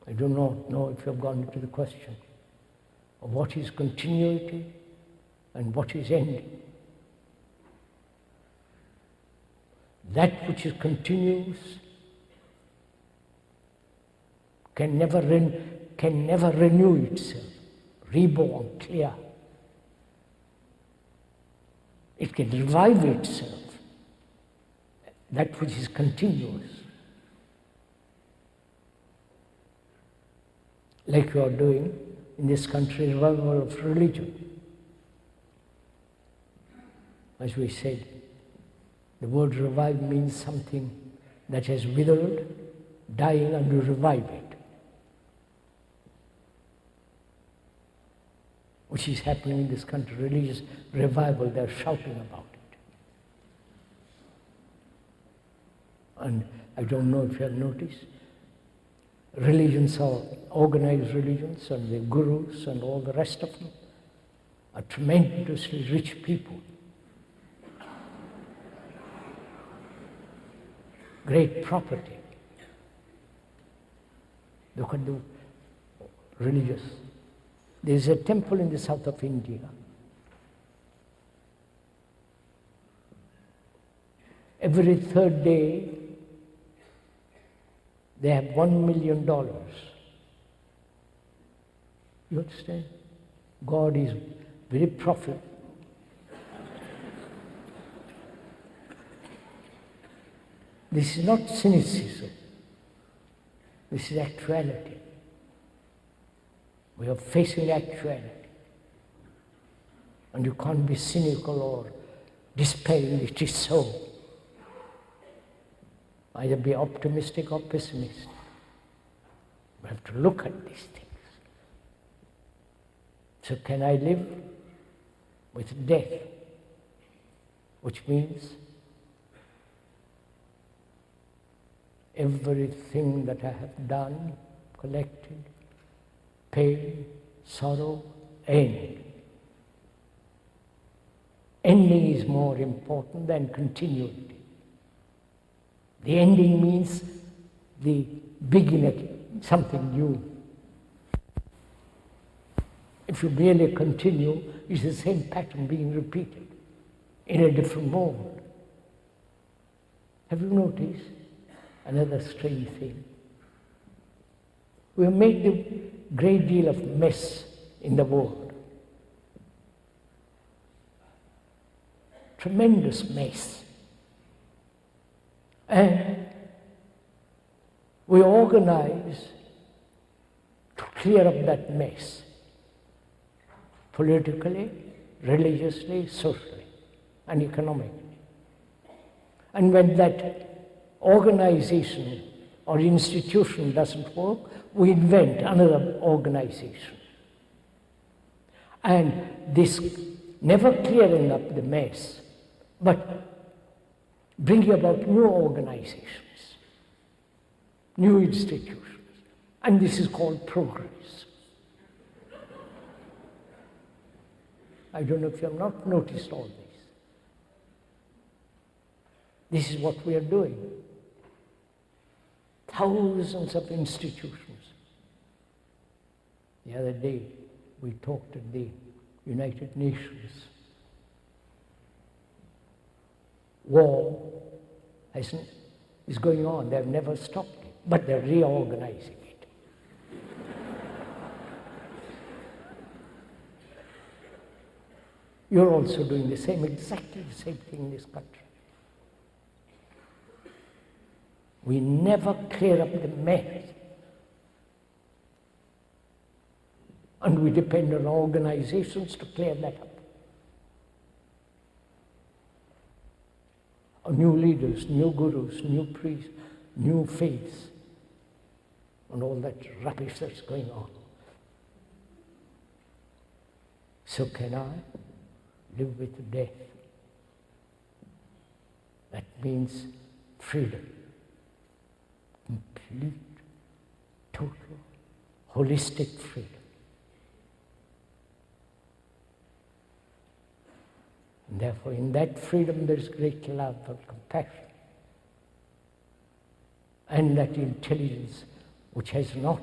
I do not know if you've gone into the question of what is continuity and what is ending. That which is continuous can never renew itself, reborn, clear. It can revive itself, that which is continuous. Like you are doing in this country, revival of religion. As we said, the word revive means something that has withered, dying, and you revive it. Which is happening in this country, religious revival, they're shouting about it. And I don't know if you have noticed, religions are organized religions, and the gurus and all the rest of them are tremendously rich people. Great property. Look at the religious. There is a temple in the south of India. Every third day, they have $1 million. You understand? God is very profitable. This is not cynicism. This is actuality. We are facing actuality. And you can't be cynical or despairing, it is so. Either be optimistic or pessimistic. We have to look at these things. So can I live with death? Which means everything that I have done, collected, pain, sorrow, end. Ending is more important than continuity. The ending means the beginning, something new. If you merely continue, it's the same pattern being repeated in a different mode. Have you noticed another strange thing? We have made a great deal of mess in the world. Tremendous mess. And we organize to clear up that mess, politically, religiously, socially, and economically. And when that organization or institution doesn't work, we invent another organization. And this never clearing up the mess, but bringing about new organizations, new institutions. And this is called progress. I don't know if you have not noticed all this. This is what we are doing. Thousands of institutions. The other day, we talked at the United Nations. War is going on. They've never stopped it, but they're reorganizing it. You're also doing the same, exactly the same thing in this country. We never clear up the mess. And we depend on organizations to clear that up. new leaders, new gurus, new priests, new faiths, and all that rubbish that's going on. So can I live with death? That means freedom, complete, total, holistic freedom. And therefore, in that freedom, there is great love and compassion, and that intelligence which has not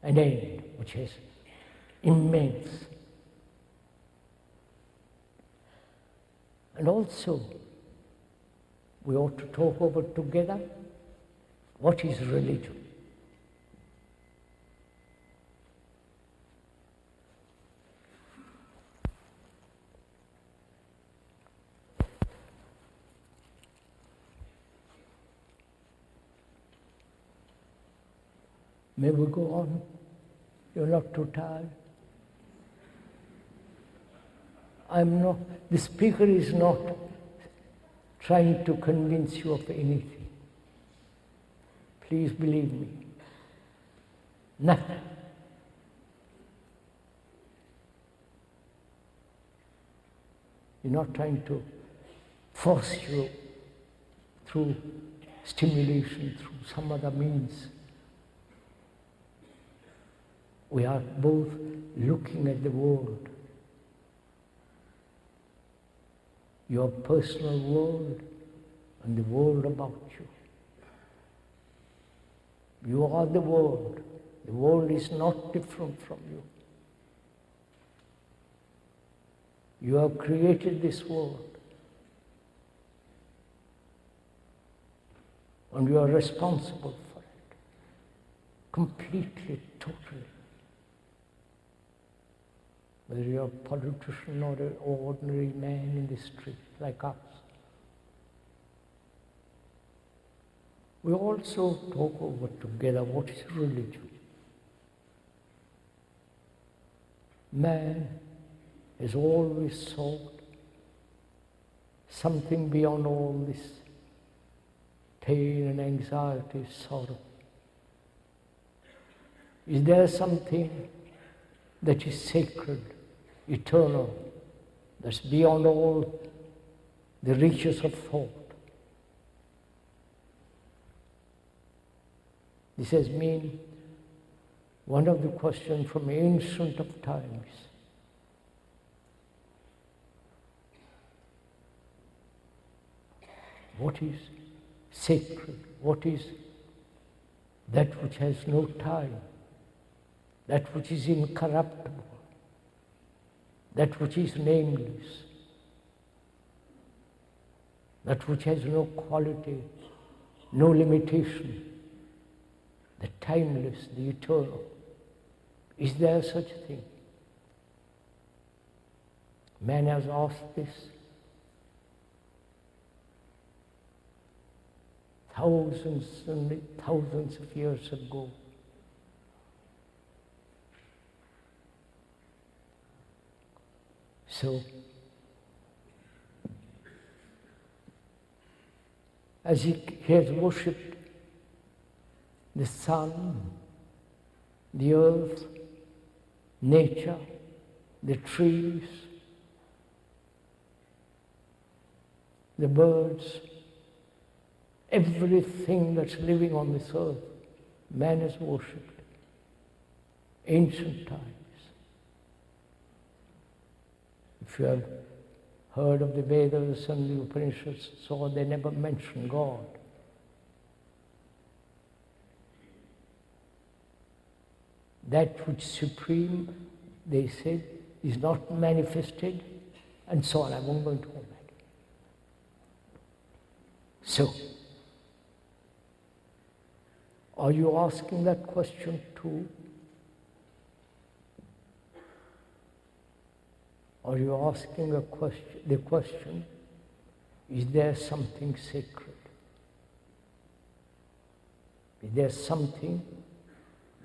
an end, which is immense. And also, we ought to talk over together what is religion. May we go on? You're not too tired? I'm not, the speaker is not trying to convince you of anything. Please believe me. Nothing. You're not trying to force you through stimulation, through some other means. We are both looking at the world, your personal world and the world about you. You are the world. The world is not different from you. You have created this world, and you are responsible for it, completely, totally. Whether you're a politician or an ordinary man in the street like us. We also talk over together what is religion. Man has always sought something beyond all this pain and anxiety, sorrow. Is there something that is sacred, eternal, that's beyond all the reaches of thought? This has been one of the questions from ancient of times. What is sacred? What is that which has no time? That which is incorruptible? That which is nameless? That which has no quality, no limitation? The timeless, the eternal. Is there such a thing? Man has asked this thousands and thousands of years ago. So, as he has worshipped the sun, the earth, nature, the trees, the birds, everything that's living on this earth, man has worshipped. Ancient times. If you have heard of the Vedas and the Upanishads, so they never mention God. That which supreme, they said, is not manifested, and so on. I won't go into all that. So, are you asking that question too? Are you asking the question, is there something sacred? Is there something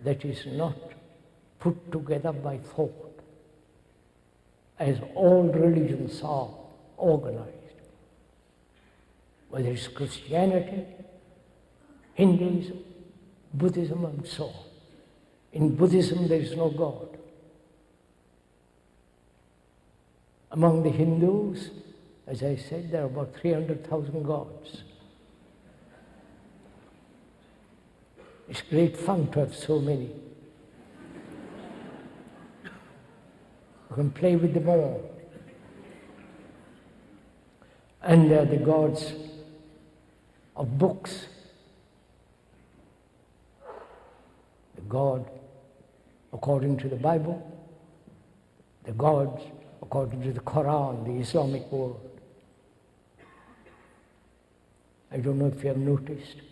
that is not put together by thought, as all religions are organized? whether it's Christianity, Hinduism, Buddhism, and so on. In Buddhism, there is no God. Among the Hindus, as I said, there are about 300,000 gods. It's great fun to have so many. You can play with them all. And they are the gods of books. The God according to the Bible, the gods according to the Quran, the Islamic world. I don't know if you have noticed,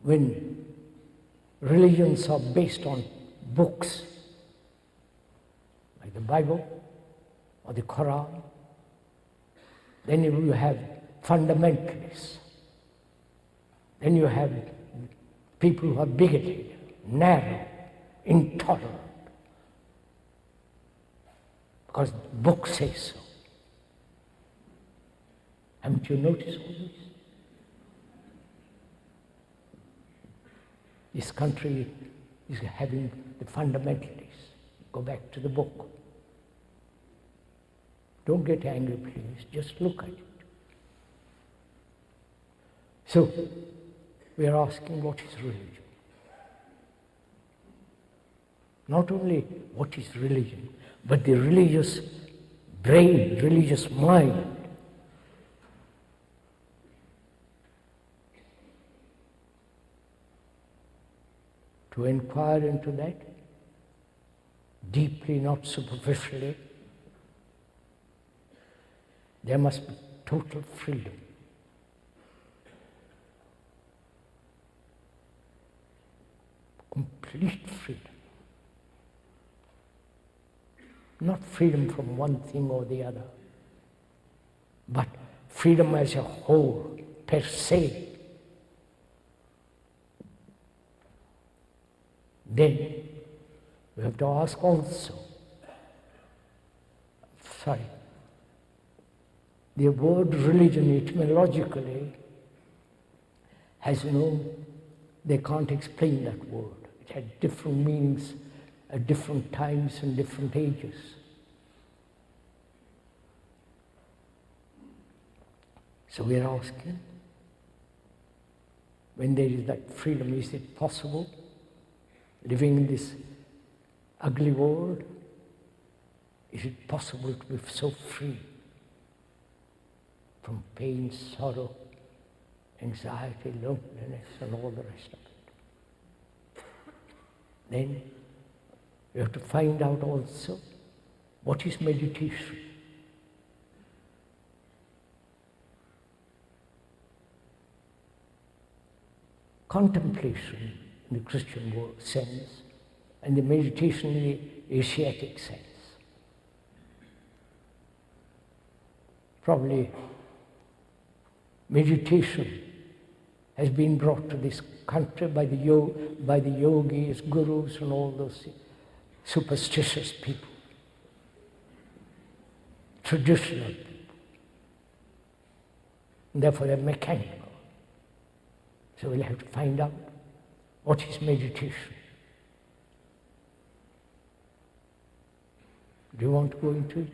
when religions are based on books, like the Bible or the Quran, then you have fundamentalists. Then you have people who are bigoted, narrow, intolerant, because the book says so. Haven't you noticed all this? This country is having the fundamentalists. Go back to the book. Don't get angry, please. Just look at it. So, we are asking, what is religion? Not only what is religion, but the religious brain, religious mind. To inquire into that, deeply, not superficially, there must be total freedom. Complete freedom. Not freedom from one thing or the other, but freedom as a whole, per se. Then we have to ask also, the word religion etymologically has they can't explain that word. It had different meanings at different times and different ages. So we are asking, when there is that freedom, is it possible, living in this ugly world, is it possible to be so free from pain, sorrow, anxiety, loneliness, and all the rest of it? Then we have to find out also, what is meditation? Contemplation in the Christian sense, and the meditation in the Asiatic sense. Probably meditation has been brought to this country by the yogis, gurus, and all those superstitious people, traditional people. And therefore they're mechanical. So we'll have to find out, what is meditation? Do you want to go into it?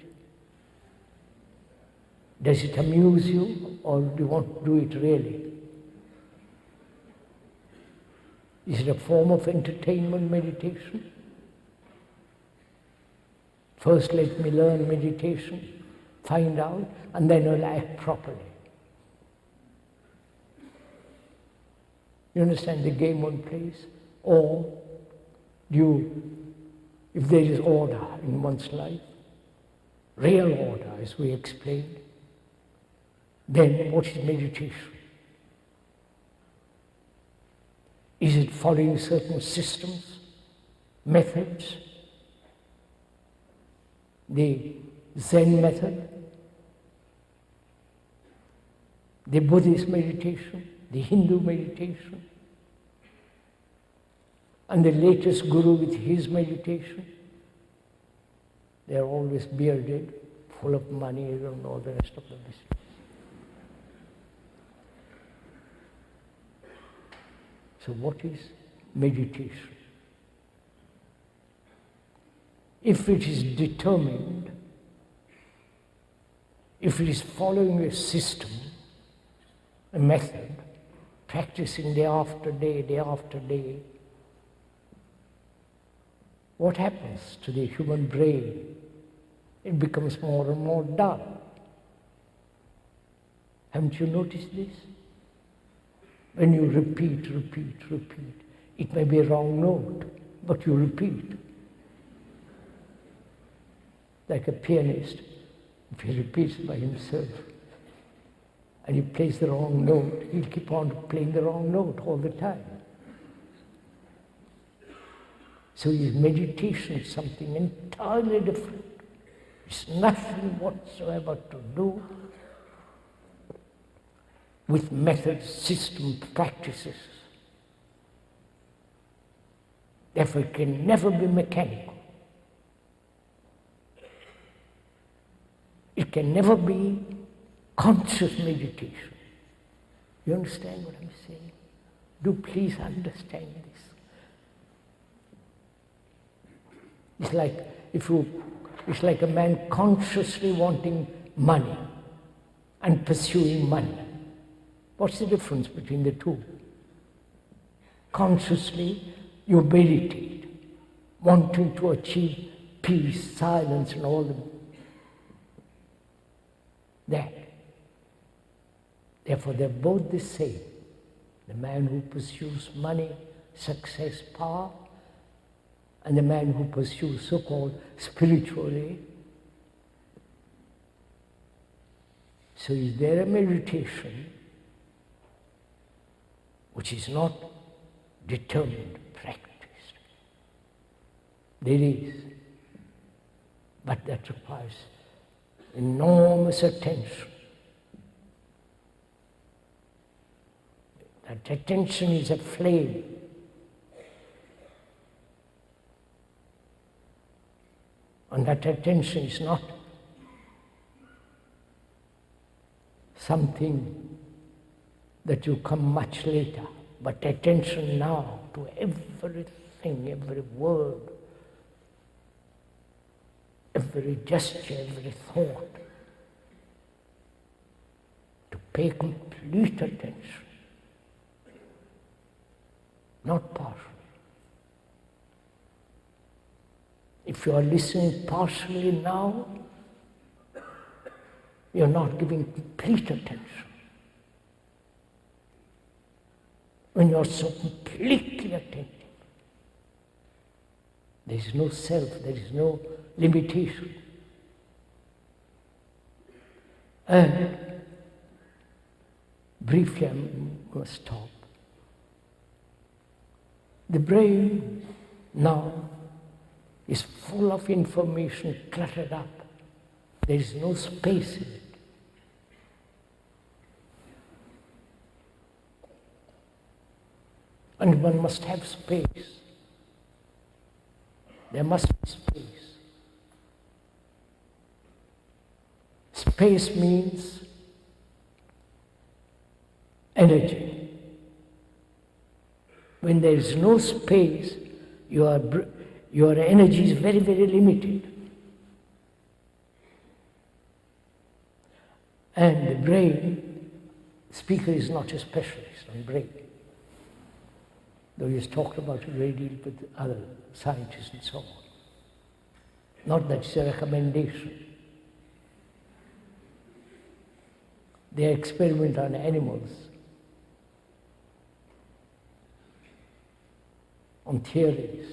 Does it amuse you, or do you want to do it really? Is it a form of entertainment, meditation? First let me learn meditation, find out, and then I'll act properly. You understand the game one plays? Or if there is order in one's life, real order as we explained, then what is meditation? Is it following certain systems, methods? The Zen method, the Buddhist meditation, the Hindu meditation, and the latest guru with his meditation. They are always bearded, full of money, and all the rest of the business. So what is meditation? If it is determined, if it is following a system, a method, practicing day after day, what happens to the human brain? It becomes more and more dull. Haven't you noticed this? When you repeat, it may be a wrong note, but you repeat. Like a pianist, if he repeats by himself and he plays the wrong note, he'll keep on playing the wrong note all the time. So his meditation is something entirely different. It's nothing whatsoever to do with methods, systems, practices. Therefore, it can never be mechanical. It can never be conscious meditation. You understand what I'm saying? Do please understand this. It's like a man consciously wanting money and pursuing money. What's the difference between the two? Consciously, you meditate, wanting to achieve peace, silence, and all that. Therefore, they're both the same. The man who pursues money, success, power, and the man who pursues so-called spiritually. So is there a meditation which is not determined, practiced? There is, but that requires enormous attention. That attention is a flame. And that attention is not something that you come much later, but attention now to everything, every word, every gesture, every thought. To pay complete attention, not partial. If you are listening partially now, you're not giving complete attention. When you're so completely attentive, there is no self, there is no limitation. And briefly, I must stop. The brain now is full of information cluttered up. There is no space in it. And one must have space. There must be space. Space means energy. When there is no space, your energy is very, very limited. And the brain, speaker is not a specialist on brain, though he has talked about it a great deal with other scientists and so on. Not that it's a recommendation. They experiment on animals, on theories,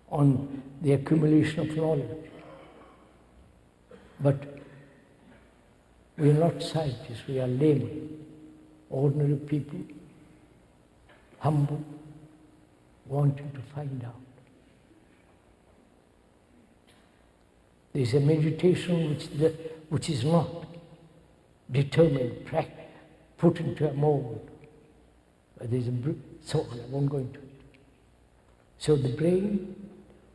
on the accumulation of knowledge. But we are not scientists, we are laymen, ordinary people, humble, wanting to find out. There is a meditation which is not determined, put into a mold. But there is so on, I won't go into it. So the brain,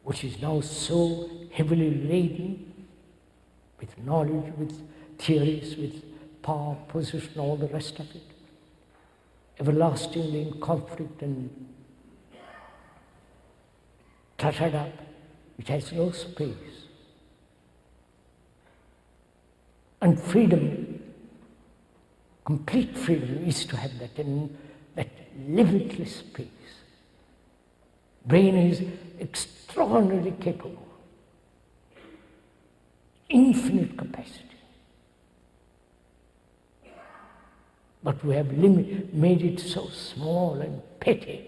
which is now so heavily laden with knowledge, with theories, with power, position, all the rest of it, everlastingly in conflict and cluttered up. It has no space. And freedom, complete freedom, is to have that, and that limitless space. Brain is extraordinarily capable, infinite capacity. But we have made it so small and petty.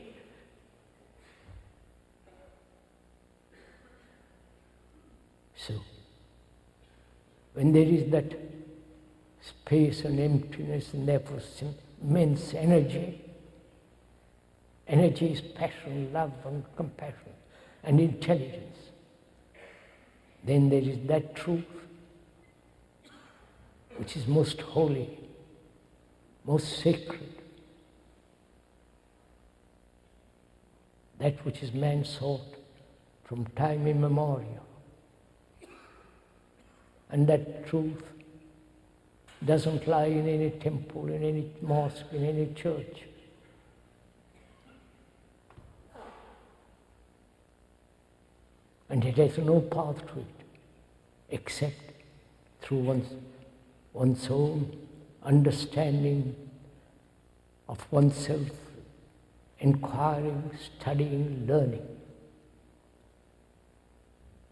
So, when there is that space and emptiness and therefore immense energy, energy is passion, love and compassion and intelligence. Then there is that truth which is most holy, most sacred, that which is man sought from time immemorial. And that truth doesn't lie in any temple, in any mosque, in any church. And it has no path to it except through one's own understanding of oneself, inquiring, studying, learning.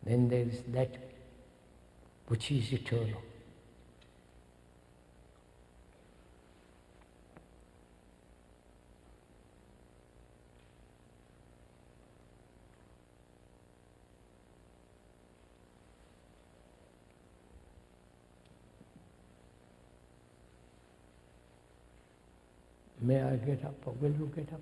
Then there is that which is eternal. May I get up, or will you get up?